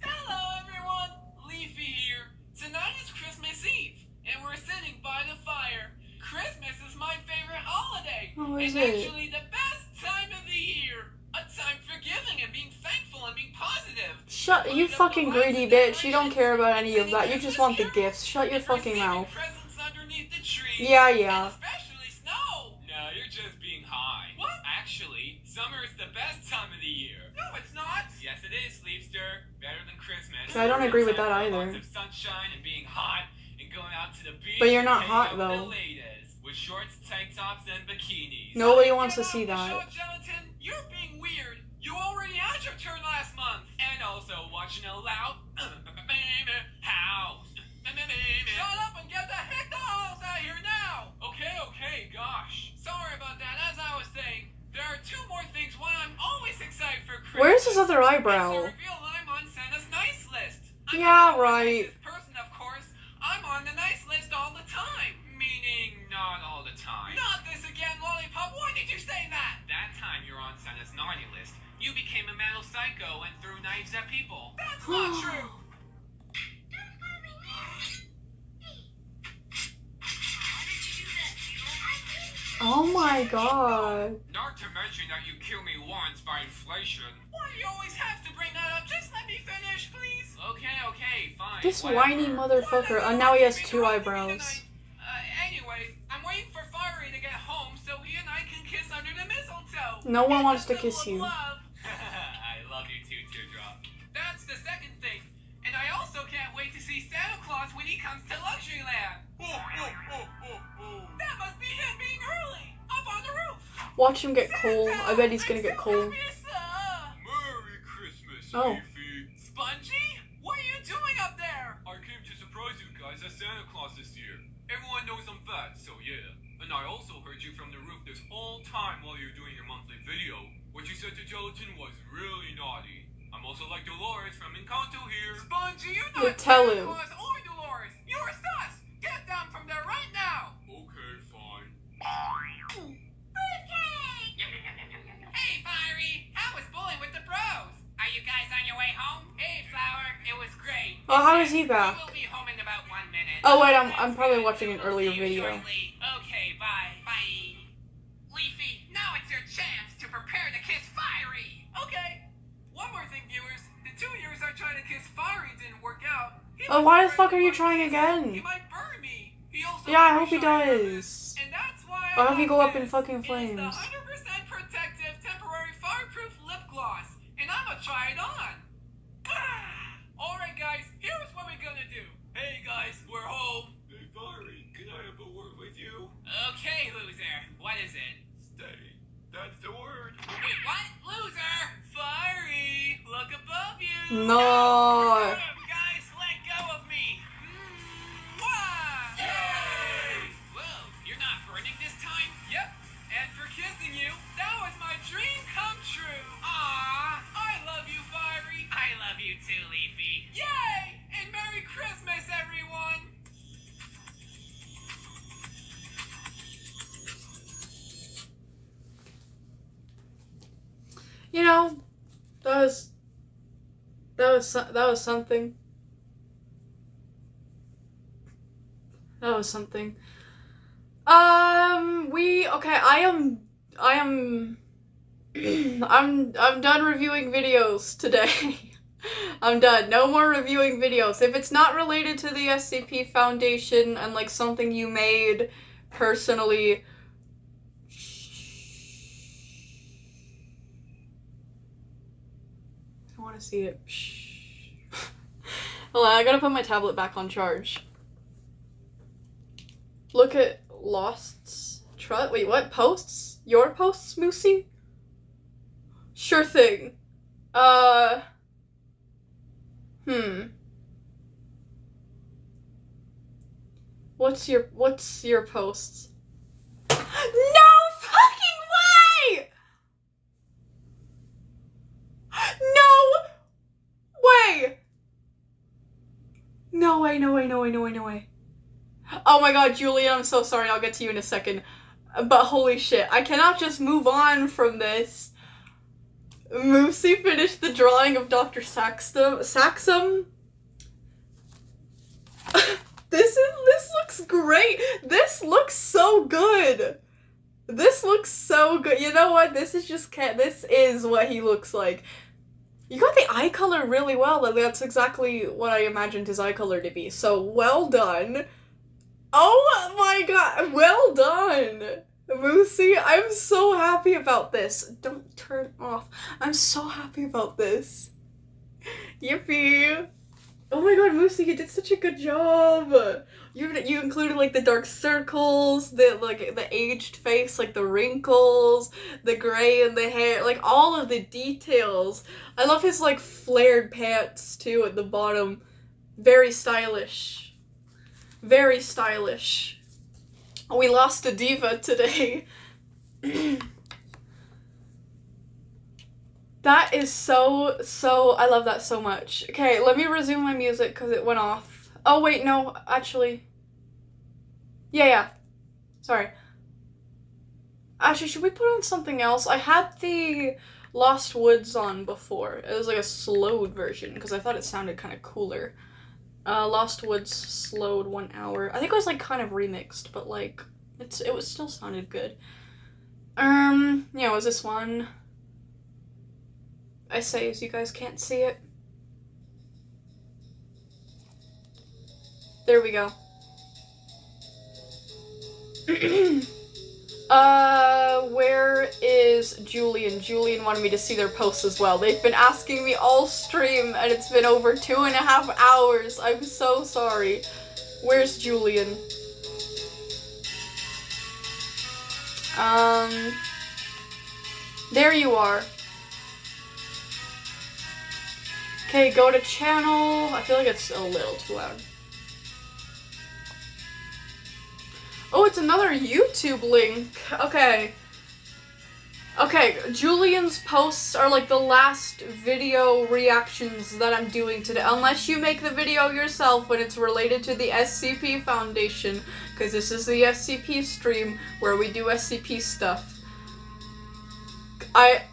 Hello, everyone. Leafy here. Tonight is Christmas Eve, and we're sitting by the fire. Christmas is my favorite holiday. Oh, is it's it? actually the best time of the year. A time for giving and being thankful and being positive. Shut, you fucking greedy bitch. You don't care about any of that. You just want the gifts. Shut your fucking mouth. Presents underneath the tree. Yeah. And especially snow. No, you're just being high. What? Actually, summer is the best time of the year. No, it's not. Yes, it is, Leafster. Better than Christmas. I don't agree with that Time for either. Lots of sunshine and being hot and going out to the beach. But you're not and hot, hanging out though. with the ladies with shorts, tank tops, and bikinis. Nobody wants to Get see off the that. show, Jonathan. You're being weird. You already had your turn last month. And also watching a loud house. Shut up and get the heck out of here now. Okay, gosh. Sorry about that. As I was saying, there are two more things why I'm always excited for Christmas. Where's his other It's eyebrow? to reveal I'm on Santa's nice list. I'm Yeah, not the right. nicest person, of course. I'm on the nice list all the time. Meaning not all the time. Not this again, Lollipop. Why did you say that? That time you're on Santa's naughty list, you became a mental psycho and threw knives at people. That's not true. Oh my god. Not to mention that you kill me once by inflation. Why do you always have to bring that up? Just let me finish, please. Okay, fine. This whatever. whiny motherfucker. And now he has 2 eyebrows. Anyway, I'm waiting for Fiery to get home so he and I can kiss under the mistletoe. No one It's wants a to kiss symbol you. of love. I love you too, Teardrop. That's the second thing. And I also can't wait to see Santa Claus when he comes to Luxuryland. That must be him being early, up on the roof. Watch him get coal. I bet he's gonna get coal. Merry Christmas, Oh. Leafy. Spongy? What are you doing up there? I came to surprise you guys as Santa Claus this year. Everyone knows I'm fat, so yeah. And I also heard you from the roof this whole time while you were doing your monthly video. What you said to Gelatin was really naughty. I'm also like Dolores from Encanto here. Spongy, you're You not tell Santa him. Claus or Dolores. You're sus. Get down from there right now. Okay, fine. Hey, Fiery. How was bowling with the bros? Are you guys on your way home? Hey, Flower. It was great. Oh, how is he back? We will be home in about 1 minute. Oh wait, I'm probably watching an earlier video. Shortly. Okay, bye. Bye. Leafy, now it's your chance to prepare to kiss Fiery. Okay. One more thing, viewers. The 2 years I tried to kiss Fiery didn't work out. Oh, why the fuck are you trying He again? might burn me. He also Yeah, I might hope he be shy of does. And that's why I'll have you go up in this. fucking It's the flames. 100% protective temporary fireproof lip gloss. And I'm gonna try it on. Alright guys, here's what we're gonna do. Hey guys, we're home. Hey, Fiery, can I have a word with you? Okay, loser. What is it? Stay. That's the word. Wait, what? Loser! Fiery! Look above you! No. Guys, let go of me! Mwah! Yay! Whoa, you're not burning this time? Yep, and for kissing you, that was my dream come true! Aww, I love you, Fiery! I love you too, Leafy! Yay! And Merry Christmas, everyone! You know, that was something. That was something. I'm done reviewing videos today. I'm done. No more reviewing videos. If it's not related to the SCP Foundation and like something you made personally, I I want to see it. Shh. Hold on, I gotta put my tablet back on charge. Look at Lost's trust. Wait, what? Posts? Your posts, Moosey? Sure thing. What's your posts? No fucking way! No way! No way, no way, no way, no way, no way. Oh my god, Julian, I'm so sorry. I'll get to you in a second. But holy shit, I cannot just move on from this. Moosey finished the drawing of Dr. Saxum. This looks great. This looks so good. This looks so good. You know what? This is what he looks like. You got the eye color really well. That's exactly what I imagined his eye color to be. So well done. Oh my god, well done, Moosey. I'm so happy about this. Don't turn off. I'm so happy about this. Yippee. Oh my god, Moosey, you did such a good job. You included like the dark circles, the aged face, like the wrinkles, the gray in the hair, like all of the details. I love his like flared pants too at the bottom. Very stylish. Very stylish. We lost a diva today. That is so, I love that so much. Okay, let me resume my music because it went off. Oh wait, no, actually. Yeah. Sorry. Actually, should we put on something else? I had the Lost Woods on before. It was like a slowed version because I thought it sounded kind of cooler. Lost Woods slowed 1 hour. I think it was like kind of remixed, but like it was still sounded good. Yeah, it was this one. I say as you guys can't see it. There we go. Where is Julian? Julian wanted me to see their posts as well. They've been asking me all stream and it's been over 2.5 hours. I'm so sorry. Where's Julian? There you are. Okay, go to channel. I feel like it's a little too loud. Oh, it's another YouTube link. Okay. Okay, Julian's posts are like the last video reactions that I'm doing today. Unless you make the video yourself when it's related to the SCP Foundation. Because this is the SCP stream where we do SCP stuff.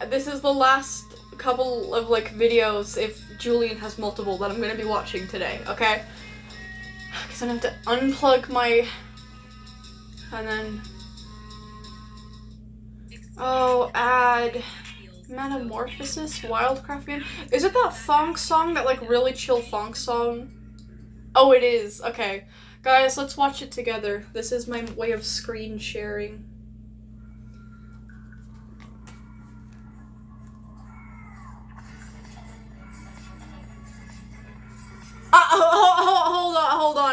This is the last couple of like videos, if Julian has multiple, that I'm gonna be watching today, okay? Because I have to unplug my... And then... Oh, add... Metamorphosis? Wildcraftian? Is it that funk song? That like really chill funk song? Oh, it is. Okay. Guys, let's watch it together. This is my way of screen sharing.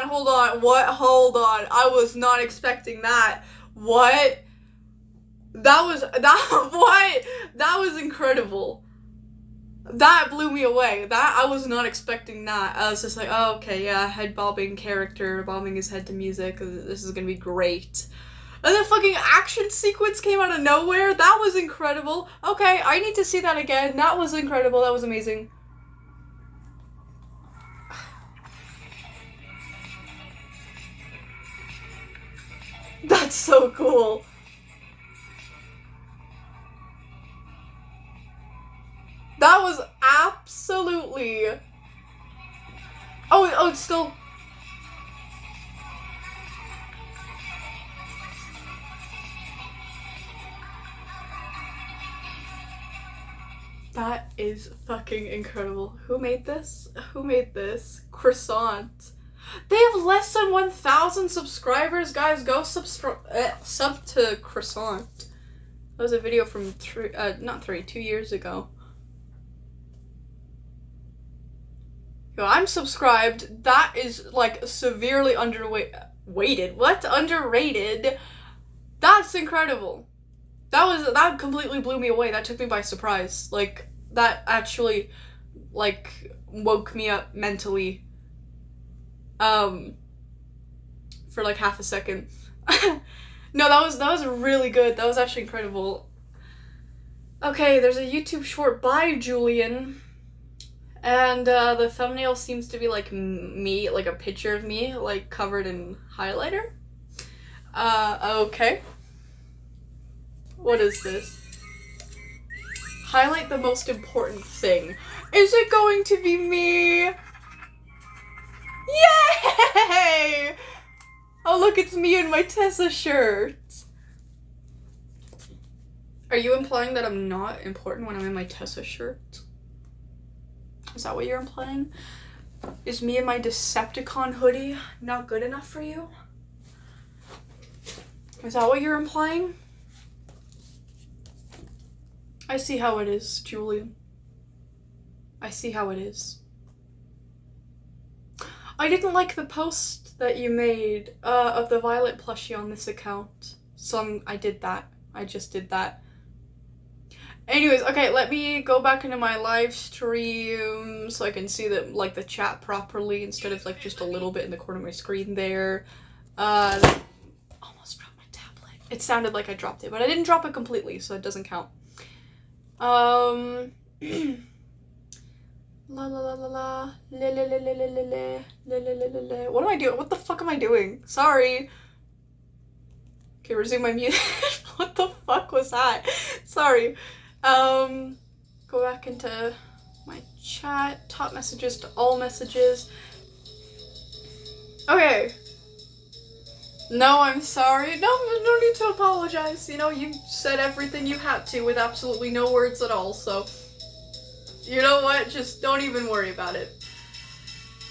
Hold on. What? Hold on. I was not expecting that. What? What? That was incredible. That blew me away. I was not expecting that. I was just like, oh, okay, yeah, head bobbing character, bobbing his head to music. This is gonna be great. And the fucking action sequence came out of nowhere. That was incredible. Okay, I need to see that again. That was incredible. That was amazing. That's so cool. That was absolutely... Oh, it's still... That is fucking incredible. Who made this? Who made this? Croissant. They have less than 1,000 subscribers, guys. Go sub to Croissant. That was a video from 2 years ago. Yo, I'm subscribed. That is, like, severely underrated. What? Underrated? That's incredible. That completely blew me away. That took me by surprise. Like, that actually, like, woke me up mentally. For like half a second. No, that was really good. That was actually incredible. Okay, there's a YouTube short by Julian. And the thumbnail seems to be like me, like a picture of me, like covered in highlighter. Okay. What is this? Highlight the most important thing. Is it going to be me? Yay! Oh look, it's me in my Tessa shirt. Are you implying that I'm not important when I'm in my Tessa shirt? Is that what you're implying? Is me in my Decepticon hoodie not good enough for you? Is that what you're implying? I see how it is, Julian. I see how it is. I didn't like the post that you made of the Violet plushie on this account. So I did that. I just did that. Anyways, okay, let me go back into my live stream so I can see the chat properly instead of like just a little bit in the corner of my screen there. Almost dropped my tablet. It sounded like I dropped it, but I didn't drop it completely, so it doesn't count. La la la la la la la la la la la la la la. What am I doing? What the fuck am I doing? Sorry. Okay, resume my music. What the fuck was that? Sorry. Go back into my chat. Top messages to all messages. Okay. No, I'm sorry. No need to apologize. You know, you said everything you had to with absolutely no words at all, so you know what? Just don't even worry about it.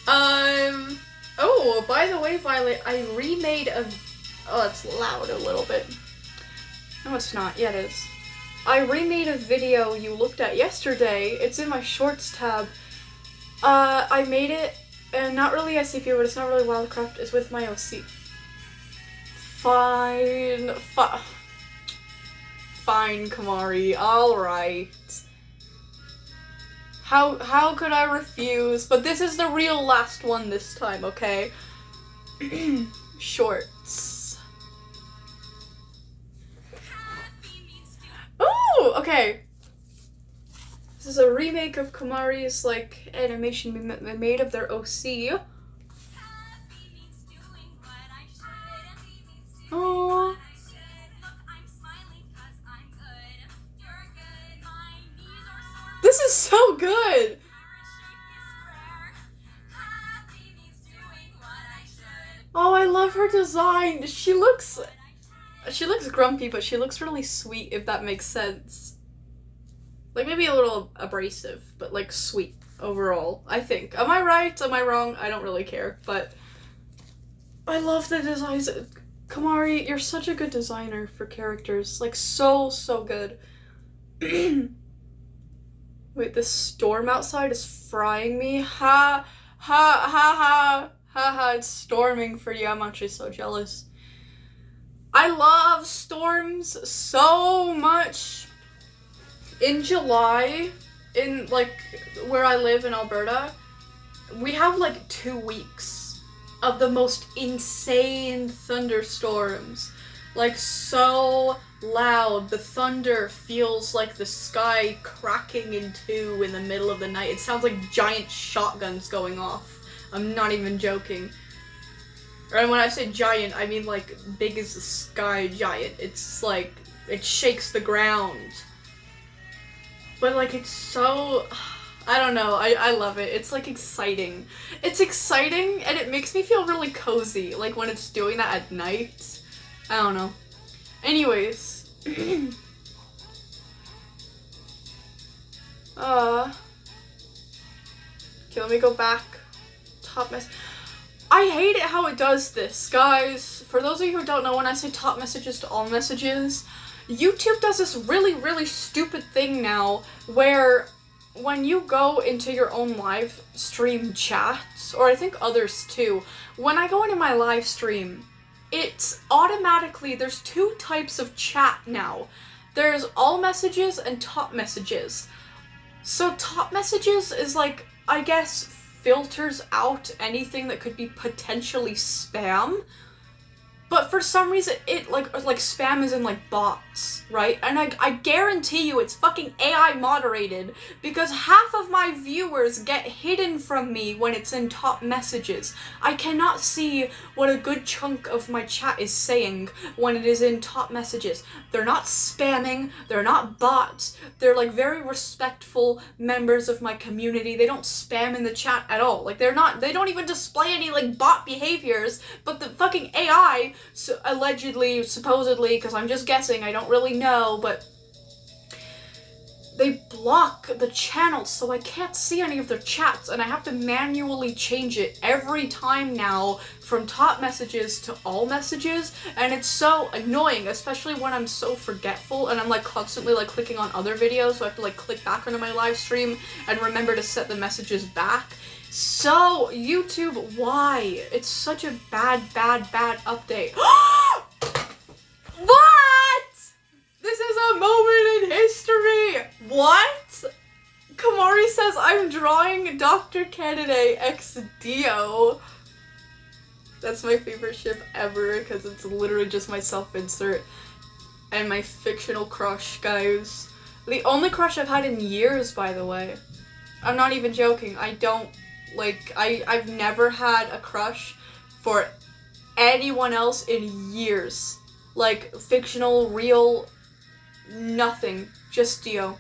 Oh, by the way, Violet, I remade a... Oh, it's loud a little bit. No, it's not. Yeah, it is. I remade a video you looked at yesterday. It's in my shorts tab. I made it, and not really SCP, but it's not really Wildcraft. It's with my OC. Fine, Kamari. Alright. How could I refuse? But this is the real last one this time, okay? Shorts. Ooh, okay. This is a remake of Kamari's, like, animation they made of their OC. Aww. This is so good! Oh, I love her design. She looks grumpy, but she looks really sweet, if that makes sense. Like, maybe a little abrasive, but, like, sweet overall, I think. Am I right? Am I wrong? I don't really care, but I love the designs. Kamari, you're such a good designer for characters. Like, so good. Wait, this storm outside is frying me? Ha, ha, ha, ha, ha, ha, it's storming for you. I'm actually so jealous. I love storms so much. In July, in, like, where I live in Alberta, we have, like, 2 weeks of the most insane thunderstorms. Like, so loud. The thunder feels like the sky cracking in two in the middle of the night. It sounds like giant shotguns going off. I'm not even joking. And when I say giant, I mean like big as the sky giant. It's like, it shakes the ground. But like, it's so, I don't know, I love it. It's like exciting. It's exciting and it makes me feel really cozy, like when it's doing that at night. I don't know. Anyways. Okay, let me go back. Top mess. I hate it how it does this, guys. For those of you who don't know, when I say top messages to all messages, YouTube does this really, really stupid thing now where when you go into your own live stream chats, or I think others too, when I go into my live stream, it's automatically, there's two types of chat now. There's all messages and top messages. So top messages is like, I guess, filters out anything that could be potentially spam. But for some reason, it like spam is in like bots, right? And I guarantee you it's fucking AI moderated, because half of my viewers get hidden from me when it's in top messages. I cannot see what a good chunk of my chat is saying when it is in top messages. They're not spamming, they're not bots, they're like very respectful members of my community. They don't spam in the chat at all. Like they don't even display any like bot behaviors, but the fucking AI, so allegedly, supposedly, because I'm just guessing, I don't really know, but they block the channel so I can't see any of their chats, and I have to manually change it every time now from top messages to all messages, and it's so annoying, especially when I'm so forgetful and I'm like constantly like clicking on other videos, so I have to like click back onto my live stream and remember to set the messages back. So, YouTube, why? It's such a bad update. What? This is a moment in history! What? Kamari says I'm drawing Dr. Kennedy ex Dio. That's my favorite ship ever, because it's literally just my self-insert and my fictional crush, guys. The only crush I've had in years, by the way. I'm not even joking. I've never had a crush for anyone else in years. Like, fictional, real, nothing. Just Dio.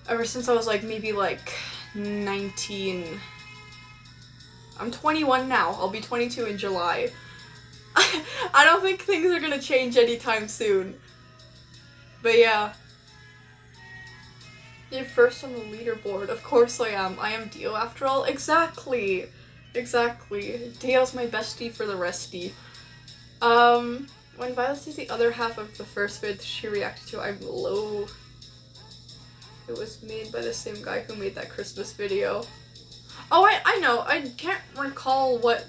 Ever since I was like, maybe like 19. I'm 21 now. I'll be 22 in July. I don't think things are gonna change anytime soon. But yeah. You're first on the leaderboard. Of course I am. I am Dio after all. Exactly. Exactly. Dio's my bestie for the restie. When Violet sees the other half of the first vid she reacted to, I'm low. It was made by the same guy who made that Christmas video. Oh, I know. I can't recall what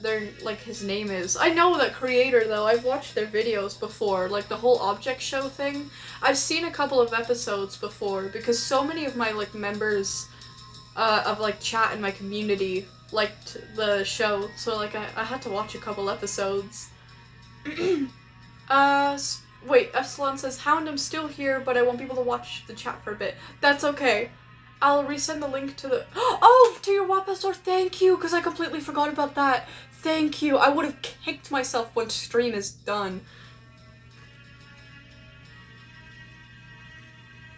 his name is. I know that creator, though. I've watched their videos before, like the whole object show thing. I've seen a couple of episodes before, because so many of my, members of, chat in my community liked the show, so, I had to watch a couple episodes. Wait, Epsilon says, Hound, I'm still here, but I won't be able to watch the chat for a bit. That's okay. I'll resend the link to the- Oh! To your Wattpad store, thank you! Because I completely forgot about that. Thank you. I would have kicked myself when stream is done.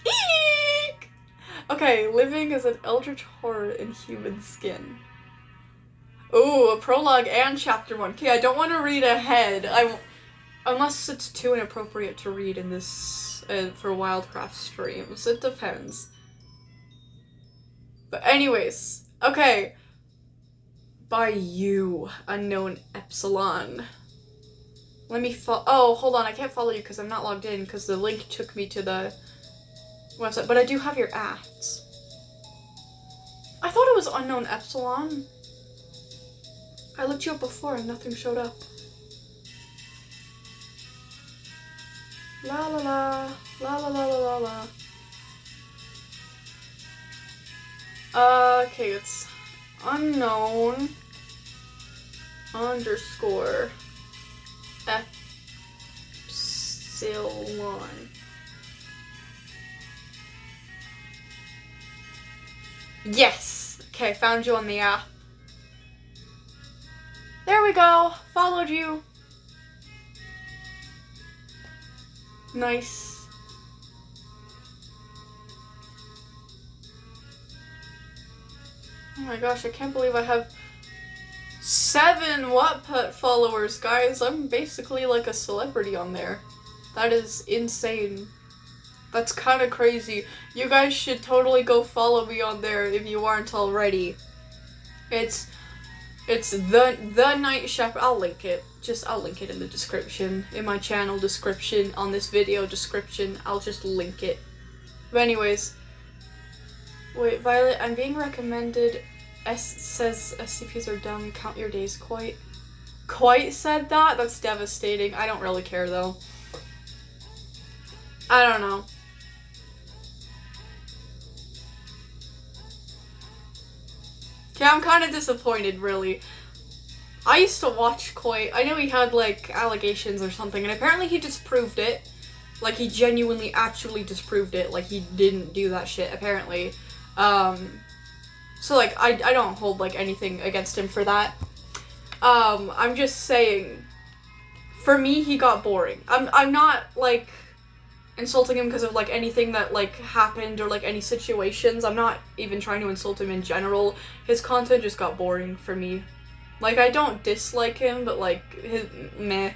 Eek! Okay, living as an eldritch horror in human skin. Ooh, a prologue and chapter 1. Okay, I don't want to read ahead. Unless it's too inappropriate to read in this, for Wildcraft streams. It depends. But anyways, okay. By you, unknown Epsilon. Let me oh, hold on, I can't follow you because I'm not logged in because the link took me to the website, but I do have your ads. I thought it was unknown Epsilon. I looked you up before and nothing showed up. La la la, la la la la la la. Okay, it's unknown underscore Epsilon. Yes! Okay, found you on the app. There we go! Followed you. Nice. Oh my gosh, I can't believe I have 7 Wattpad followers, guys. I'm basically like a celebrity on there. That is insane. That's kind of crazy. You guys should totally go follow me on there if you aren't already. It's the Night Shepherd. I'll link it. I'll link it in the description. In my channel description, on this video description. I'll just link it. But anyways, Wait, Violet, I'm being recommended. Says SCPs are dumb. Count your days. Quite said that? That's devastating. I don't really care though. I don't know. Okay, I'm kind of disappointed, really. I used to watch Coit. I know he had, like, allegations or something, and apparently he disproved it. Like, he genuinely actually disproved it. Like, he didn't do that shit, apparently. So, like, I don't hold, like, anything against him for that. I'm just saying, for me, he got boring. I'm not, like, insulting him because of, like, anything that, like, happened or, like, any situations. I'm not even trying to insult him in general. His content just got boring for me. Like, I don't dislike him, but, like, his meh.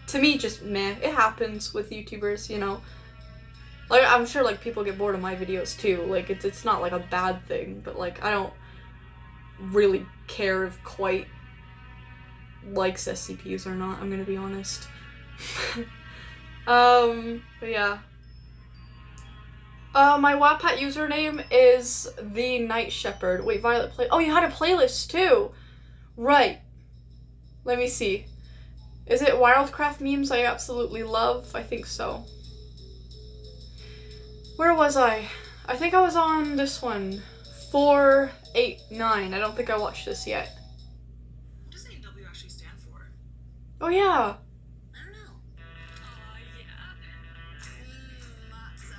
To me, just meh. It happens with YouTubers, you know? Like, I'm sure, like, people get bored of my videos, too. Like, it's not, like, a bad thing, but, like, I don't really care if Quite likes SCPs or not, I'm gonna be honest. But yeah. My Wattpad username is The Night Shepherd. Wait, Violet play- Oh, you had a playlist, too! Right. Let me see. Is it Wildcraft memes I absolutely love? I think so. Where was I? I think I was on this one. 489. I don't think I watched this yet. What does AW actually stand for? Oh yeah. I don't know. Oh, yeah. Matza.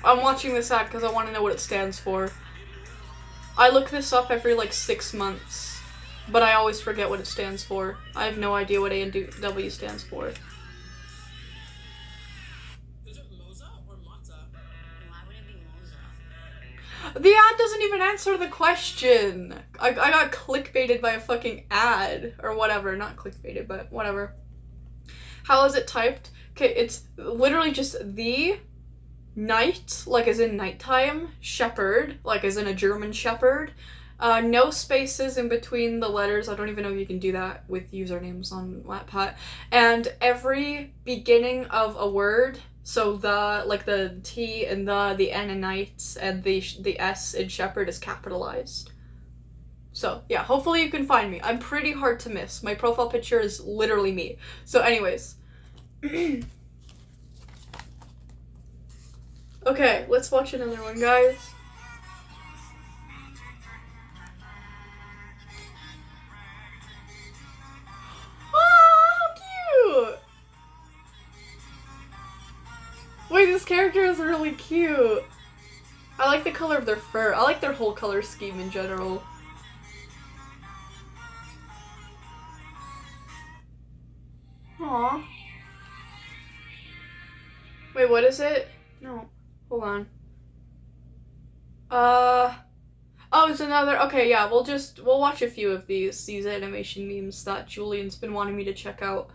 I'm watching this ad because I want to know what it stands for. I look this up every like 6 months, but I always forget what it stands for. I have no idea what A&W stands for. Is it Moza or Matza? Why would it be Moza? The ad doesn't even answer the question. I got clickbaited by a fucking ad or whatever. Not clickbaited, but whatever. How is it typed? Okay, it's literally just the night, like as in nighttime, shepherd, like as in a German shepherd. No spaces in between the letters. I don't even know if you can do that with usernames on Wattpad. And every beginning of a word, so the, like the T and the N in night, and the S in shepherd is capitalized. So yeah, hopefully you can find me. I'm pretty hard to miss. My profile picture is literally me. So anyways. Okay, let's watch another one, guys. Oh, how cute! Wait, this character is really cute. I like the color of their fur. I like their whole color scheme in general. Aww. Wait, what is it? No. Hold on. Oh, it's another, okay, yeah, we'll watch a few of these animation memes that Julian's been wanting me to check out.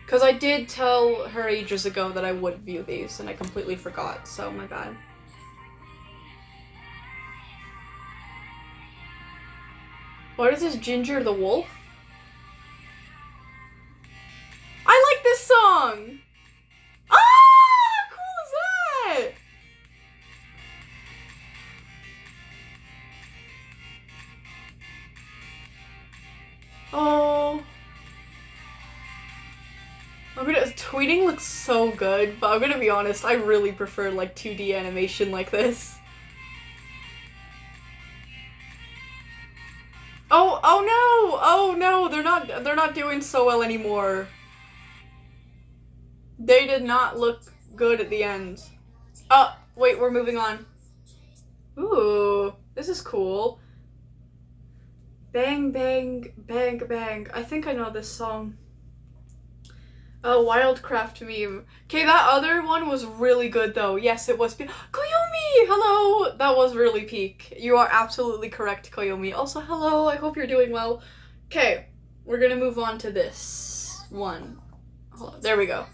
Because I did tell her ages ago that I would view these, and I completely forgot, so my bad. What is this, Ginger the Wolf? I like this song! Oh. Tweeting looks so good, but I'm gonna be honest, I really prefer like 2D animation like this. Oh no, they're not doing so well anymore. They did not look good at the end. Oh, wait, we're moving on. Ooh, this is cool. Bang, bang, bang, bang. I think I know this song. Oh, Wildcraft meme. Okay, that other one was really good though. Yes, it was. Koyomi! Hello! That was really peak. You are absolutely correct, Koyomi. Also, hello, I hope you're doing well. Okay, we're gonna move on to this one. Hold on, there we go.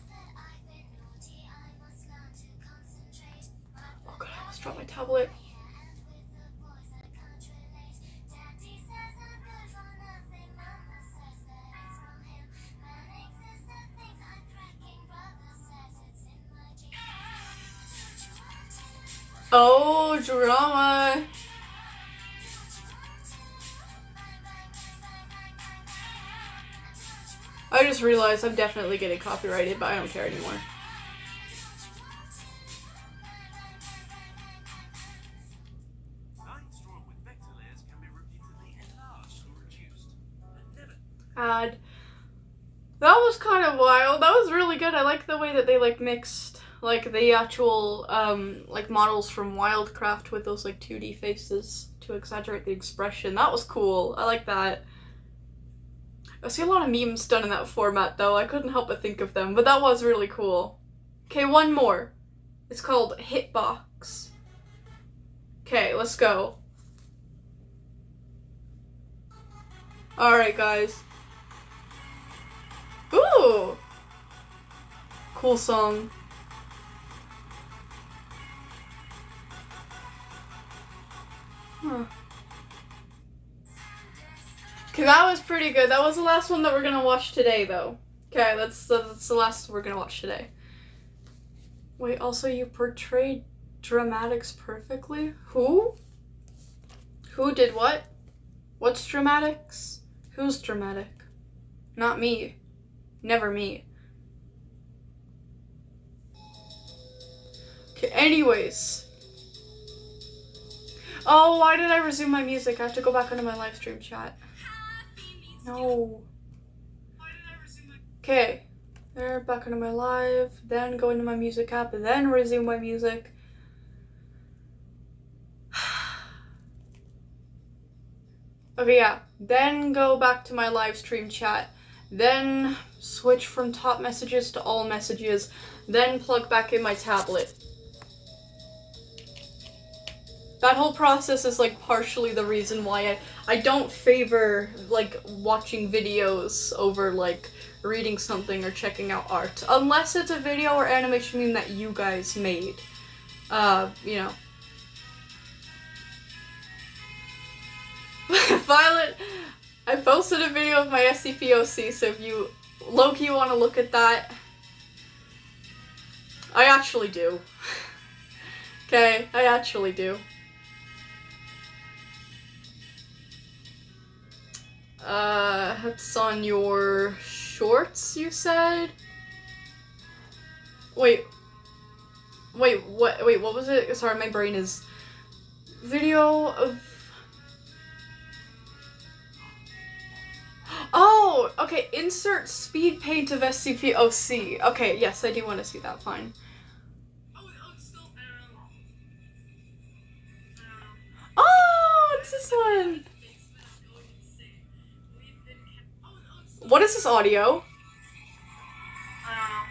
Oh god, I almost dropped my tablet. Oh, drama. I just realized I'm definitely getting copyrighted, but I don't care anymore. Add. That was kind of wild. That was really good. I like the way that they like mixed like the actual like models from Wildcraft with those like 2D faces to exaggerate the expression. That was cool. I like that. I see a lot of memes done in that format though. I couldn't help but think of them, but that was really cool. Okay, one more. It's called Hitbox. Okay, let's go. Alright, guys. Ooh! Cool song. Huh. Okay, that was pretty good. That was the last one that we're gonna watch today, though. Okay, that's the last we're gonna watch today. Wait, also you portrayed dramatics perfectly? Who? Who did what? What's dramatics? Who's dramatic? Not me. Never me. Okay, anyways. Oh, why did I resume my music? I have to go back into my live stream chat. No. Okay. There, back into my live, then go into my music app, and then resume my music. Okay, yeah. Then go back to my live stream chat. Then switch from top messages to all messages. Then plug back in my tablet. That whole process is like partially the reason why I don't favor like watching videos over like reading something or checking out art. Unless it's a video or animation meme that you guys made. You know. Violet, I posted a video of my SCP OC, so if you low-key want to look at that, I actually do. Okay, I actually do. It's on your shorts, you said? Wait, what was it? Sorry, my brain is... Video of... Oh, okay, insert speed paint of SCP-OC. Okay, yes, I do want to see that, fine. Oh, it's this one! What is this audio? I don't know.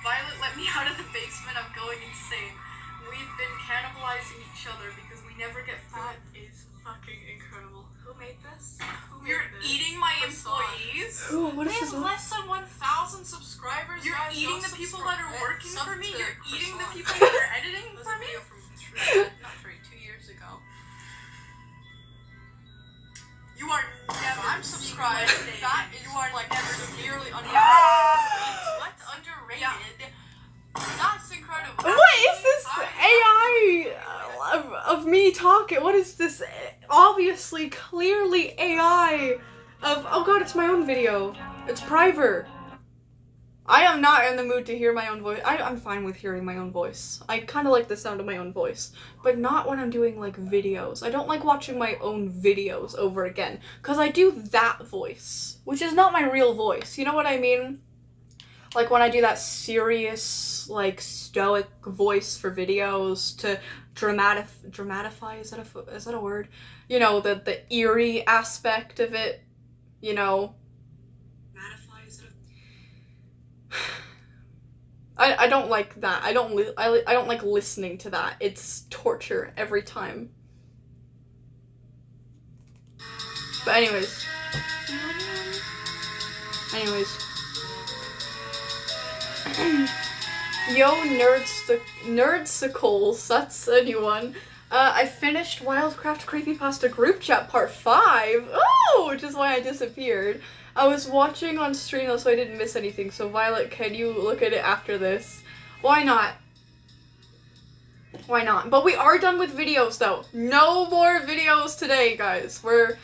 Violet let me out of the basement, I'm going insane. We've been cannibalizing each other because we never get fat. Is fucking incredible. Who made this? You're eating my employees? Who? What is this? They have less than 1,000 subscribers. You're eating the people that are working for me? You're eating the people that are editing for me? Not 2 years ago. You are never. I'm subscribed. That is you are like never severely underrated. What? Underrated? Yeah. That's incredible. What is this AI of me talking? What is this? Obviously, clearly AI of. Oh god, it's my own video. It's private. I am not in the mood to hear my own voice. I'm fine with hearing my own voice. I kind of like the sound of my own voice, but not when I'm doing like videos. I don't like watching my own videos over again, because I do that voice, which is not my real voice. You know what I mean? Like when I do that serious, like stoic voice for videos to dramatify, is that a word? You know, the eerie aspect of it, you know. I don't like that. I don't like listening to that. It's torture every time. But anyways. Yo, nerdsicles, that's a new one. I finished Wildcraft Creepypasta Group Chat Part 5. Oh, which is why I disappeared. I was watching on stream though, so I didn't miss anything. So Violet, can you look at it after this? Why not? Why not? But we are done with videos though. No more videos today, guys. We're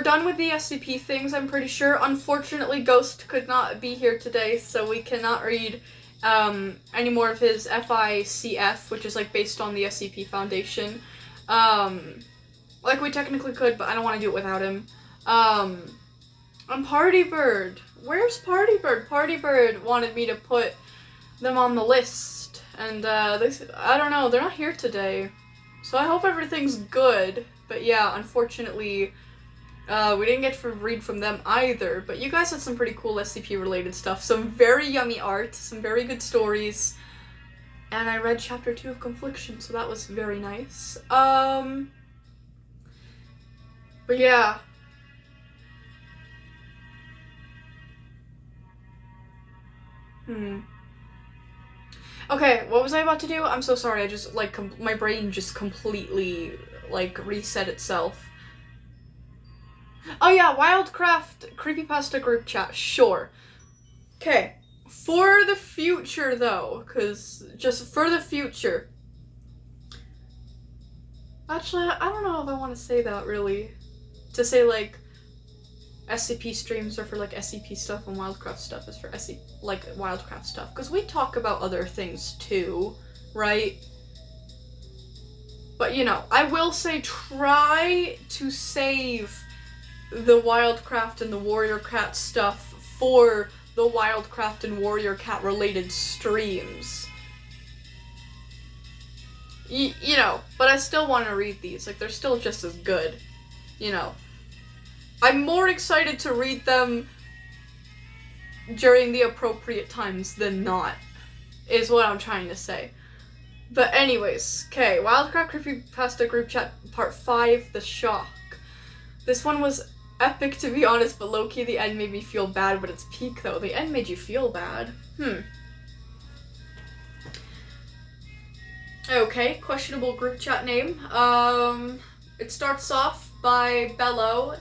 done with the SCP things, I'm pretty sure. Unfortunately, Ghost could not be here today, so we cannot read any more of his FICF, which is like based on the SCP Foundation. Like we technically could, but I don't want to do it without him. And Party Bird. Where's Party Bird? Party Bird wanted me to put them on the list, and I don't know, they're not here today. So I hope everything's good. But yeah, unfortunately, we didn't get to read from them either. But you guys had some pretty cool SCP related stuff. Some very yummy art, some very good stories. And I read Chapter 2 of Confliction, so that was very nice. But yeah. Okay, what was I about to do? I'm so sorry, I just, like, my brain just completely, like, reset itself. Oh yeah, Wildcraft Creepypasta group chat, sure. Okay, for the future, though, because, just for the future. Actually, I don't know if I want to say that, really. To say, like, SCP streams are for, like, SCP stuff and Wildcraft stuff is for Wildcraft stuff. Because we talk about other things, too, right? But, you know, I will say try to save the Wildcraft and the Warrior Cat stuff for the Wildcraft and Warrior Cat related streams. You know, but I still want to read these. Like, they're still just as good, you know. I'm more excited to read them during the appropriate times than not, is what I'm trying to say. But anyways, okay, Wildcraft Creepypasta Group Chat Part 5, The Shock. This one was epic, to be honest, but low-key the end made me feel bad, but its peak, though. The end made you feel bad. Okay, questionable group chat name. It starts off by Bello,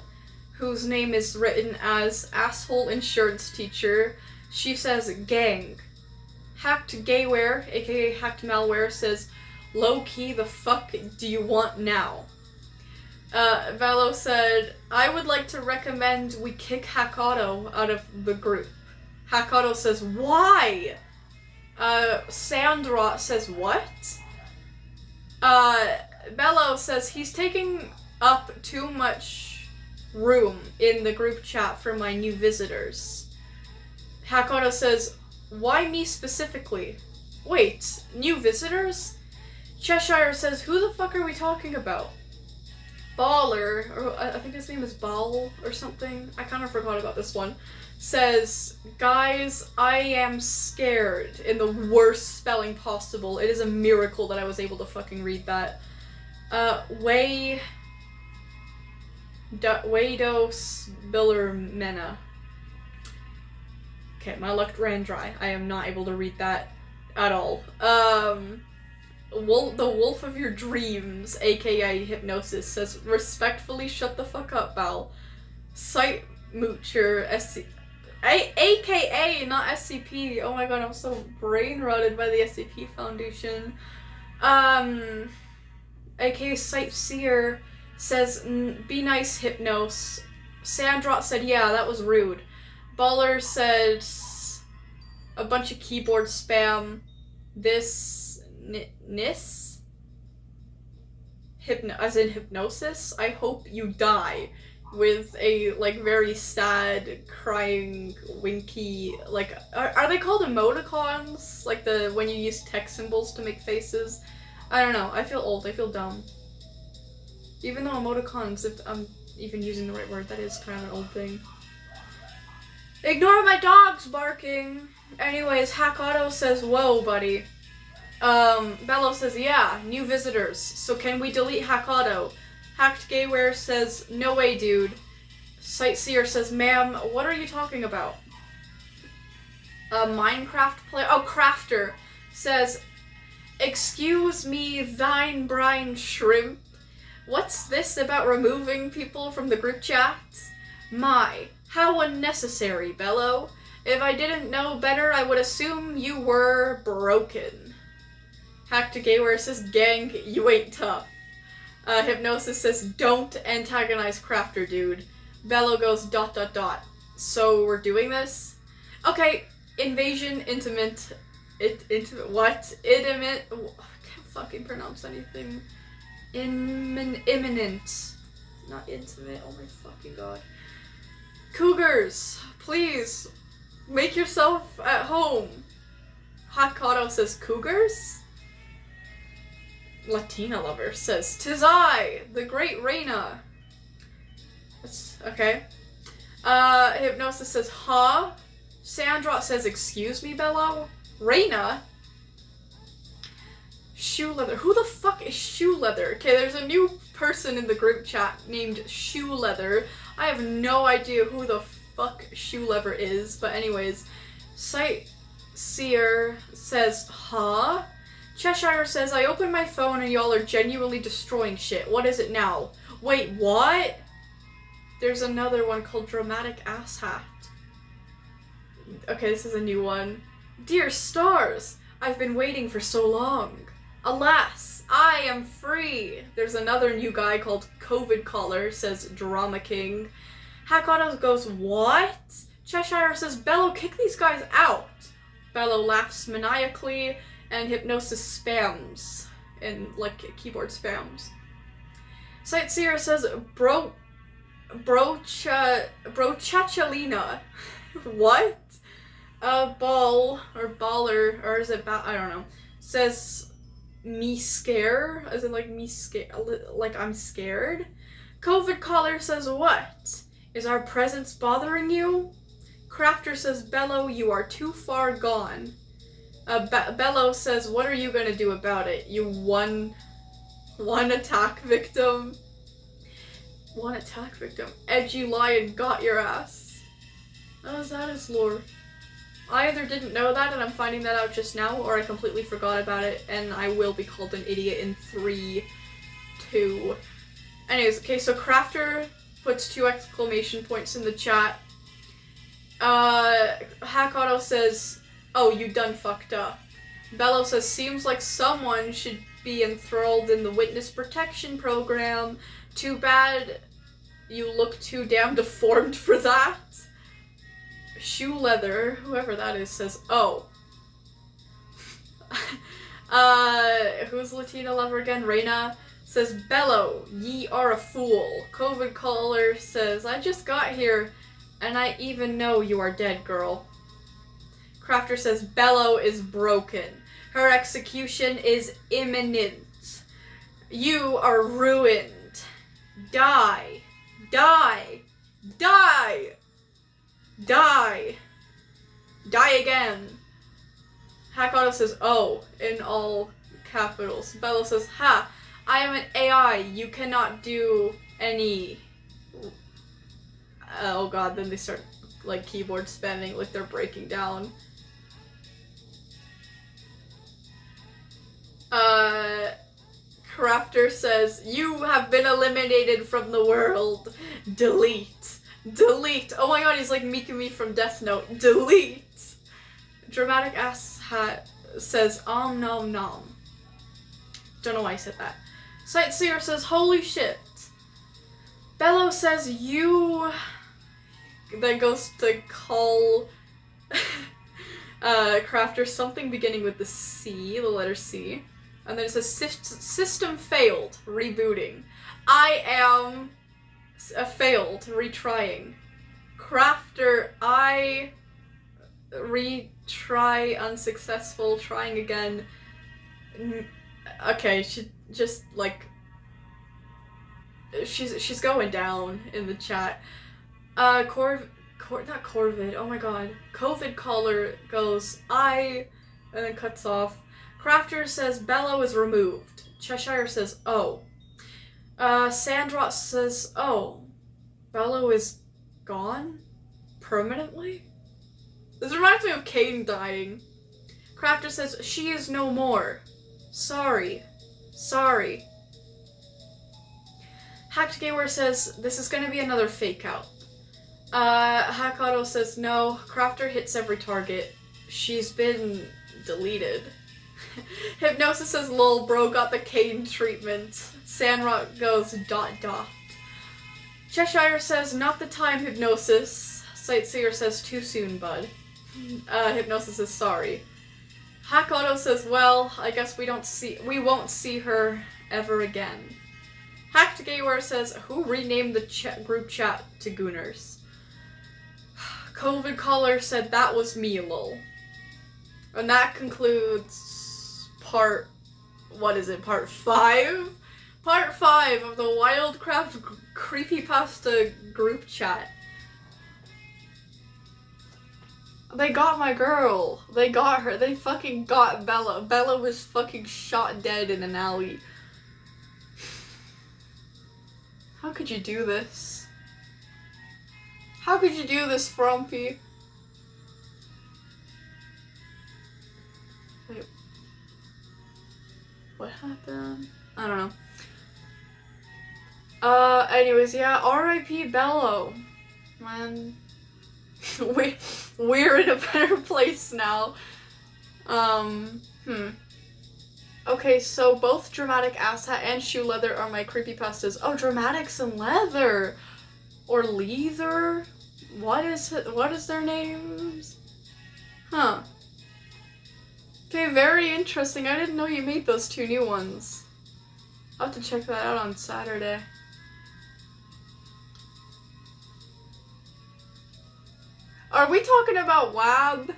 whose name is written as Asshole Insurance Teacher. She says, gang. Hacked Gayware, aka Hacked Malware, says, low-key, the fuck do you want now? Valo said, I would like to recommend we kick Hackauto out of the group. Hackauto says, why? Sandra says, what? Bello says, he's taking up too much room in the group chat for my new visitors. Hackauto says, why me specifically? Wait, new visitors? Cheshire says, who the fuck are we talking about? Baller, or I think his name is Ball or something, I kind of forgot about this one, says, guys, I am scared, in the worst spelling possible. It is a miracle that I was able to fucking read that. Wados Billermena. Okay, my luck ran dry. I am not able to read that at all. The Wolf of Your Dreams, aka Hypnosis, says, respectfully shut the fuck up, Val. Sight Moocher, aka not SCP. Oh my god, I'm so brain rotted by the SCP Foundation. Aka Sightseer says, be nice, Hypnos. Sandrot said, yeah, that was rude. Baller said, a bunch of keyboard spam. As in hypnosis. I hope you die. With a, like, very sad, crying, winky, like, are they called emoticons? Like when you use text symbols to make faces? I don't know, I feel old, I feel dumb. Even though emoticons, if I'm even using the right word, that is kind of an old thing. Ignore my dogs barking! Anyways, Hackauto says, whoa, buddy. Bello says, yeah, new visitors, so can we delete Hackauto? Hacked Gayware says, no way, dude. Sightseer says, ma'am, what are you talking about? Minecraft player, Crafter says, excuse me, thine brine shrimp. What's this about removing people from the group chat? My, how unnecessary, Bello. If I didn't know better, I would assume you were broken. Hack to Gayware says, gang, you ain't tough. Hypnosis says, don't antagonize Crafter, dude. Bello goes, ... So we're doing this? Okay, invasion, intimate, what? Intimate, I can't fucking pronounce anything. Imminent. Not intimate, oh my fucking god. Cougars, please, make yourself at home. Hakado says, cougars? Latina lover says, 'tis I, the great Reina. That's okay. Hypnosis says, huh? Sandra says, excuse me, Bello? Reina? Shoe leather. Who the fuck is shoe leather? Okay, there's a new person in the group chat named Shoe Leather. I have no idea who the fuck Shoe Leather is, but anyways. Sightseer says, huh? Cheshire says, I opened my phone and y'all are genuinely destroying shit. What is it now? Wait, what? There's another one called Dramatic Asshat. Okay, this is a new one. Dear stars, I've been waiting for so long. Alas, I am free. There's another new guy called COVID Caller, says Drama King. Hakano goes, what? Cheshire says, Bello, kick these guys out. Bello laughs maniacally, and Hypnosis spams. And, like, keyboard spams. Sightseer says, Brochachalina. What? Ball, or baller, or is it I don't know. Says, me scare? As in, like, me scared, like, I'm scared? COVID Caller says, what? Is our presence bothering you? Crafter says, Bello, you are too far gone. Bello says, what are you gonna do about it? You one attack victim? One attack victim. Edgy lion got your ass. How is that his lore? I either didn't know that and I'm finding that out just now, or I completely forgot about it and I will be called an idiot in 3, 2. Anyways, okay, so Crafter puts 2 exclamation points in the chat. Hack Auto says, oh, you done fucked up. Bello says, seems like someone should be enthralled in the witness protection program. Too bad you look too damn deformed for that. Shoe Leather, whoever that is, says, oh. Who's Latina lover again? Reina says, Bello, ye are a fool. COVID Caller says, I just got here and I even know you are dead, girl. Crafter says, Bello is broken. Her execution is imminent. You are ruined. Die. Die. Die. Die. Die again. Hack Auto says, oh, in all capitals. Bello says, ha, I am an AI. You cannot do any... Oh god, then they start, like, keyboard spamming, like they're breaking down. Crafter says, you have been eliminated from the world. Delete. Delete. Oh my god, he's like Mikumi from Death Note. Delete. Dramatic Ass Hat says, nom nom. Don't know why I said that. Sightseer says, holy shit. Bello says, you... Then goes to call Crafter something beginning with the C, the letter C. And then it says, system failed, rebooting. I am failed, retrying. Crafter, I retry, unsuccessful, trying again. Okay, she just, like, she's going down in the chat. Not Corvid, oh my god. COVID Caller goes, and then cuts off. Crafter says, Bello is removed. Cheshire says, oh. Sandra says, oh. Bello is gone? Permanently? This reminds me of Kane dying. Crafter says, she is no more. Sorry. Sorry. Hacked Gamer says, this is gonna be another fake out. Hack Auto says, no. Crafter hits every target. She's been deleted. Hypnosis says, lol, bro got the cane treatment. Sandrock goes, ... Cheshire says, not the time, Hypnosis. Sightseer says, too soon, bud. Hypnosis is sorry. Hack Auto says, well, I guess we won't see her ever again. Hacked Gayware says, who renamed the group chat to Gooners? COVID Caller said, that was me, lol. And that concludes part 5? Part 5 of the Wildcraft Creepypasta group chat. They got my girl. They got her. They fucking got Bella. Bella was fucking shot dead in an alley. How could you do this? How could you do this, Frumpy? Wait. What happened? I don't know. Anyways, yeah, R.I.P. Bello. Man. We're in a better place now. Okay, so both Dramatic Asshat and Shoe Leather are my creepypastas. Oh, Dramatics and Leather! Or Leather? What is their names? Huh. Okay, very interesting. I didn't know you made those 2 new ones. I'll have to check that out on Saturday. Are we talking about Wab?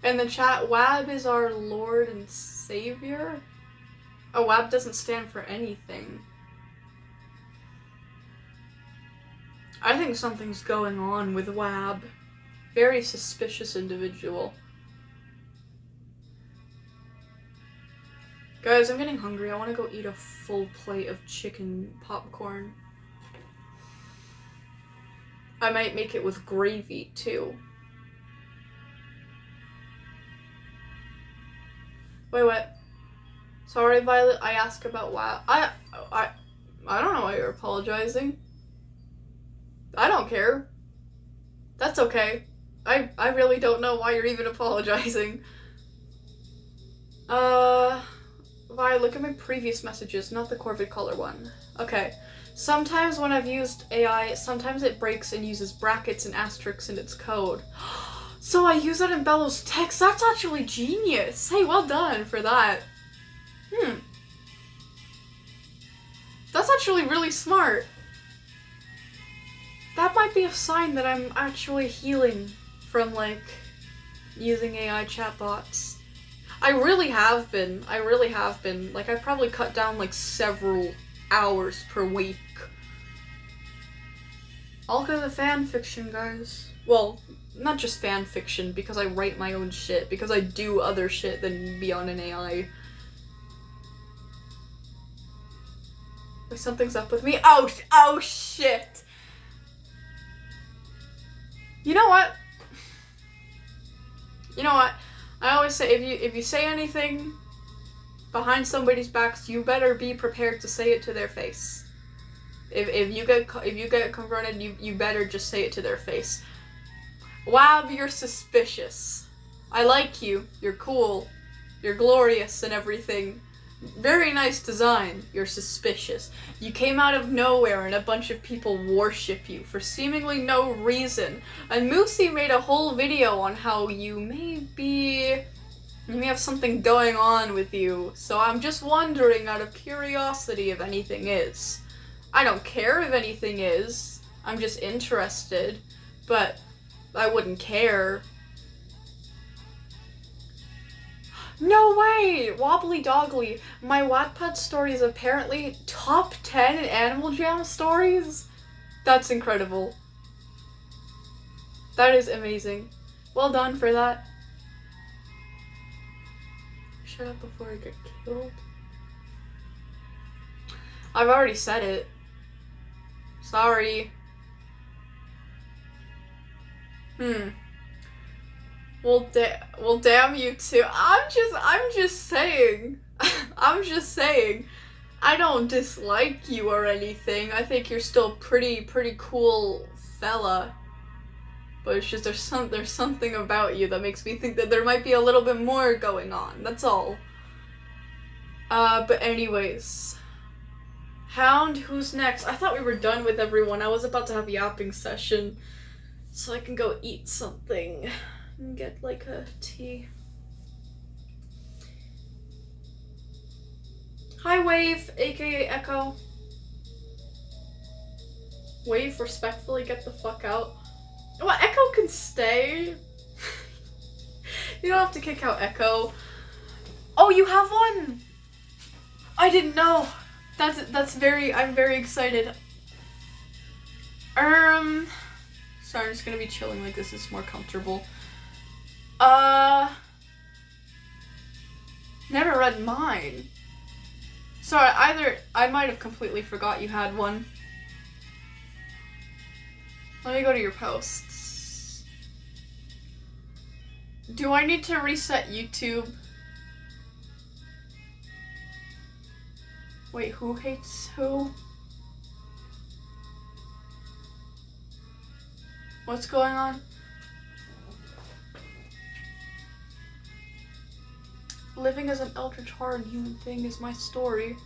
In the chat, Wab is our Lord and Savior? Oh, Wab doesn't stand for anything. I think something's going on with Wab. Very suspicious individual. Guys, I'm getting hungry. I want to go eat a full plate of chicken popcorn. I might make it with gravy, too. Wait, what? Sorry, Violet, I asked about WoW. I don't know why you're apologizing. I don't care. That's okay. I really don't know why you're even apologizing. Violet, look at my previous messages, not the Corvid color one. Okay. Sometimes when I've used AI, sometimes it breaks and uses brackets and asterisks in its code. So I use that in Bello's text? That's actually genius! Hey, well done for that. That's actually really smart. That might be a sign that I'm actually healing from, like, using AI chatbots. I really have been. Like, I've probably cut down, like, several hours per week. All because of fan fiction, guys. Well, not just fan fiction, because I write my own shit, because I do other shit than be on an AI. Like, something's up with me. Oh shit! You know what? I always say, if you say anything behind somebody's backs, you better be prepared to say it to their face. If you get confronted, you better just say it to their face. Wow, you're suspicious. I like you. You're cool. You're glorious and everything. Very nice design. You're suspicious. You came out of nowhere and a bunch of people worship you for seemingly no reason. And Moosey made a whole video on how you may have something going on with you. So I'm just wondering, out of curiosity, if anything is. I don't care if anything is. I'm just interested. But I wouldn't care. No way! Wobbly Doggly. My Wattpad story is apparently top 10 in Animal Jam stories? That's incredible. That is amazing. Well done for that. Shut up before I get killed. I've already said it. Sorry. Well, damn you too. I'm just saying. I'm just saying. I don't dislike you or anything. I think you're still pretty cool fella. but it's just there's something about you that makes me think that there might be a little bit more going on. That's all. But anyways, Hound, who's next? I thought we were done with everyone. I was about to have a yapping session, so I can go eat something and get like a tea. Hi, Wave, aka Echo. Wave, respectfully get the fuck out. Well, Echo can stay. You don't have to kick out Echo. Oh, you have one! I didn't know. I'm very excited. Sorry, I'm just gonna be chilling like this. It's more comfortable. Never read mine. Sorry, I might have completely forgot you had one. Let me go to your posts. Do I need to reset YouTube? Wait, who hates who? What's going on? Living as an eldritch horror and human thing is my story.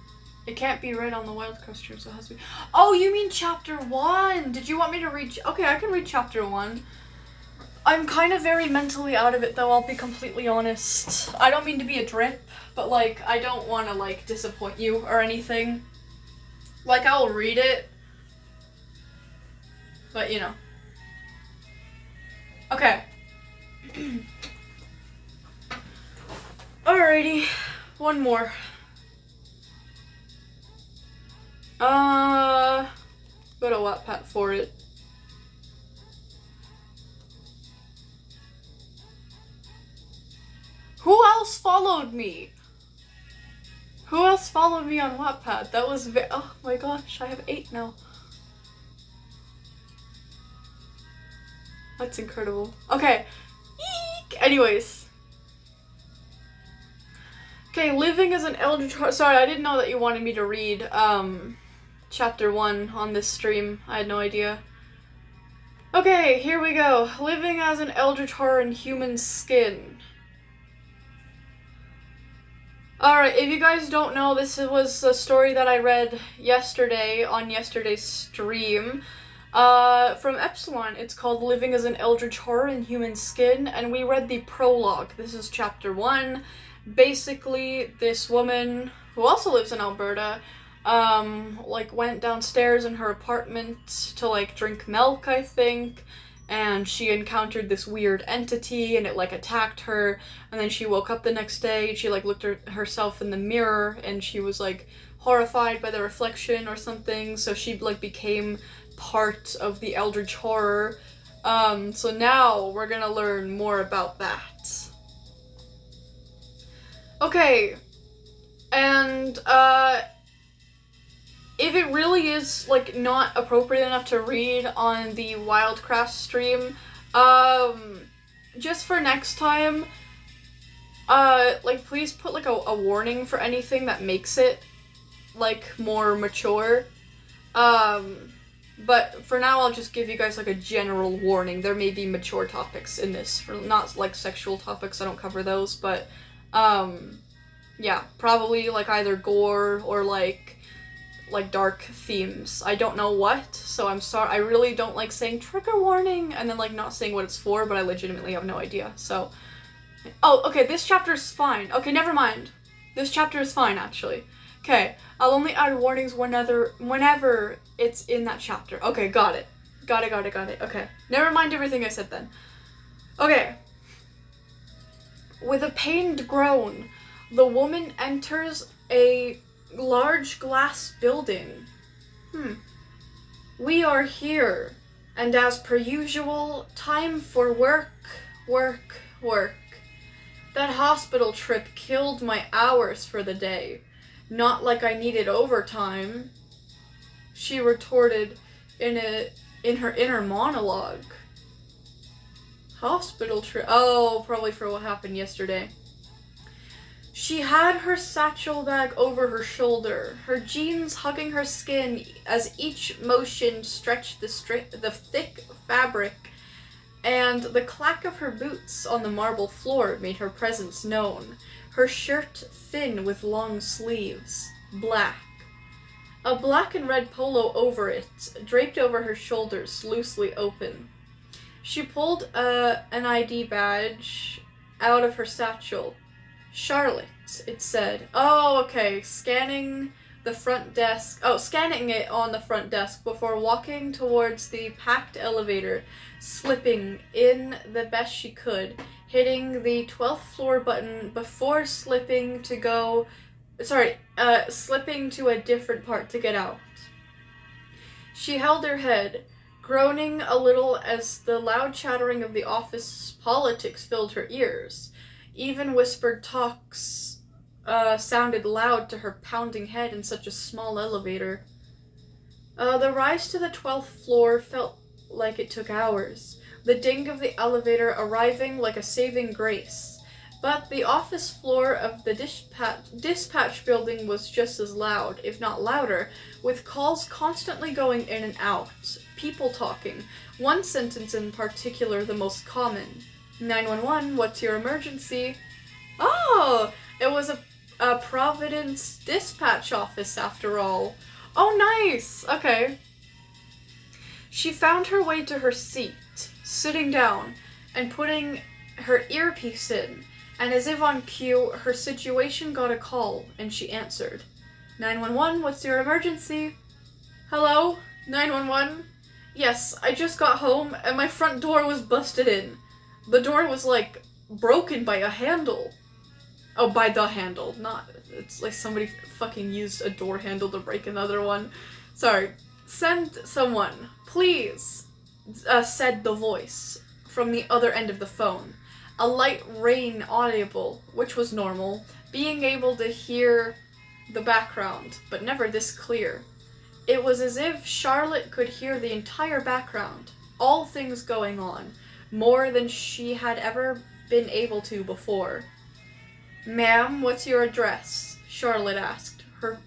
It can't be read on the Wildcard stream, so it has to be. Oh, you mean chapter 1? Did you want me to read? Okay, I can read chapter 1. I'm kind of very mentally out of it, though, I'll be completely honest. I don't mean to be a drip, but, like, I don't want to, like, disappoint you or anything. Like, I'll read it. But, you know. Okay. Alrighty. One more. Go to Wattpad for it. Who else followed me? Who else followed me on Wattpad? That was oh my gosh, I have 8 now. That's incredible. Okay. Eek! Anyways. Okay, living as an eldritch horror. Sorry, I didn't know that you wanted me to read chapter 1 on this stream. I had no idea. Okay, here we go. Living as an eldritch horror in human skin. Alright, if you guys don't know, this was a story that I read yesterday on yesterday's stream from Epsilon. It's called Living as an Eldritch Horror in Human Skin, and we read the prologue. This is chapter 1. Basically, this woman, who also lives in Alberta, like, went downstairs in her apartment to, like, drink milk, I think, and she encountered this weird entity, and it, like, attacked her, and then she woke up the next day, and she, like, looked at herself in the mirror, and she was, like, horrified by the reflection or something, so she, like, became part of the Eldritch Horror. So now we're gonna learn more about that. Okay, and, if it really is, like, not appropriate enough to read on the Wildcraft stream, just for next time, like, please put, like, a warning for anything that makes it, like, more mature. But for now, I'll just give you guys, like, a general warning. There may be mature topics in this, not, like, sexual topics, I don't cover those, but, yeah, probably, like, either gore or, like, dark themes. I don't know what, so I'm sorry. I really don't like saying trigger warning and then, like, not saying what it's for, but I legitimately have no idea, so. Oh, okay, this chapter is fine. Okay, never mind. This chapter is fine, actually. Okay, I'll only add warnings whenever it's in that chapter. Okay, got it. Got it. Okay, never mind everything I said then. Okay. With a pained groan, the woman enters a large glass building. We are here, and as per usual, time for work. That hospital trip killed my hours for the day. Not like I needed overtime, she retorted in her inner monologue. Hospital trip? Oh, probably for what happened yesterday. She had her satchel bag over her shoulder, her jeans hugging her skin as each motion stretched the thick fabric and the clack of her boots on the marble floor made her presence known. Her shirt thin with long sleeves, black. A black and red polo over it, draped over her shoulders, loosely open. She pulled an ID badge out of her satchel. Charlotte, it said. Oh, okay, scanning it on the front desk before walking towards the packed elevator, slipping in the best she could, hitting the 12th floor button before slipping to a different part to get out. She held her head, groaning a little as the loud chattering of the office politics filled her ears. Even whispered talks sounded loud to her pounding head in such a small elevator. The rise to the 12th floor felt like it took hours, the ding of the elevator arriving like a saving grace. But the office floor of the dispatch building was just as loud, if not louder, with calls constantly going in and out, people talking, one sentence in particular the most common. 911, what's your emergency? Oh, it was a Providence dispatch office after all. Oh, nice! Okay. She found her way to her seat, sitting down, and putting her earpiece in, and as if on cue, her situation got a call, and she answered. 911, what's your emergency? Hello? 911? Yes, I just got home, and my front door was busted in. The door was, like, broken by a handle. Oh, by the handle, not... It's like somebody fucking used a door handle to break another one. Sorry. Send someone, please, said the voice from the other end of the phone. A light rain audible, which was normal, being able to hear the background, but never this clear. It was as if Charlotte could hear the entire background, all things going on, more than she had ever been able to before. Ma'am, what's your address? Charlotte asked, her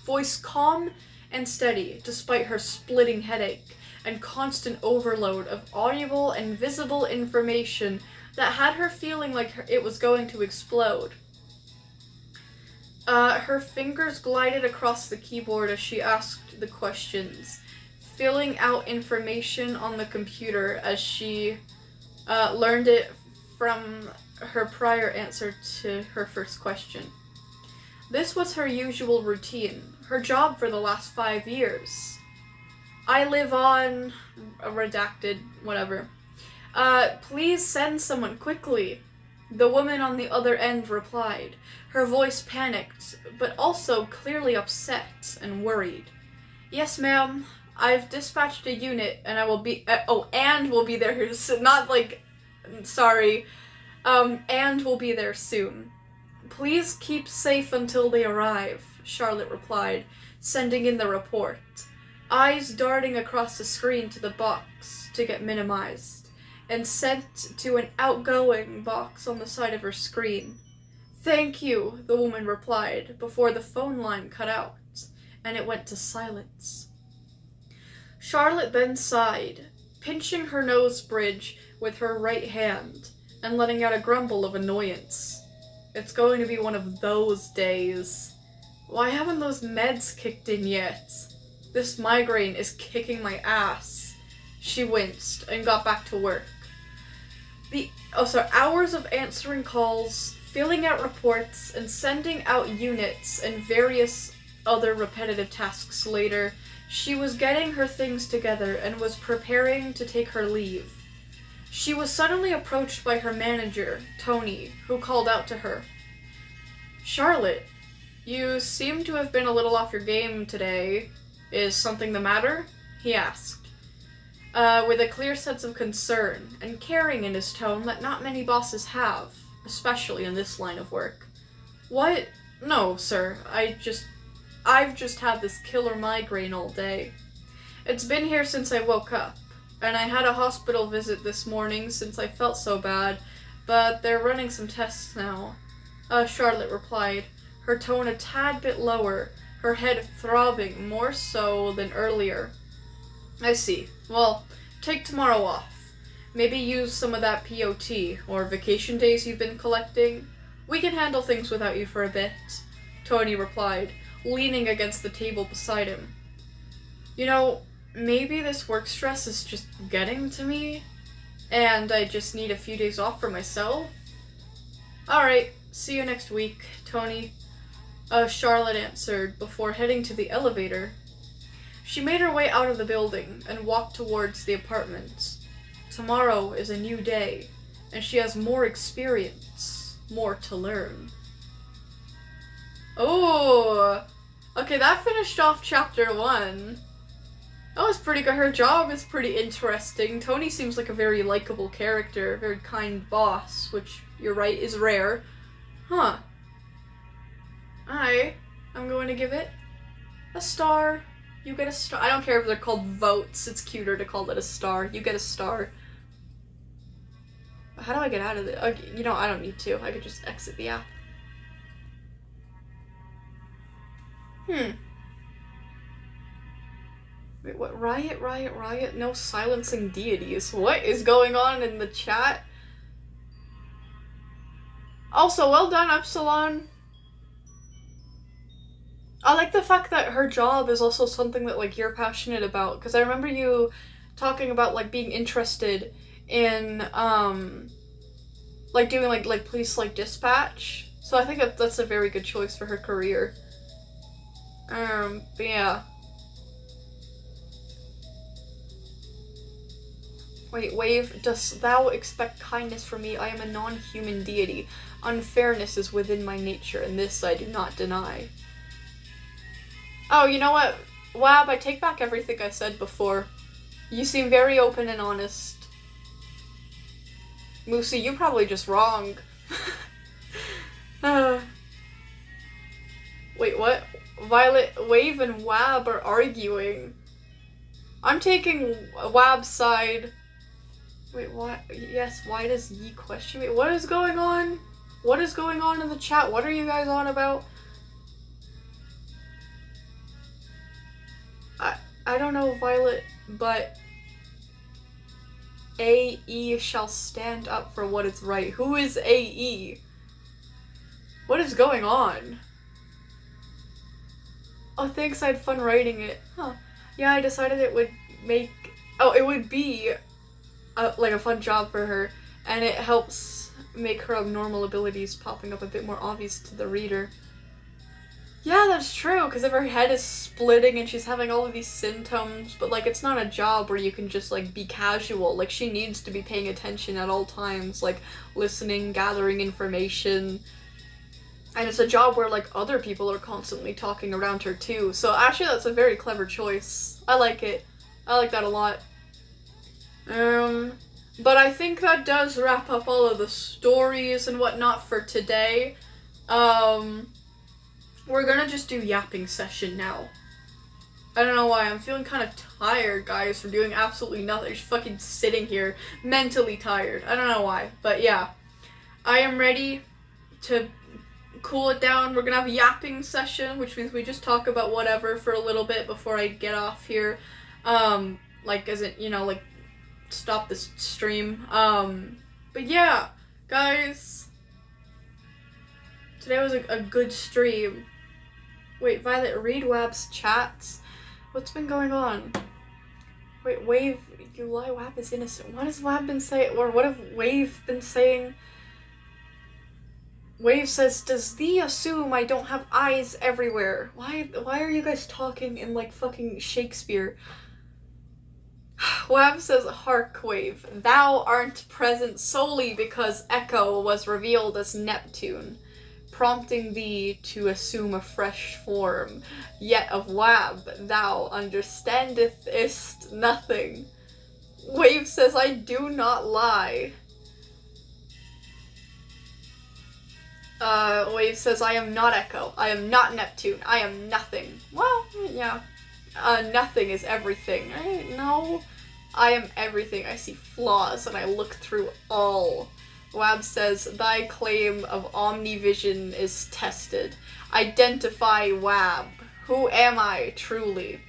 voice calm and steady, despite her splitting headache and constant overload of audible and visible information that had her feeling like it was going to explode. Her fingers glided across the keyboard as she asked the questions, filling out information on the computer as she learned it from her prior answer to her first question. This was her usual routine, her job for the last 5 years. I live on... redacted, whatever. Please send someone quickly. The woman on the other end replied, her voice panicked, but also clearly upset and worried. Yes, ma'am. I've dispatched a unit, and I will be... and we'll be there soon. Not like... Sorry. And we'll be there soon. Please keep safe until they arrive, Charlotte replied, sending in the report, eyes darting across the screen to the box to get minimized, and sent to an outgoing box on the side of her screen. Thank you, the woman replied, before the phone line cut out, and it went to silence. Charlotte then sighed, pinching her nose bridge with her right hand, and letting out a grumble of annoyance. It's going to be one of those days. Why haven't those meds kicked in yet? This migraine is kicking my ass. She winced and got back to work. Hours of answering calls, filling out reports, and sending out units and various other repetitive tasks later, she was getting her things together and was preparing to take her leave. She was suddenly approached by her manager, Tony, who called out to her. Charlotte, you seem to have been a little off your game today. Is something the matter? He asked, with a clear sense of concern and caring in his tone that not many bosses have, especially in this line of work. What? No, sir, I've just had this killer migraine all day. It's been here since I woke up. And I had a hospital visit this morning since I felt so bad, but they're running some tests now. Charlotte replied, her tone a tad bit lower, her head throbbing more so than earlier. I see. Well, take tomorrow off. Maybe use some of that POT, or vacation days you've been collecting. We can handle things without you for a bit, Tony replied, leaning against the table beside him. You know, maybe this work stress is just getting to me, and I just need a few days off for myself. Alright, see you next week, Tony. Charlotte answered before heading to the elevator. She made her way out of the building and walked towards the apartment. Tomorrow is a new day, and she has more experience, more to learn. Oh, okay, that finished off chapter 1. That was pretty good. Her job is pretty interesting. Tony seems like a very likable character, a very kind boss, which, you're right, is rare. Huh. I'm going to give it a star. You get a star. I don't care if they're called votes. It's cuter to call it a star. You get a star. How do I get out of it? Okay, you know, I don't need to. I could just exit the app. Wait, what? Riot? No silencing deities. What is going on in the chat? Also, well done, Epsilon. I like the fact that her job is also something that, like, you're passionate about, because I remember you talking about, like, being interested in, like, doing, like police, like, dispatch. So I think that's a very good choice for her career. But yeah. Wait, Wave, dost thou expect kindness from me? I am a non-human deity. Unfairness is within my nature, and this I do not deny. Oh, you know what? Wab, I take back everything I said before. You seem very open and honest. Moosey, you probably just wrong. Wait, what? Violet, Wave, and Wab are arguing. I'm taking Wab's side. Wait, what? Yes, why does Yi question me? What is going on? What is going on in the chat? What are you guys on about? I don't know, Violet, but AE shall stand up for what is right. Who is AE? What is going on? Oh, thanks, I had fun writing it. Huh. Yeah, I decided it would make... Oh, it would be, like, a fun job for her, and it helps make her abnormal abilities popping up a bit more obvious to the reader. Yeah, that's true, because if her head is splitting and she's having all of these symptoms, but, like, it's not a job where you can just, like, be casual. Like, she needs to be paying attention at all times, like, listening, gathering information. And it's a job where, like, other people are constantly talking around her, too. So, actually, that's a very clever choice. I like it. I like that a lot. But I think that does wrap up all of the stories and whatnot for today. We're gonna just do yapping session now. I don't know why, I'm feeling kind of tired, guys, from doing absolutely nothing. Just fucking sitting here, mentally tired. I don't know why, but yeah. I am ready to cool it down. We're gonna have a yapping session, which means we just talk about whatever for a little bit before I get off here. Like, as it, you know, like, stop this stream. But yeah, guys. Today was a good stream. Wait, Violet, read Wab's chats. What's been going on? Wait, Wave, you lie, Wab is innocent. What has Wab been saying? Or what have Wave been saying? Wave says, does thee assume I don't have eyes everywhere? Why are you guys talking in, like, fucking Shakespeare? Wab says, hark, Wave, thou art present solely because Echo was revealed as Neptune, prompting thee to assume a fresh form. Yet of Wab thou understandest nothing. Wave says, I do not lie. Wave says, I am not Echo. I am not Neptune. I am nothing. Well, yeah. Nothing is everything. No. I am everything. I see flaws and I look through all. Wab says, thy claim of omnivision is tested. Identify Wab. Who am I, truly?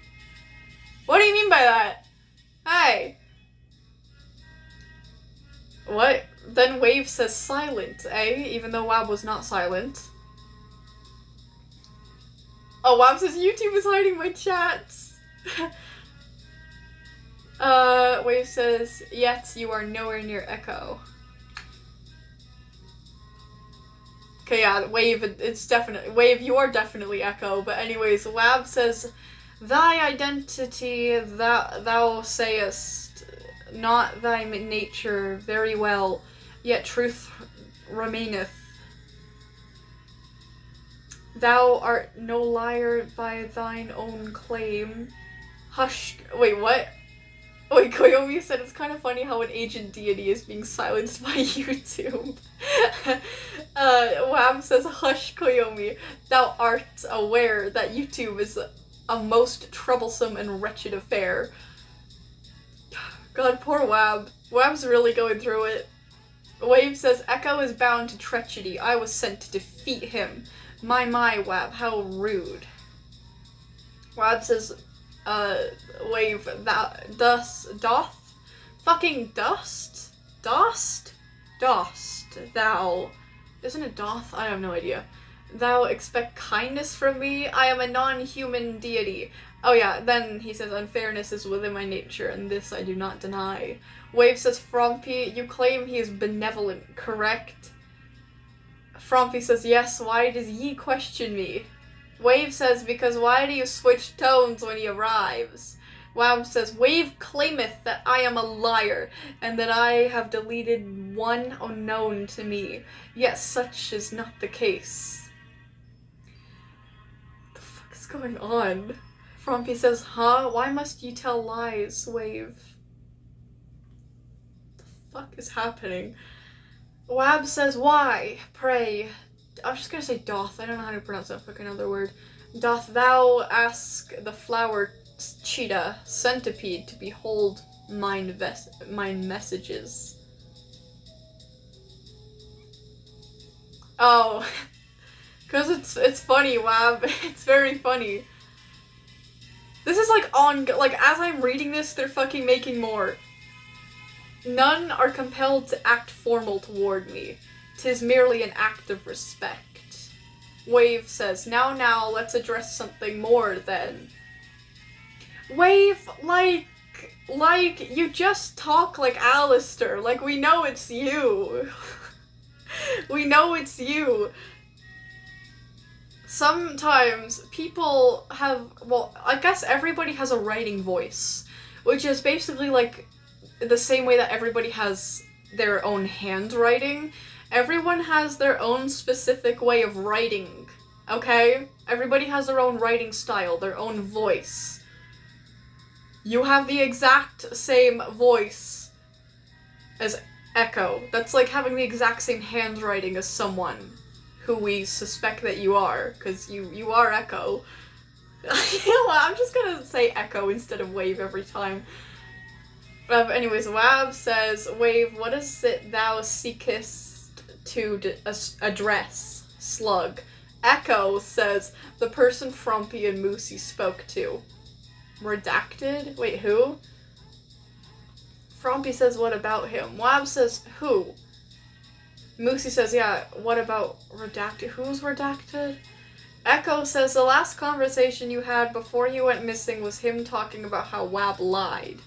What do you mean by that? Hey. What? Then Wave says silent, eh? Even though Wab was not silent. Oh, Wab says YouTube is hiding my chats. Wave says, yet you are nowhere near Echo. Okay, yeah, Wave, it's definitely, Wave, you are definitely Echo, but anyways, Wab says, thy identity that thou sayest, not thy nature, very well, yet truth remaineth. Thou art no liar by thine own claim. Hush, wait, what? Wait, Koyomi said it's kind of funny how an ancient deity is being silenced by YouTube. Wab says, hush, Koyomi, thou art aware that YouTube is a most troublesome and wretched affair. God, poor Wab. Wab's really going through it. Wave says, Echo is bound to treachery. I was sent to defeat him. My, Wab, how rude. Wab says, Wave, that, doth? Fucking dust? Dost, thou. Isn't it doth? I have no idea. Thou expect kindness from me? I am a non-human deity. Oh yeah, then he says, unfairness is within my nature, and this I do not deny. Wave says, Frompy, you claim he is benevolent, correct? Frompy says, yes, why does ye question me? Wave says, because why do you switch tones when he arrives? Wab says, Wave claimeth that I am a liar, and that I have deleted one unknown to me. Yet such is not the case. What the fuck is going on? Frompy says, huh? Why must you tell lies, Wave? What the fuck is happening? Wab says, why, pray? I'm just gonna say doth. I don't know how to pronounce that fucking other word. Doth thou ask the flower cheetah centipede to behold mine messages? Oh, because it's funny, Wab. It's very funny. This is like as I'm reading this, they're fucking making more. None are compelled to act formal toward me. 'Tis merely an act of respect. Wave says, now, let's address something more then. Wave, like, you just talk like Alistair. Like, we know it's you. We know it's you. Sometimes people have, well, I guess everybody has a writing voice, which is basically like the same way that everybody has their own handwriting. Everyone has their own specific way of writing, okay? Everybody has their own writing style, their own voice. You have the exact same voice as Echo. That's like having the exact same handwriting as someone who we suspect that you are, because you are Echo. You know what, I'm just gonna say Echo instead of Wave every time. Anyways, Wab says, Wave, what is it thou seekest to address, Slug? Echo says, the person Frumpy and Moosey spoke to. Redacted? Wait, who? Frumpy says, what about him? Wab says, who? Moosey says, yeah, what about redacted? Who's redacted? Echo says, the last conversation you had before you went missing was him talking about how Wab lied.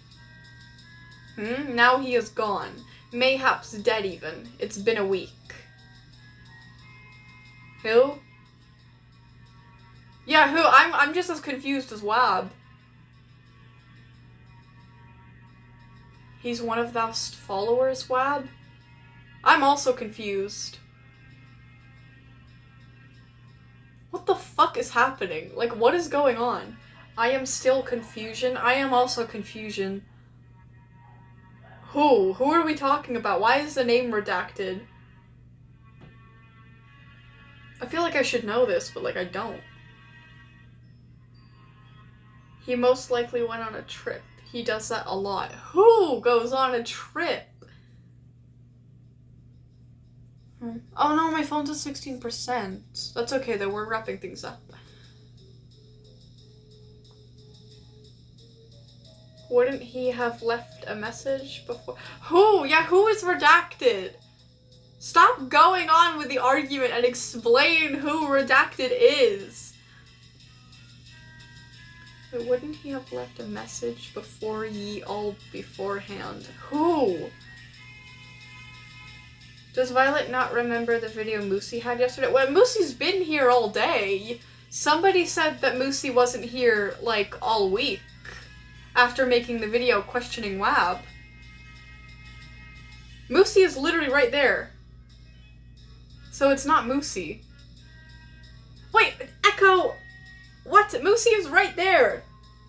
Now he is gone. Mayhaps dead even. It's been a week. Who? Yeah, who? I'm just as confused as Wab. He's one of thou followers, Wab? I'm also confused. What the fuck is happening? Like, what is going on? I am still confusion. I am also confusion. Who? Who are we talking about? Why is the name redacted? I feel like I should know this, but like I don't. He most likely went on a trip. He does that a lot. Who goes on a trip? Oh no, my phone's at 16%. That's okay though, we're wrapping things up. Wouldn't he have left a message before? Who? Yeah, who is redacted? Stop going on with the argument and explain who redacted is. But wouldn't he have left a message before ye all beforehand? Who? Does Violet not remember the video Moosey had yesterday? Well, Moosey's been here all day. Somebody said that Moosey wasn't here, like, all week after making the video questioning Wab. Moosey is literally right there. So it's not Moosey. Wait, Echo! What? Moosey is right there!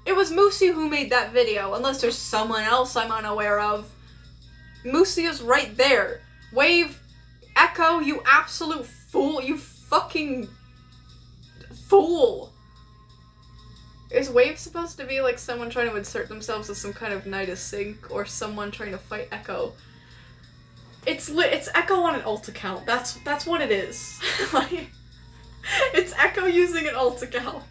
It was Moosey who made that video, unless there's someone else I'm unaware of. Moosey is right there. Wave, Echo, you absolute fool. You fucking fool. Is Wave supposed to be like someone trying to insert themselves as some kind of Knight of Sync, or someone trying to fight Echo? It's Echo on an alt account. That's what it is. Like, it's Echo using an alt account.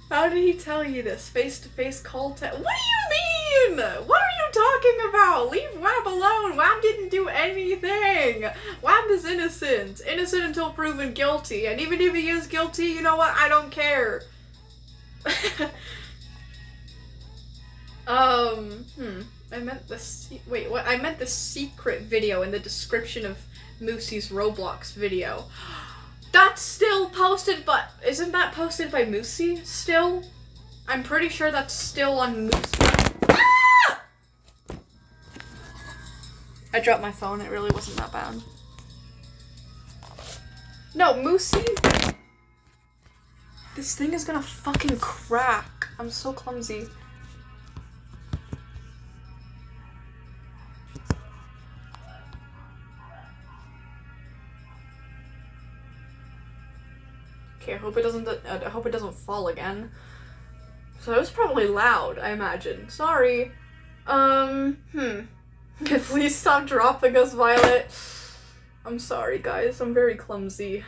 How did he tell you this? Face-to-face call to— What do you mean? What are you talking about? Leave Wab alone. Wab didn't do anything. Wab is innocent. Innocent until proven guilty. And even if he is guilty, you know what? I don't care. I meant I meant the secret video in the description of Moosey's Roblox video. That's still posted, but isn't that posted by Moosey still? I'm pretty sure that's still on Moosey. Ah! I dropped my phone, it really wasn't that bad. No, Moosey? This thing is gonna fucking crack. I'm so clumsy. Okay, I hope it doesn't fall again. So it was probably loud, I imagine. Sorry. Please stop dropping us, Violet. I'm sorry, guys. I'm very clumsy.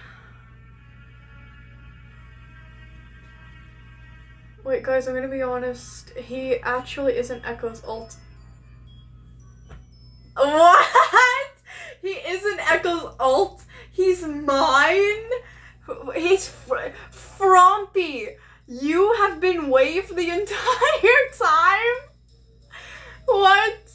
Wait, guys, I'm gonna be honest. He actually isn't Echo's alt. What? He isn't Echo's alt? He's mine? He's Frompy. You have been Wave the entire time? What?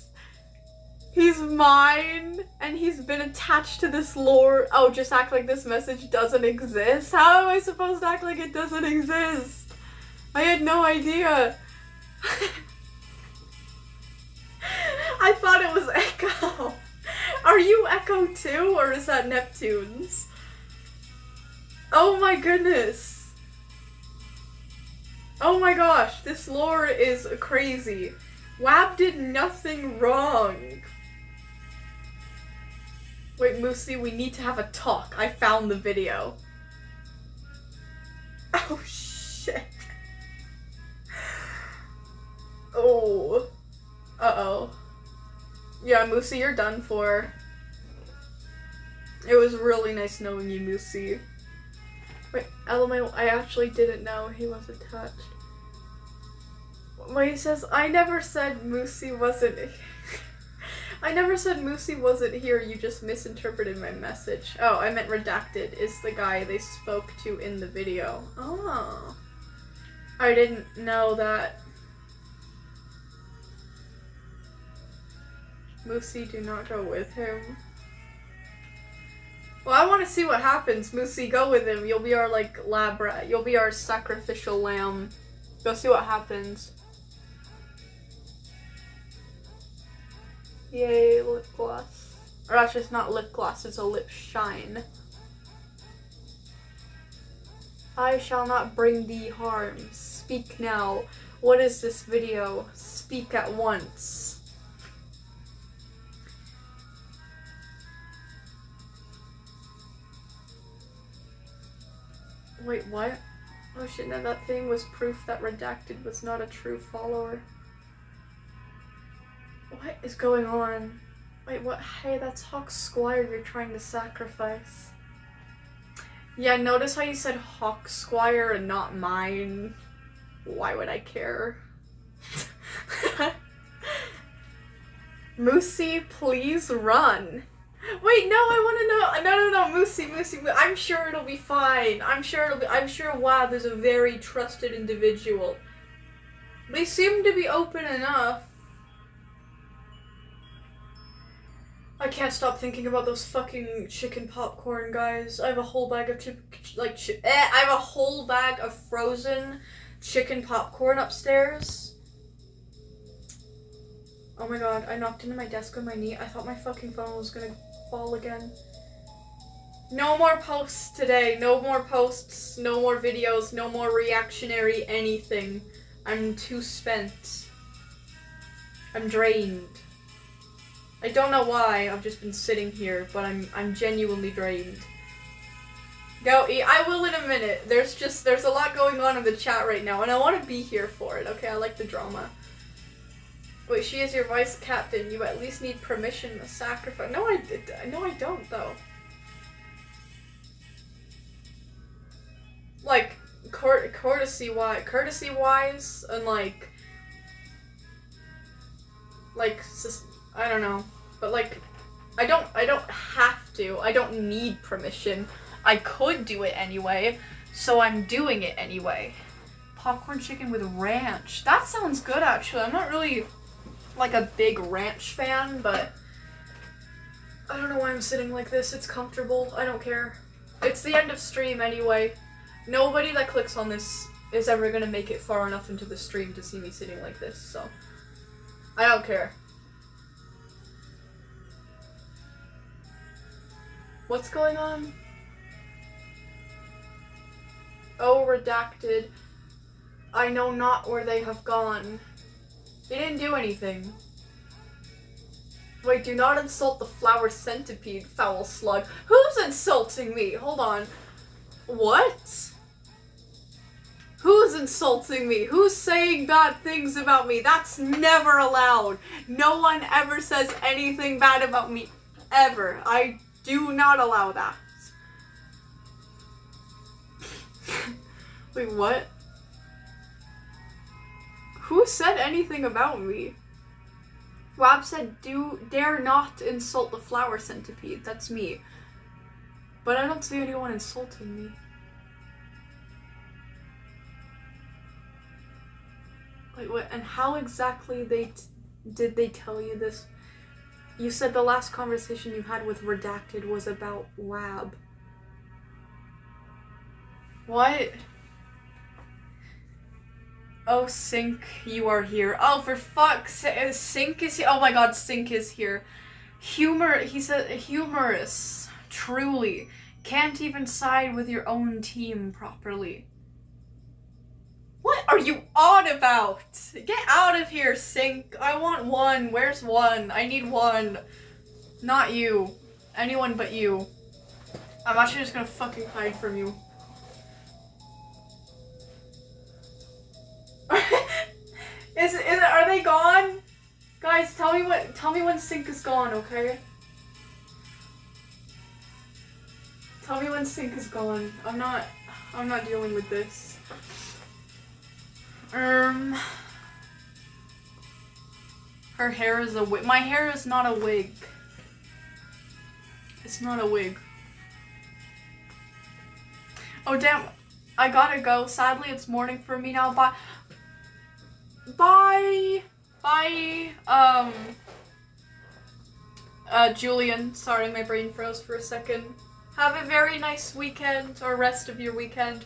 He's mine, and he's been attached to this lore. Oh, just act like this message doesn't exist? How am I supposed to act like it doesn't exist? I had no idea. I thought it was Echo. Are you Echo too, or is that Neptune's? Oh my goodness. Oh my gosh, this lore is crazy. Wab did nothing wrong. Wait, Moosey, we need to have a talk. I found the video. Oh shit. Oh. Uh-oh. Yeah, Moosey, you're done for. It was really nice knowing you, Moosey. Wait, LMAO, I actually didn't know he was attached. Wait, he says, I never said Moosey wasn't... I never said Moosey wasn't here, you just misinterpreted my message. Oh, I meant redacted is the guy they spoke to in the video. Oh. I didn't know that. Moosey, do not go with him. Well, I want to see what happens. Moosey, go with him. You'll be our, like, lab rat. You'll be our sacrificial lamb. Go see what happens. Yay, lip gloss. Or actually, it's not lip gloss, it's a lip shine. I shall not bring thee harm. Speak now. What is this video? Speak at once. Wait, what? Oh shit, now that thing was proof that Redacted was not a true follower. What is going on? Wait, what? Hey, that's Hawk Squire you're trying to sacrifice. Yeah, notice how you said Hawk Squire and not mine? Why would I care? Moosey, please run. Wait, no, I want to know. No, Moosey. I'm sure it'll be fine. I'm sure Wab is a very trusted individual. They seem to be open enough. I can't stop thinking about those fucking chicken popcorn, guys. I have a whole bag of I have a whole bag of frozen chicken popcorn upstairs. Oh my god, I knocked into my desk on my knee. I thought my fucking phone was gonna fall again. No more posts today. No more posts. No more videos. No more reactionary anything. I'm too spent. I'm drained. I don't know why. I've just been sitting here, but I'm genuinely drained. Go eat. I will in a minute. There's a lot going on in the chat right now, and I want to be here for it. Okay, I like the drama. Wait, she is your vice captain. You at least need permission to sacrifice. No, I don't though. Like courtesy wise, and like I don't know, but like I don't have to. I don't need permission. I could do it anyway, so I'm doing it anyway. Popcorn chicken with ranch. That sounds good actually. I'm not really like a big ranch fan, but I don't know why I'm sitting like this. It's comfortable. I don't care. It's the end of stream anyway. Nobody that clicks on this is ever gonna make it far enough into the stream to see me sitting like this, so I don't care. What's going on? Oh, redacted. I know not where they have gone. They didn't do anything. Wait, do not insult the flower centipede, foul slug. Who's insulting me? Hold on. What? Who's insulting me? Who's saying bad things about me? That's never allowed. No one ever says anything bad about me. Ever. I do not allow that. Wait, what? Who said anything about me? Wab said, dare not insult the flower centipede. That's me. But I don't see anyone insulting me. Wait, what? And how exactly did they tell you this? You said the last conversation you had with Redacted was about Wab. What? Oh, Sync, you are here. Oh, for fuck's sake, Sync is here. Oh my god, Sync is here. He said, humorous. Truly. Can't even side with your own team properly. What are you on about? Get out of here, Sync. I want one. Where's one? I need one. Not you. Anyone but you. I'm actually just gonna fucking hide from you. Are they gone? Guys, tell me when Sync is gone, okay? Tell me when Sync is gone. I'm not dealing with this. Her hair is a wig. My hair is not a wig. It's not a wig. Oh damn, I gotta go. Sadly, it's morning for me now. Bye. Bye. Julian. Sorry, my brain froze for a second. Have a very nice weekend, or rest of your weekend.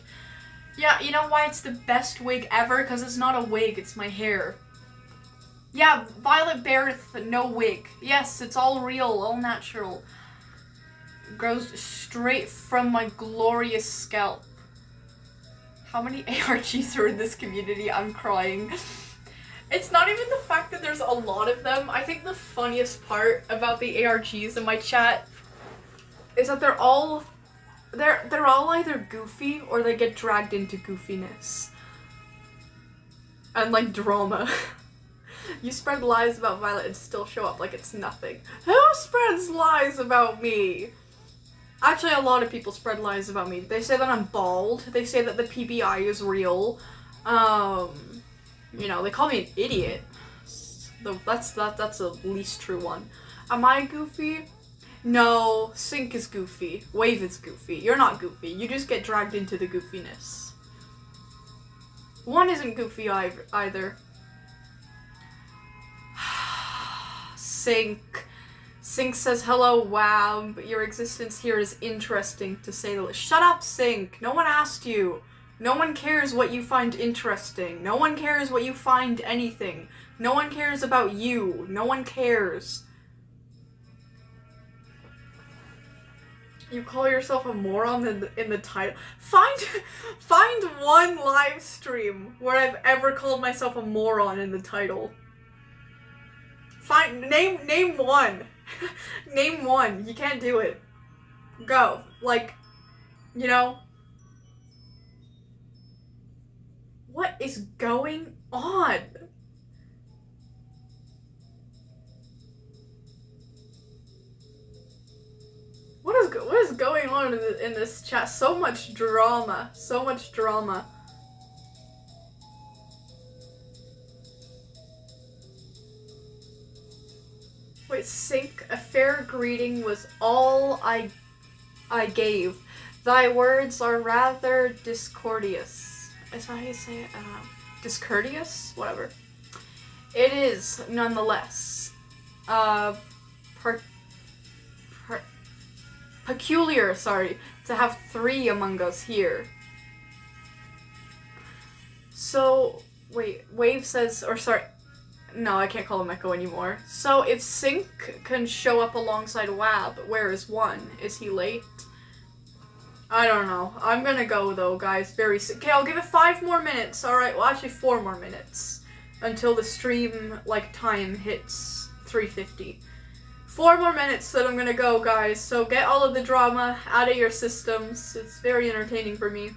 Yeah, you know why it's the best wig ever? Because it's not a wig, it's my hair. Yeah, Violet Bareth, no wig. Yes, it's all real, all natural. Grows straight from my glorious scalp. How many ARGs are in this community? I'm crying. It's not even the fact that there's a lot of them. I think the funniest part about the ARGs in my chat is that they're all either goofy or they get dragged into goofiness. And like drama. You spread lies about Violet and still show up like it's nothing. Who spreads lies about me? Actually, a lot of people spread lies about me. They say that I'm bald. They say that the PBI is real. You know, they call me an idiot. That's the least true one. Am I goofy? No, Sync is goofy. Wave is goofy. You're not goofy. You just get dragged into the goofiness. One isn't goofy either. Sync. Sync says, hello, wow, but your existence here is interesting, to say the least. Shut up, Sync. No one asked you. No one cares what you find interesting. No one cares what you find anything. No one cares about you. No one cares. You call yourself a moron in the title. Find one live stream where I've ever called myself a moron in the title. Name one. Name one. You can't do it. Go. Like, you know. What is going on? What is going on in this chat? So much drama. So much drama. Wait, Sync, a fair greeting was all I gave. Thy words are rather discourteous. Is that how you say it? I don't know. Discourteous? Whatever. It is, nonetheless, peculiar, to have three among us here. So, wait, Wave says, no, I can't call him Echo anymore. So, if Sync can show up alongside Wab, where is one? Is he late? I don't know. I'm gonna go, though, guys, very soon. Okay, I'll give it 5 more minutes, alright? Well, actually 4 more minutes. Until the stream, time hits 3:50. 4 more minutes that I'm gonna go, guys. So get all of the drama out of your systems. It's very entertaining for me.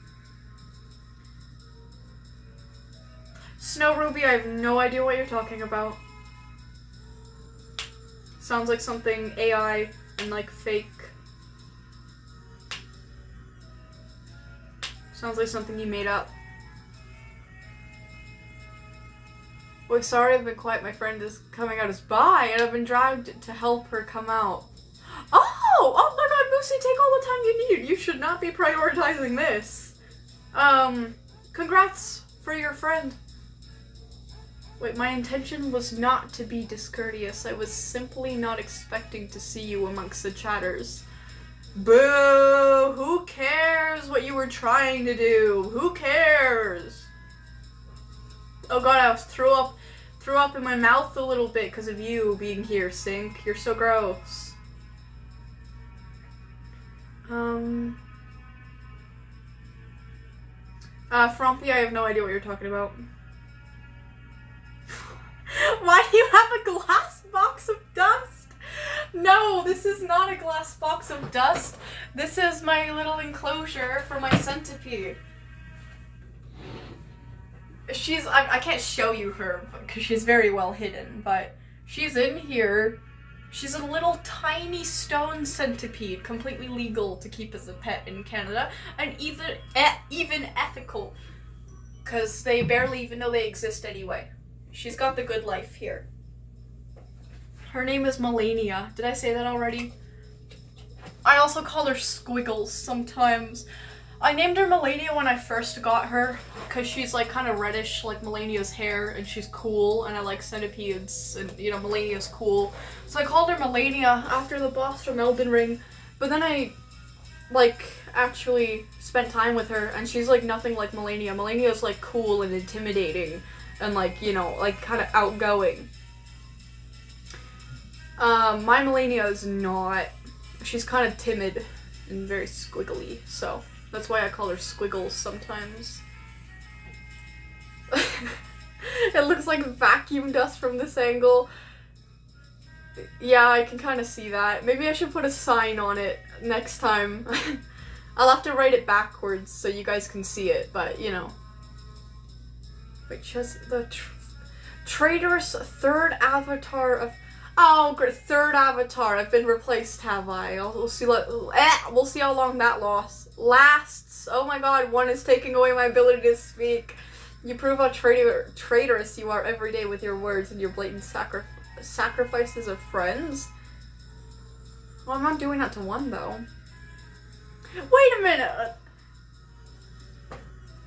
Snow Ruby, I have no idea what you're talking about. Sounds like something AI and, fake. Sounds like something you made up. Wait, sorry I've been quiet. My friend is coming out as bi, and I've been dragged to help her come out. Oh my god, Moosey, take all the time you need. You should not be prioritizing this. Congrats for your friend. Wait, my intention was not to be discourteous. I was simply not expecting to see you amongst the chatters. Boo! Who cares what you were trying to do? Who cares? Oh god, I threw up in my mouth a little bit because of you being here, Sync. You're so gross. Frumpy, I have no idea what you're talking about. Why do you have a glass box of dust? No, this is not a glass box of dust. This is my little enclosure for my centipede. I can't show you her because she's very well hidden, but she's in here. She's a little tiny stone centipede, completely legal to keep as a pet in Canada, and even ethical, because they barely even know they exist anyway. She's got the good life here. Her name is Melania. Did I say that already? I also call her Squiggles sometimes. I named her Melania when I first got her, because she's kind of reddish, like Melania's hair, and she's cool, and I like centipedes, and Melania's cool. So I called her Melania after the boss from Elden Ring, but then I, actually spent time with her, and she's nothing like Melania. Melania's cool and intimidating, and kind of outgoing. My Melania is not. She's kind of timid and very squiggly, so that's why I call her Squiggles sometimes. It looks like vacuum dust from this angle. Yeah, I can kind of see that. Maybe I should put a sign on it next time. I'll have to write it backwards so you guys can see it, but Wait, just the traitorous third avatar of... Oh, great, third avatar. I've been replaced, have I? We'll see. We'll see how long that lasts. Oh my god, one is taking away my ability to speak. You prove how traitorous you are every day with your words and your blatant sacrifices of friends. Well, I'm not doing that to one, though. Wait a minute!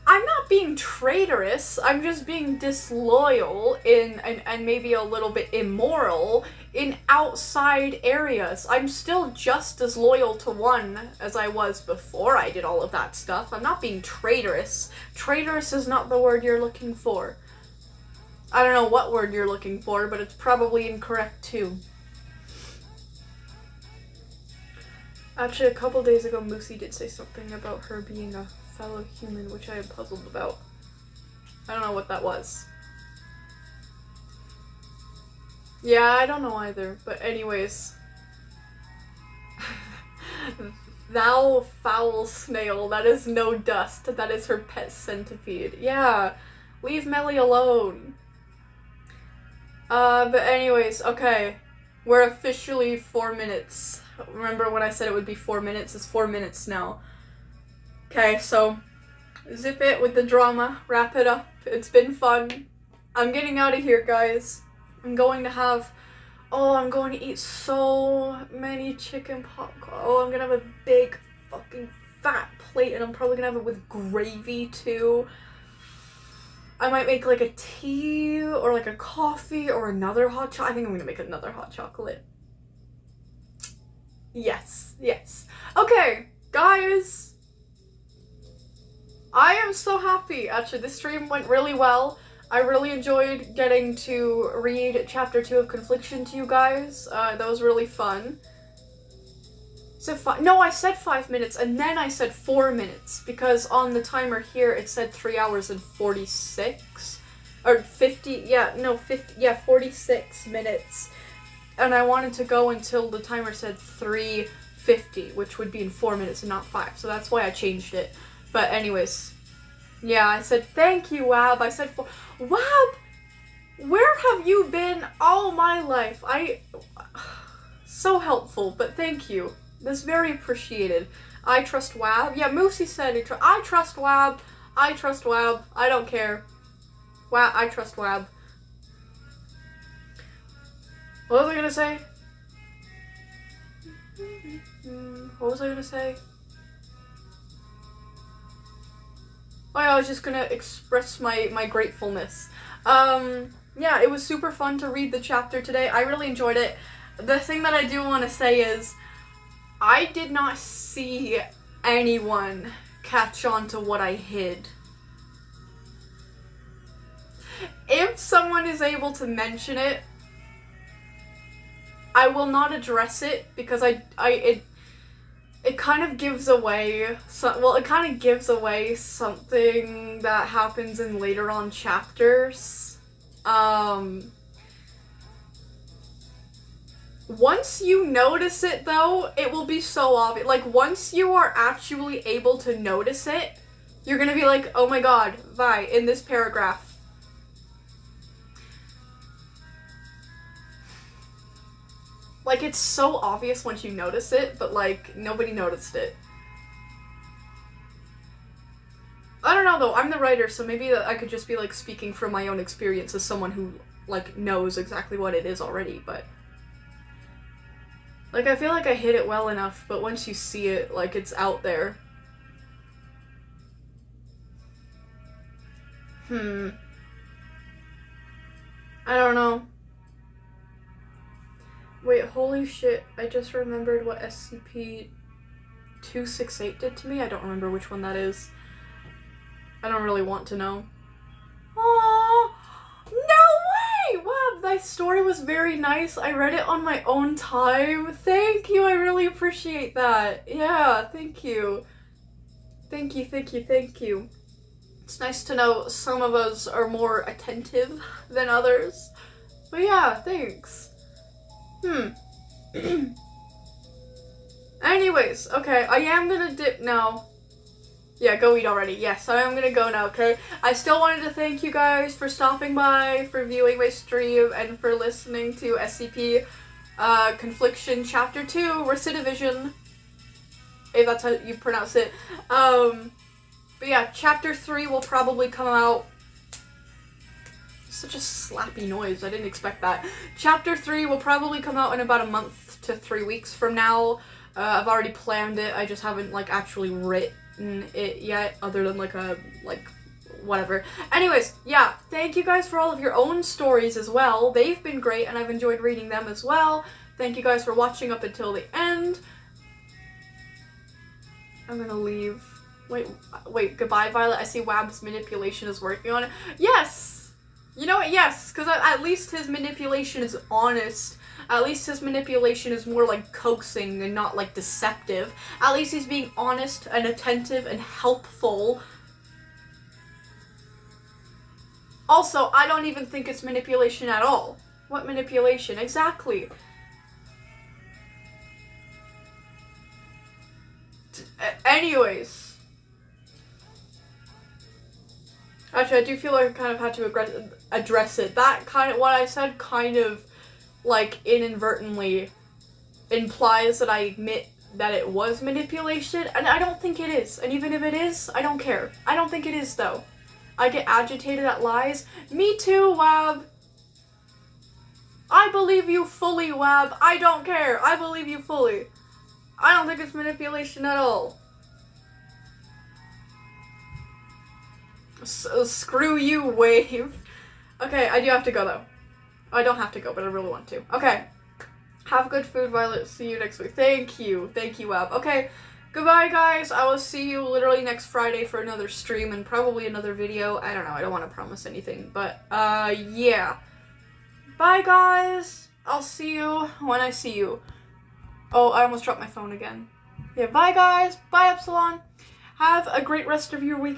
I'm not being traitorous, I'm just being disloyal and maybe a little bit immoral in outside areas. I'm still just as loyal to one as I was before I did all of that stuff. I'm not being traitorous. Traitorous is not the word you're looking for. I don't know what word you're looking for, but it's probably incorrect too. Actually, a couple days ago, Moosey did say something about her being a fellow human, which I am puzzled about. I don't know what that was. Yeah, I don't know either, but anyways. Thou foul snail, that is no dust, that is her pet centipede. Yeah, leave Melly alone. But anyways, okay. We're officially 4 minutes. Remember when I said it would be 4 minutes? It's 4 minutes now. Okay, so zip it with the drama, wrap it up. It's been fun. I'm getting out of here, guys. I'm going to eat so many chicken popcorn. Oh, I'm gonna have a big fucking fat plate and I'm probably gonna have it with gravy too. I might make like a tea or like a coffee or another hot chocolate. I think I'm gonna make another hot chocolate. Yes, yes. Okay, guys. I am so happy. Actually, this stream went really well. I really enjoyed getting to read Chapter 2 of Confliction to you guys. That was really fun. No, I said 5 minutes, and then I said 4 minutes, because on the timer here it said 3 hours and 46. Or 50, yeah, no, 50, yeah, 46 minutes. And I wanted to go until the timer said 3:50, which would be in 4 minutes and not 5, so that's why I changed it. But anyways, yeah, I said, thank you, Wab. I said, Wab, where have you been all my life? So helpful, but thank you. That's very appreciated. I trust Wab. Yeah, Moosey said, I trust Wab. I trust Wab. I don't care. I trust Wab. What was I gonna say? What was I gonna say? Oh yeah, I was just gonna express my gratefulness. Yeah, it was super fun to read the chapter today. I really enjoyed it. The thing that I do want to say is, I did not see anyone catch on to what I hid. If someone is able to mention it, I will not address it because it kind of gives away, it kind of gives away something that happens in later on chapters. Once you notice it though, it will be so obvious. Like, once you are actually able to notice it, you're gonna be like, oh my god, Vi, in this paragraph. Like, it's so obvious once you notice it, but, like, nobody noticed it. I don't know, though. I'm the writer, so maybe I could just be, like, speaking from my own experience as someone who, like, knows exactly what it is already, but... Like, I feel like I hid it well enough, but once you see it, like, it's out there. I don't know. Wait, holy shit, I just remembered what SCP-268 did to me. I don't remember which one that is. I don't really want to know. Aww! No way! Wow, that story was very nice. I read it on my own time. Thank you, I really appreciate that. Yeah, thank you. Thank you, thank you, thank you. It's nice to know some of us are more attentive than others. But yeah, thanks. Anyways, okay, I am gonna dip now. Yeah, go eat already. Yes, I am gonna go now, okay? I still wanted to thank you guys for stopping by, for viewing my stream, and for listening to SCP Confliction Chapter 2, Recidivism, if that's how you pronounce it. But yeah, Chapter 3 will probably come out Such a slappy noise. I didn't expect that. Chapter 3 will probably come out in about a month to 3 weeks from now. I've already planned it. I just haven't, like, actually written it yet, other than, like, whatever. Anyways, yeah, thank you guys for all of your own stories as well. They've been great, and I've enjoyed reading them as well. Thank you guys for watching up until the end. I'm gonna leave. Wait, goodbye, Violet. I see Wab's manipulation is working on it. Yes! You know what? Yes, because at least his manipulation is honest. At least his manipulation is more like coaxing and not like deceptive. At least he's being honest and attentive and helpful. Also, I don't even think it's manipulation at all. What manipulation? Exactly. Anyways. Actually, I do feel like I kind of had to address it. That kind of, what I said kind of, like, inadvertently implies that I admit that it was manipulation, and I don't think it is. And even if it is, I don't care. I don't think it is, though. I get agitated at lies. Me too, Wab. I believe you fully, Wab. I don't care. I believe you fully. I don't think it's manipulation at all. So, screw you, Wave. Okay, I do have to go, though. I don't have to go, but I really want to. Okay. Have good food, Violet. See you next week. Thank you. Thank you, Wab. Okay. Goodbye, guys. I will see you literally next Friday for another stream and probably another video. I don't know. I don't want to promise anything, but, yeah. Bye, guys. I'll see you when I see you. Oh, I almost dropped my phone again. Yeah, bye, guys. Bye, Epsilon. Have a great rest of your week.